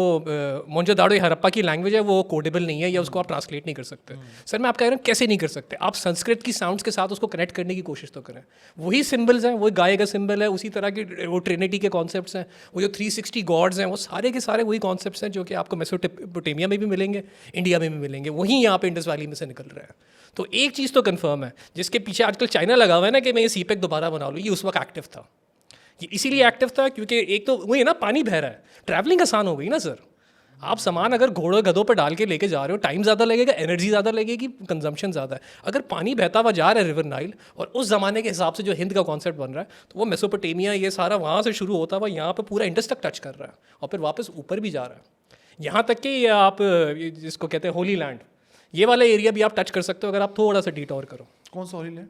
مونجو داڑو ہرپا کی لینگویج ہے وہ کوڈیبل نہیں ہے, یا اس کو آپ ٹرانسلیٹ نہیں کر سکتے. سر میں آپ کہہ رہا ہوں کیسے نہیں کر سکتے, آپ سنسکرت کی ساؤنڈس کے ساتھ اس کو کنیکٹ کرنے کی کوشش تو کریں. وہی سمبلز ہیں, وہی گائے کا سمبل ہے, اسی طرح کی وہ ٹرینٹی کے کانسیپٹس ہیں, وہ جو 360 گاڈز ہیں وہ سارے کے سارے وہی کانسیپٹس ہیں جو کہ آپ کو میسوپوٹیمیا میں بھی ملیں گے, انڈیا میں بھی ملیں گے, وہیں یہاں پہ انڈس ویلی میں سے نکل رہے ہیں. تو ایک چیز تو کنفرم ہے, جس کے پیچھے آج کل چائنا لگا ہوا ہے نا کہ میں یہ سی پیک دوبارہ بنا لوں, یہ اس وقت ایکٹیو تھا. یہ اسی لیے ایکٹیو تھا کیونکہ ایک تو وہی ہے نا پانی بہ رہا ہے, ٹریولنگ آسان ہو گئی نا سر. آپ سامان اگر گھوڑوں گدھوں پہ ڈال کے لے کے جا رہے ہو, ٹائم زیادہ لگے گا, انرجی زیادہ لگے گی, کنزمپشن زیادہ ہے. اگر پانی بہتا ہوا جا رہا ہے ریور نائل, اور اس زمانے کے حساب سے جو ہند کا کانسیپٹ بن رہا ہے, تو وہ میسوپوٹیمیا یہ سارا وہاں سے شروع ہوتا ہوا یہاں پہ پورا انڈس تک ٹچ کر رہا ہے, اور پھر واپس اوپر بھی جا رہا ہے. یہاں تک کہ یہ آپ جس کو کہتے ہیں ہولی لینڈ, یہ والا ایریا بھی آپ ٹچ کر سکتے ہو اگر آپ تھوڑا سا ڈیٹور کرو. کون سا ہولی لینڈ؟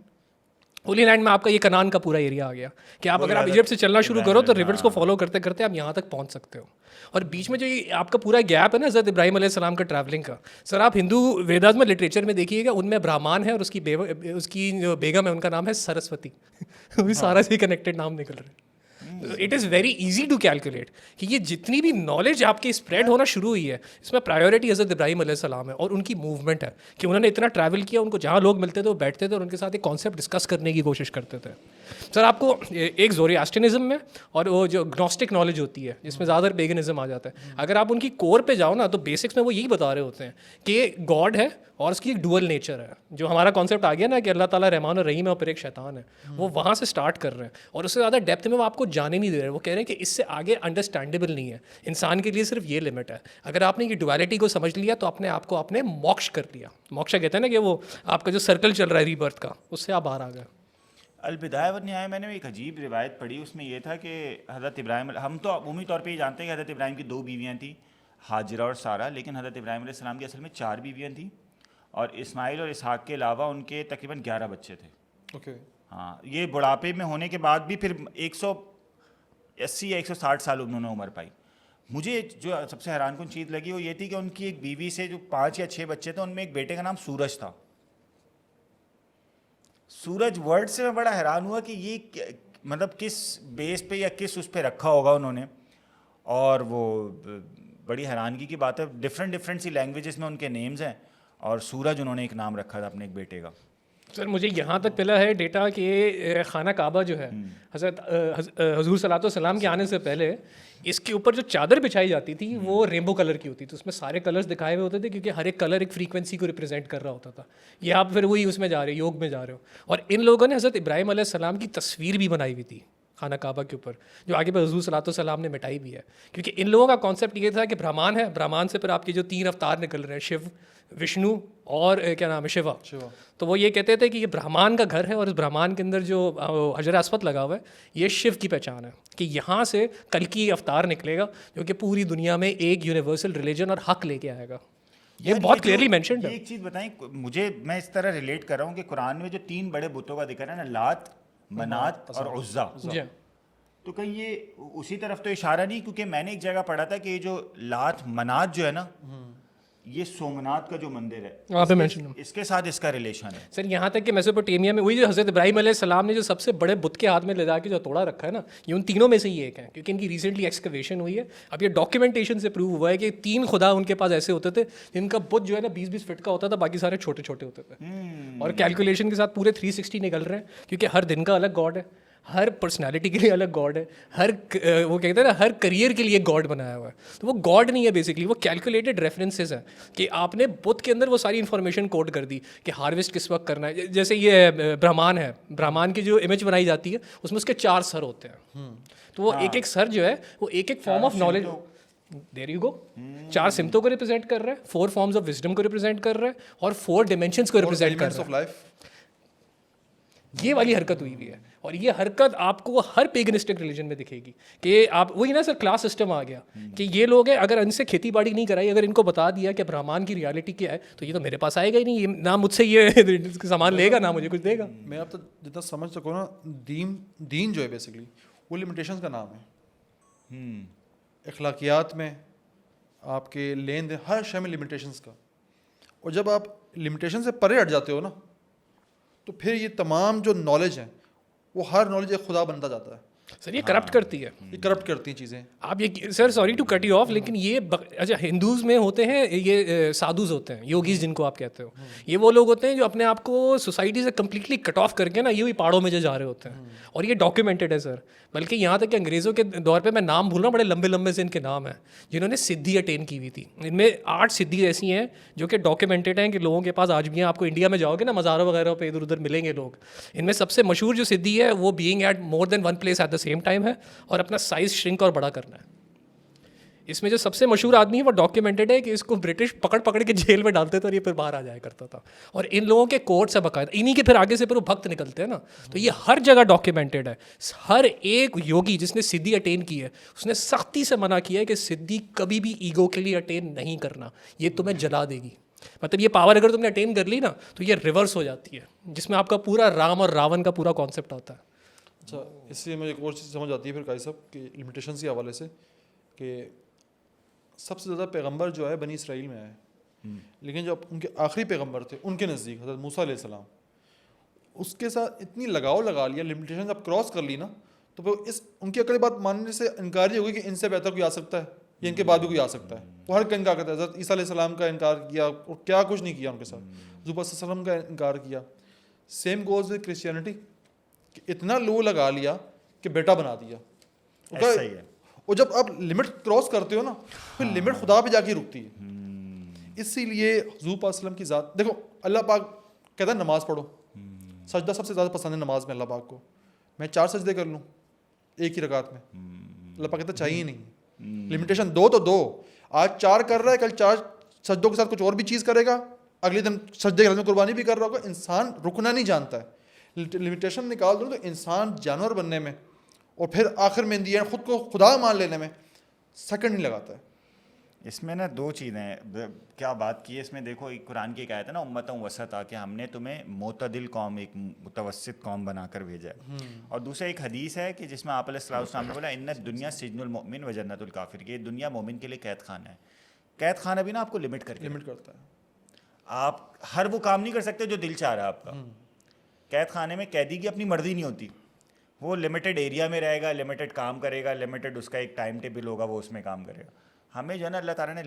ہولی لینڈ میں آپ کا یہ کنان کا پورا ایریا آ گیا کہ آپ اگر آپ ایجپٹ سے چلنا شروع کرو تو ریورس کو فالو کرتے کرتے آپ یہاں تک پہنچ سکتے ہو. اور بیچ میں جو یہ آپ کا پورا گیپ ہے نا حضرت ابراہیم علیہ السلام کا ٹریولنگ کا, سر آپ ہندو ویداز میں لٹریچر میں دیکھیے گا, ان میں برہمان ہے اور اس کی جو بیگم ہے ان کا نام ہے سرسوتی. وہ سارا سے کنیکٹڈ نام نکل رہے ہیں. It is very easy to calculate کہ یہ جتنی بھی نالج آپ کی اسپریڈ ہونا شروع ہوئی ہے, اس میں پرائیورٹی حضرت ابراہیم علیہ السلام ہے اور ان کی موومنٹ ہے کہ انہوں نے اتنا ٹریول کیا, ان کو جہاں لوگ ملتے تھے وہ بیٹھتے تھے اور ان کے ساتھ ایک کانسیپٹ ڈسکس کرنے کی کوشش کرتے تھے. سر آپ کو ایک زوریاسٹینزم میں اور وہ جو گنوسٹک نالج ہوتی ہے جس میں زیادہ تر پیگنزم آ جاتا ہے, اگر آپ ان کی کور پہ جاؤ نا تو بیسکس میں وہ یہی بتا رہے ہوتے ہیں کہ گاڈ ہے اور اس کی ایک ڈوئل نیچر ہے. جو ہمارا کانسیپٹ آ گیا نا کہ اللہ تعالیٰ رحمان اور رحیم ہے اور پھر ایک شیطان ہے, وہ وہاں سے اسٹارٹ کر رہے ہیں اور اس سے زیادہ ڈیپتھ میں وہ آپ کو جانے نہیں دے رہے. وہ کہہ رہے ہیں کہ اس سے آگے انڈرسٹینڈیبل نہیں ہے, انسان کے لیے صرف یہ لمٹ ہے. اگر آپ نے یہ ڈویلٹی کو سمجھ لیا تو اپنے آپ کو آپ نے موکش کر لیا. موکشا کہتے ہیں نا کہ وہ آپ کا جو سرکل چل رہا ہے ریبرتھ کا, اس سے آپ باہر آ گئے. البدایہ والنہایہ میں نے ایک عجیب روایت پڑھی, اس میں یہ تھا کہ حضرت ابراہیم, ہم تو عمومی طور پہ یہ جانتے ہیں کہ حضرت ابراہیم کی 2 بیویاں تھیں, ہاجرہ اور سارہ, لیکن حضرت ابراہیم علیہ السلام کی اصل میں 4 بیویاں تھیں, اور اسماعیل اور اسحاق کے علاوہ ان کے تقریباً 11 بچے تھے. اوکے. ہاں, یہ بڑھاپے میں ہونے کے بعد بھی پھر 180 یا 160 سال انہوں نے عمر پائی. مجھے جو سب سے حیران کن چیز لگی وہ یہ تھی کہ ان کی ایک بیوی سے جو 5 یا 6 بچے تھے, ان میں ایک بیٹے کا نام سورج تھا. سورج ورڈ سے میں بڑا حیران ہوا کہ یہ مطلب کس بیس پہ یا کس اس پہ رکھا ہوگا انہوں نے, اور وہ بڑی حیرانگی کی بات ہے, ڈفرینٹ سی لینگویجز میں ان کے نیمز ہیں, اور سورج انہوں نے ایک نام رکھا تھا اپنے ایک بیٹے کا. سر مجھے یہاں تک ملا ہے ڈیٹا کہ خانہ کعبہ جو ہے حضرت حضور صلی اللہ علیہ وسلم کے آنے سے پہلے اس کے اوپر جو چادر بچھائی جاتی تھی وہ رینبو کلر کی ہوتی تھی. اس میں سارے کلرز دکھائے ہوئے ہوتے تھے کیونکہ ہر ایک کلر ایک فریکوینسی کو ریپرزینٹ کر رہا ہوتا تھا. یہ آپ پھر وہی اس میں جا رہے ہو, یوگ میں جا رہے ہو. اور ان لوگوں نے حضرت ابراہیم علیہ السلام کی تصویر بھی بنائی ہوئی تھی خانہ کعبہ کے اوپر, جو آگے پہ حضور صلی اللہ علیہ وسلم نے مٹائی بھی ہے. کیونکہ ان لوگوں کا کانسیپٹ یہ تھا کہ برہمان ہے, برہمان سے پھر آپ کے جو 3 اوتار نکل رہے ہیں, شیو, وشنو اور کیا نام ہے, شیوا. تو وہ یہ کہتے تھے کہ یہ برہمان کا گھر ہے اور اس برہمان کے اندر جو حجر اسود لگا ہوا ہے یہ شیو کی پہچان ہے کہ یہاں سے کل کی اوتار نکلے گا جو کہ پوری دنیا میں ایک یونیورسل ریلیجن اور حق لے کے آئے گا. یہ بہت کلیئرلی مینشنڈ ہے. ایک چیز بتائیں مجھے, میں اس طرح ریلیٹ کر رہا ہوں کہ قرآن میں جو 3 بڑے بتوں کا ذکر ہے نا, لات, منات اور عزا, تو کہیں یہ اسی طرف تو اشارہ نہیں, کیونکہ میں نے ایک جگہ پڑھا تھا کہ یہ جو لات منات جو ہے نا, یہ سومنات کا جو مندر ہے اس کے ساتھ اس کا ریلیشن ہے. سر یہاں تک کہ میسوپوٹیمیا میں وہی جو حضرت ابراہیم علیہ السلام نے جو سب سے بڑے بت کے ہاتھ میں لے جا کے جو توڑا رکھا ہے نا, یہ ان تینوں میں سے ہی ایک ہے, کیونکہ ان کی ریسنٹلی ایکسکیویشن ہوئی ہے. اب یہ ڈاکیومنٹیشن سے پروو ہوا ہے کہ 3 خدا ان کے پاس ایسے ہوتے تھے جن کا بت جو ہے نا 20-20 فٹ کا ہوتا تھا, باقی سارے چھوٹے چھوٹے ہوتے تھے, اور کیلکولیشن کے ساتھ پورے 360 نکل رہے ہیں, کیونکہ ہر دن کا الگ گاڈ ہے, ہر پرسنالٹی کے لیے الگ گاڈ ہے, ہر وہ کہتے ہیں نا ہر کریئر کے لیے گاڈ بنایا ہوا ہے. تو وہ گاڈ نہیں ہے بیسکلی, وہ کیلکولیٹڈ ریفرنسز ہیں کہ آپ نے بت کے اندر وہ ساری انفارمیشن کوڈ کر دی کہ ہارویسٹ کس وقت کرنا ہے. جیسے یہ برہمان ہے, برہمان کی جو امیج بنائی جاتی ہے اس میں اس کے 4 سر ہوتے ہیں, تو وہ ایک ایک سر جو ہے وہ ایک ایک form of knowledge, there you go, 4 سمتوں کو ریپرزینٹ کر رہا ہے, 4 فارمز آف وزڈم کو ریپرزینٹ کر رہا ہے, اور 4 ڈائمینشنس کو ریپرزینٹ کر رہا ہے. یہ والی حرکت ہوئی ہوئی ہے, اور یہ حرکت آپ کو ہر پیگنسٹک ریلیجن میں دکھے گی کہ آپ وہی نا سر کلاس سسٹم آ گیا کہ یہ لوگ ہیں, اگر ان سے کھیتی باڑی نہیں کرائی, اگر ان کو بتا دیا کہ برہمان کی ریالٹی کیا ہے, تو یہ تو میرے پاس آئے گا ہی نہیں, یہ نہ مجھ سے یہ سامان لے گا نہ مجھے کچھ دے گا. میں اب تک جتنا سمجھ سکوں نا, دین جو ہے بیسکلی وہ لمیٹیشنز کا نام ہے. اخلاقیات میں آپ کے لین دین ہر شے میں لمیٹیشنز کا, اور جب آپ لمیٹیشن سے پرے ہٹ جاتے ہو نا, تو پھر یہ تمام جو نالج ہیں وہ ہر نالج ایک خدا بنتا جاتا ہے. سر یہ کرپٹ کرتی ہے, یہ کرپٹ کرتی ہیں چیزیں. آپ یہ sir sorry to cut you off, لیکن یہ اچھا ہندوز میں ہوتے ہیں یہ سادھوز ہوتے ہیں, یوگیز جن کو آپ کہتے ہو, یہ وہ لوگ ہوتے ہیں جو اپنے آپ کو سوسائٹی سے کمپلیٹلی کٹ آف کر کے نا یہ پہاڑوں میں جو جا رہے ہوتے ہیں, اور یہ ڈاکیومنٹڈ ہے سر. بلکہ یہاں تک کہ انگریزوں کے دور پہ میں نام بھول رہا ہوں, بڑے لمبے لمبے سے ان کے نام ہیں جنہوں نے سدھی اٹین کی ہوئی تھی. ان میں 8 سدھی ایسی ہیں جو کہ ڈاکیومنٹڈ ہیں کہ لوگوں کے پاس آج بھی ہیں. آپ کو انڈیا میں جاؤ گے نا مزاروں وغیرہ پہ ادھر ادھر ملیں گے لوگ. ان میں سب سے مشہور جو سدھی ہے وہ being at more than 1 place at the same time ہے, اور اپنا سائز شرنک اور بڑا کرنا ہے. اس میں جو سب سے مشہور آدمی ہے وہ ڈاکیومنٹڈ ہے کہ اس کو برٹش پکڑ کے جیل میں ڈالتے تھے اور یہ پھر باہر آ جایا کرتا تھا. اور ان لوگوں کے کوڈ سے باقاعدہ انہیں کے پھر آگے سے پھر وہ بھکت نکلتے ہیں نا, تو یہ ہر جگہ ڈاکیومنٹڈ ہے. ہر ایک یوگی جس نے سدھی اٹین کی ہے اس نے سختی سے منع کیا ہے کہ سدھی کبھی بھی ایگو کے لیے اٹین نہیں کرنا, یہ تمہیں جلا دے گی. مطلب یہ پاور اگر تم نے اٹین کر لی نا تو یہ ریورس ہو جاتی ہے, جس میں آپ کا پورا رام اور راون کا پورا کانسیپٹ ہوتا ہے. اچھا, اس سے مجھے ایک اور چیز سمجھ آتی ہے پھر قاضی صاحب کہ لمیٹیشنز کے حوالے سے, کہ سب سے زیادہ پیغمبر جو ہے بنی اسرائیل میں آئے, لیکن جو ان کے آخری پیغمبر تھے ان کے نزدیک حضرت موسیٰ علیہ السلام, اس کے ساتھ اتنی لگاؤ لگا لیا, لمیٹیشن جب کراس کر لی نا, تو پھر ان کی اکلی بات ماننے سے انکار ہی ہوگی کہ ان سے بہتر کوئی آ سکتا ہے یا ان کے بعد بھی کوئی آ سکتا ہے. وہ ہر کا انکار کرتا ہے. حضرت عیسیٰ علیہ السلام کا انکار کیا اور کیا کچھ نہیں کیا ان کے ساتھ. حضور صلی اللہ علیہ وسلم کا انکار کیا. سیم گوز ود کرسچینٹی, کہ اتنا لو لگا لیا کہ بیٹا بنا دیا. اور جب آپ لمٹ کراس کرتے ہو نا پھر لمٹ خدا پہ جا کے رکتی ہے. اسی لیے حضور صلی اللہ علیہ وسلم کی ذات دیکھو, اللہ پاک کہتا ہے نماز پڑھو, سجدہ سب سے زیادہ پسند ہے نماز میں اللہ پاک کو. میں 4 سجدے کر لوں ایک ہی رکعت میں, اللہ پاک کہتا چاہیے نہیں. لمیٹیشن 2 تو 2, آج 4 کر رہا ہے, کل 4 سجدوں کے ساتھ کچھ اور بھی چیز کرے گا, اگلے دن سجدے کے میں قربانی بھی کر رہا ہوگا. انسان رکنا نہیں جانتا ہے. لمیٹیشن نکال دوں تو انسان جانور بننے میں اور پھر آخر میں دیا خود کو خدا مان لینے میں سیکنڈ نہیں لگاتا ہے. اس میں نا 2 چیزیں کیا بات کی ہے اس میں. دیکھو ایک قرآن کی ایک آیت ہے نا, امتاً وسطا, کہ ہم نے تمہیں معتدل قوم, ایک متوسط قوم بنا کر بھیجا ہے. اور دوسرا ایک حدیث ہے کہ جس میں آپ علیہ السلام نے بولا ان الدنیا سجن المؤمن و جنت الکافر, کہ دنیا مومن کے لیے قید خانہ ہے. قید خانہ بھی نا آپ کو لمٹ کرتا ہے. آپ ہر وہ کام نہیں کر سکتے جو دل چاہ رہا ہے آپ کا. قید خانے میں قیدی کی اپنی مرضی نہیں ہوتی, وہ لمیٹڈ ایریا میں رہے گا, لمیٹڈ کام کرے گا, لمیٹڈ اس کا ایک ٹائم ٹیبل ہوگا, وہ اس میں کام کرے گا. ہمیں جو ہے نا اللہ تعالیٰ نے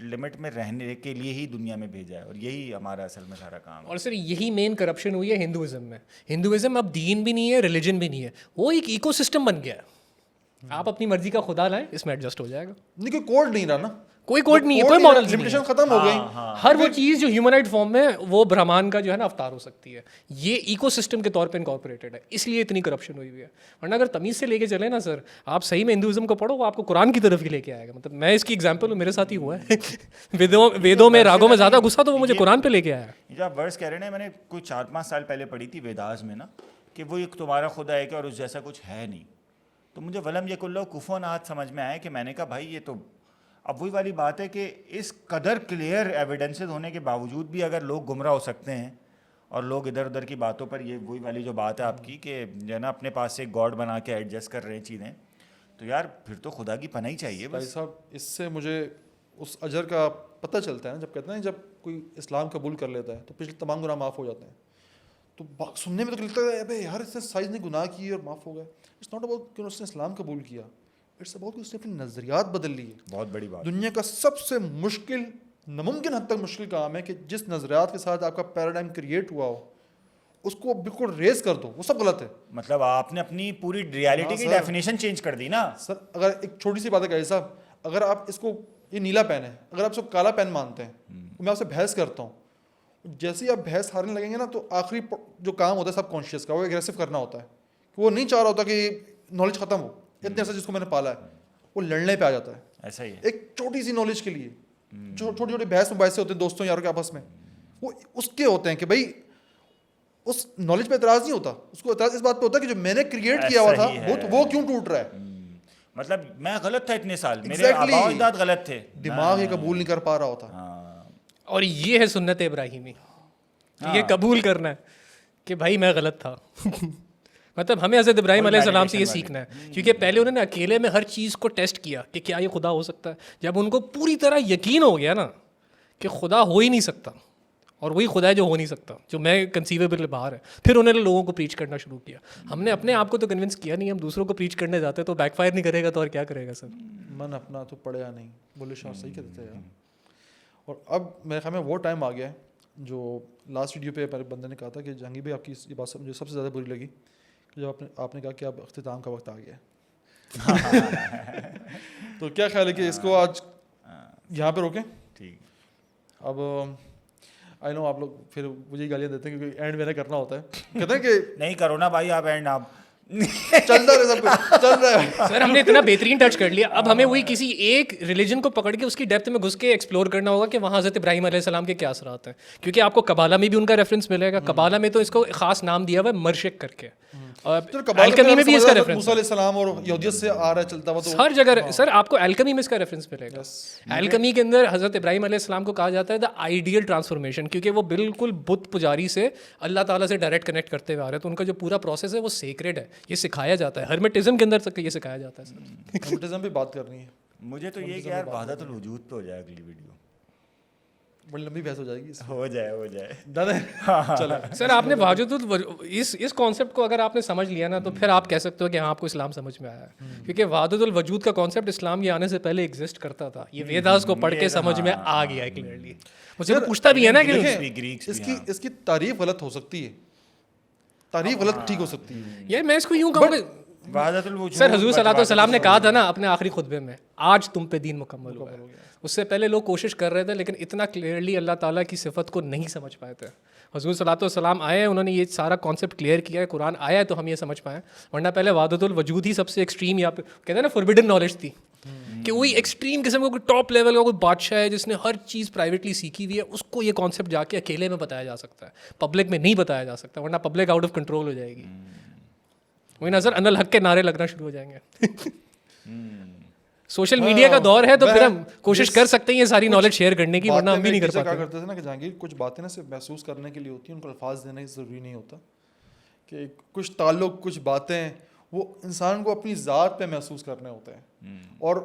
لمٹ میں رہنے کے لیے ہی دنیا میں بھیجا ہے, اور یہی ہمارا اصل میں سارا کام ہے. اور سر یہی مین کرپشن ہوئی ہے ہندوازم میں. ہندوازم اب دین بھی نہیں ہے, ریلیجن بھی نہیں ہے, وہ ایک ایکو سسٹم بن گیا ہے. آپ اپنی مرضی کا خدا لائیں, اس میں ایڈجسٹ ہو جائے گا. نہیں, کوئی کوڈ نہیں رہا نا, کوئی کوڈ نہیں ہے, کوئی مورل لمیٹیشن ختم ہو گئی. ہر وہ چیز جو ہیومنائٹ فارم میں وہ برہمان کا جو ہے نا اوتار ہو سکتی ہے. یہ ایکو سسٹم کے طور پہ انکارپوریٹڈ ہے, اس لیے اتنی کرپشن ہوئی ہوئی ہے. ورنہ اگر تمیز سے لے کے چلے نا سر, آپ صحیح میں ہندوازم کو پڑھو, وہ آپ کو قرآن کی طرف ہی لے کے آئے گا. مطلب میں اس کی ایگزامپل ہوں, میرے ساتھ ہی ہوا ہے. ویدوں میں راگوں میں زیادہ غصہ تو وہ مجھے قرآن پہ لے کے آیا. جو آپ ورس کہہ رہے ہیں, میں نے کوئی 4-5 سال پہلے پڑھی تھی ویداز میں نا, کہ وہ ایک تمہارا خدا ہے کہ اور اس جیسا کچھ ہے نہیں. تو مجھے ولم یکن لہ کفوا احد سمجھ میں آیا, کہ میں نے کہا بھائی یہ تو اب وہی والی بات ہے کہ اس قدر کلیئر ایویڈنسز ہونے کے باوجود بھی اگر لوگ گمراہ ہو سکتے ہیں اور لوگ ادھر ادھر کی باتوں پر یہ وہی والی جو بات ہے آپ کی کہ جو ہے نا اپنے پاس سے گاڈ بنا کے ایڈجسٹ کر رہے ہیں چیزیں, تو یار پھر تو خدا کی پناہ ہی چاہیے بھائی بس. صاحب اس سے مجھے اس اجر کا پتہ چلتا ہے نا, جب کہتے ہیں جب کوئی اسلام قبول کر لیتا ہے تو پچھلے تمام گناہ معاف ہو جاتے ہیں. تو سننے میں تو لگتا ہے ابے یار اس نے سائز نے گناہ کیے اور معاف ہو گئے. اٹس ناٹ اباؤٹ کہ اس نے اسلام قبول کیا, اٹس اباؤٹ کہ اس نے اپنی نظریات بدل لی ہے. بہت بڑی بات. دنیا کا سب سے مشکل, ناممکن حد تک مشکل کام ہے کہ جس نظریات کے ساتھ آپ کا پیراڈائم کریٹ ہوا ہو اس کو بالکل ریز کر دو, وہ سب غلط ہے. مطلب آپ نے اپنی پوری ریالٹی کی ڈیفینیشن چینج کر دی نا سر. اگر ایک چھوٹی سی بات ہے کہ صاحب, اگر آپ اس کو, یہ نیلا پین ہے, اگر آپ اس کو کالا پین مانتے ہیں, میں آپ سے بحث کرتا ہوں, جیسے ہی آپ بحث ہارنے لگیں گے نا تو آخری جو کام ہوتا ہے سب کانشیس کا, وہ اگریسو کرنا ہوتا ہے, کہ وہ نہیں چاہ رہا ہوتا کہ نالج ختم ہو. اتنے ایسا جس کو میں نے پالا ہے وہ لڑنے پہ آ جاتا ہے. ایسا ہی ہے. ایک چھوٹی سی نالج کے لیے چھوٹی چھوٹی بحث مباحثے ہوتے ہیں دوستوں یاروں کے آپس میں, وہ اس کے ہوتے ہیں کہ بھائی اس نالج پہ اعتراض نہیں ہوتا, اس کو اعتراض اس بات پہ ہوتا ہے کہ جو میں نے کریٹ کیا ہوا تھا وہ کیوں ٹوٹ رہا ہے. مطلب میں غلط تھا اتنے سال, میرے آباء و اجداد غلط تھے, دماغ یہ قبول نہیں کر پا رہا ہوتا. اور یہ ہے سنت ابراہیمی, یہ قبول کرنا ہے کہ بھائی میں غلط تھا. مطلب ہمیں حضرت ابراہیم علیہ السلام سے یہ سیکھنا ہے, کیونکہ پہلے انہوں نے اکیلے میں ہر چیز کو ٹیسٹ کیا کہ کیا یہ خدا ہو سکتا ہے. جب ان کو پوری طرح یقین ہو گیا نا کہ خدا ہو ہی نہیں سکتا اور وہی خدا ہے جو ہو نہیں سکتا, جو میں کنسیویبل باہر ہے, پھر انہوں نے لوگوں کو پریچ کرنا شروع کیا. ہم نے اپنے آپ کو تو کنونس کیا نہیں, ہم دوسروں کو پریچ کرنے جاتے تو بیک فائر نہیں کرے گا تو اور کیا کرے گا سر. من اپنا تو پڑھیا نہیں, بولے شاہ صحیح کہتے ہیں. اور اب میرے خیال میں وہ ٹائم آ گیا ہے جو لاسٹ ویڈیو پہ میرے بندے نے کہا تھا کہ جہانگیر بھائی آپ کی یہ بات مجھے سب سے زیادہ بری لگی کہ جب آپ نے کہا کہ اب اختتام کا وقت آ گیا ہے. تو کیا خیال ہے کہ اس کو آج یہاں پہ روکیں؟ ٹھیک. اب آئی نو آپ لوگ پھر مجھے گالیاں دیتے ہیں کیونکہ اینڈ میں نے کرنا ہوتا ہے, کہتے ہیں کہ نہیں کرو نا بھائی آپ اینڈ, آپ چلتا رہے سب کچھ چل رہا ہے. سر ہم نے اتنا بہترین ٹچ کر لیا, اب ہمیں وہی کسی ایک ریلیجن کو پکڑ کے اس کی ڈیپتھ میں گھس کے ایکسپلور کرنا ہوگا کہ وہاں حضرت ابراہیم علیہ السلام کے کیا اثرات ہیں. کیونکہ آپ کو کبالہ میں بھی ان کا ریفرنس ملے گا, کبالہ میں تو اس کو خاص نام دیا ہوا ہے مرشک کر کے, اور الکمی میں بھی اس کا ریفرنس, موسیٰ علیہ السلام اور یہودیت سے آ رہا ہے چلتا ہوا, تو ہر جگہ سر آپ کو الکمی میں اس کا ریفرنس ملے گا. الکمی کے اندر حضرت ابراہیم علیہ السلام کو کہا جاتا ہے دا آئیڈیل ٹرانسفارمیشن, کیونکہ وہ بالکل بت پجاری سے اللہ تعالیٰ سے ڈائریکٹ کنیکٹ کرتے ہوئے آ رہے ہیں, تو ان کا جو پورا پروسیس ہے وہ سیکریڈ ہے, یہ سکھایا جاتا ہے. ہرمیٹزم کے اندر تک یہ سکھایا جاتا ہے سر. ہرمیٹزم پہ بات کرنی ہے مجھے تو یہ کہ یار وحدت الوجود پہ ہو جائے اگلی ویڈیو, بڑی لمبی بحث ہو جائے گی. ہو جائے چلو سر آپ نے واجد اس کانسیپٹ کو اگر آپ نے سمجھ لیا نا تو پھر آپ کہہ سکتے ہو کہ ہاں آپ کو اسلام سمجھ میں آیا ہے, کیونکہ وحدت الوجود کا کانسیپٹ اسلام کے آنے سے پہلے ایگزسٹ کرتا تھا. یہ ویداس کو پڑھ کے سمجھ میں آ گیا ہے کلیئرلی. مجھے تو پوچھتا بھی ہے نا کہ اس کی تعریف غلط ہو سکتی ہے, تعریف غلط ٹھیک ہو سکتی ہے. یار میں اس کو یوں کہوں گا وحدت الوجود سر حضور صلی اللہ علیہ وسلم نے کہا تھا نا اپنے آخری خطبے میں, آج تم پہ دین مکمل ہوا ہے. اس سے پہلے لوگ کوشش کر رہے تھے لیکن اتنا کلیئرلی اللہ تعالیٰ کی صفت کو نہیں سمجھ پائے تھے. حضور صلی اللہ علیہ وسلم آئے, انہوں نے یہ سارا کانسیپٹ کلیئر کیا ہے, قرآن آیا ہے تو ہم یہ سمجھ پائیں, ورنہ پہلے وحدت الوجود ہی سب سے ایکسٹریم, یا کہتے ہیں نا فوربیڈن نالج تھی, کہ وہی ایکسٹریم قسم کا کوئی ٹاپ لیول کا کوئی بادشاہ ہے جس نے ہر چیز پرائیویٹلی سیکھی ہوئی ہے, اس کو یہ کانسیپٹ جا کے اکیلے میں بتایا جا سکتا ہے, پبلک میں نہیں بتایا جا سکتا, ورنہ پبلک آؤٹ آف کنٹرول ہو جائے گی. وہی نظر ان الحق کے نعرے لگنا شروع ہو جائیں گے. سوشل میڈیا کا دور ہے تو پھر ہم کوشش کر سکتے ہیں یہ ساری نالج شیئر کرنے کی, ورنہ ہم بھی نہیں کر پاتے. کرتے تھے نا کہ جہانگیر کچھ باتیں نا صرف محسوس کرنے کے لیے ہوتی ہیں, ان کو الفاظ دینا ہی ضروری نہیں ہوتا, کہ کچھ تعلق کچھ باتیں وہ انسان کو اپنی ذات پہ محسوس کرنے ہوتے ہیں. اور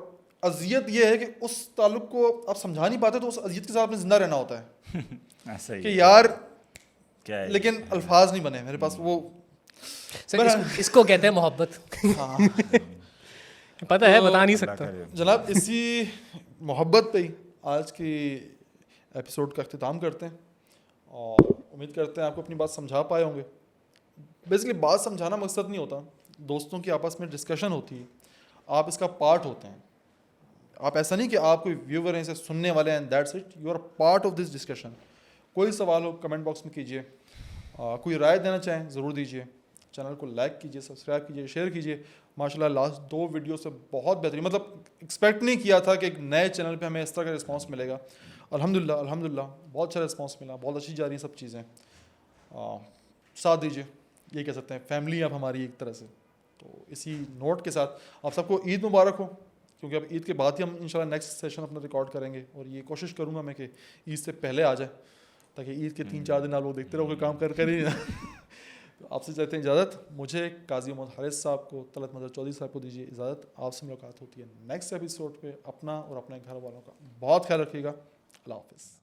اذیت یہ ہے کہ اس تعلق کو آپ سمجھا نہیں پاتے تو اس اذیت کے ساتھ آپ نے زندہ رہنا ہوتا ہے کہ یار لیکن الفاظ نہیں بنے میرے پاس. وہ اس کو کہتے ہیں محبت. پتہ ہے بتا نہیں سکتا. جناب اسی محبت پہ ہی آج کی ایپیسوڈ کا اختتام کرتے ہیں, اور امید کرتے ہیں آپ کو اپنی بات سمجھا پائے ہوں گے. بیسکلی بات سمجھانا مقصد نہیں ہوتا, دوستوں کی آپس میں ڈسکشن ہوتی ہے, آپ اس کا پارٹ ہوتے ہیں. آپ ایسا نہیں کہ آپ کوئی ویور ہیں, اسے سننے والے ہیں, that's it, you are part of this discussion. کوئی سوال ہو کمنٹ باکس میں کیجیے, کوئی رائے دینا چاہیں ضرور دیجیے. چینل کو لائک کیجیے, سبسکرائب کیجیے, شیئر کیجیے. ماشاء اللہ لاسٹ 2 ویڈیو سے بہت بہترین, مطلب ایکسپیکٹ نہیں کیا تھا کہ ایک نئے چینل پہ ہمیں اس طرح کا رسپانس ملے گا. الحمدللہ بہت اچھا رسپانس ملا, بہت اچھی جا رہی ہیں سب چیزیں. ساتھ دیجیے, یہ کہہ سکتے ہیں فیملی آپ ہماری ایک طرح سے. تو اسی نوٹ کے ساتھ آپ سب کو عید مبارک ہو, کیونکہ اب عید کے بعد ہی ہم انشاءاللہ نیکسٹ سیشن اپنا ریکارڈ کریں گے, اور یہ کوشش کروں گا میں کہ عید سے پہلے آ جائے, تاکہ عید کے 3-4 دن آپ لوگ دیکھتے رہو کوئی کام کر ہی نہیں. تو آپ سے چاہتے ہیں اجازت, مجھے قاضی محمد حارث صاحب کو, طلعت مظہر چودھری صاحب کو دیجیے اجازت. آپ سے ملاقات ہوتی ہے نیکسٹ ایپیسوڈ پہ. اپنا اور اپنے گھر والوں کا بہت خیال رکھیے گا. اللہ حافظ.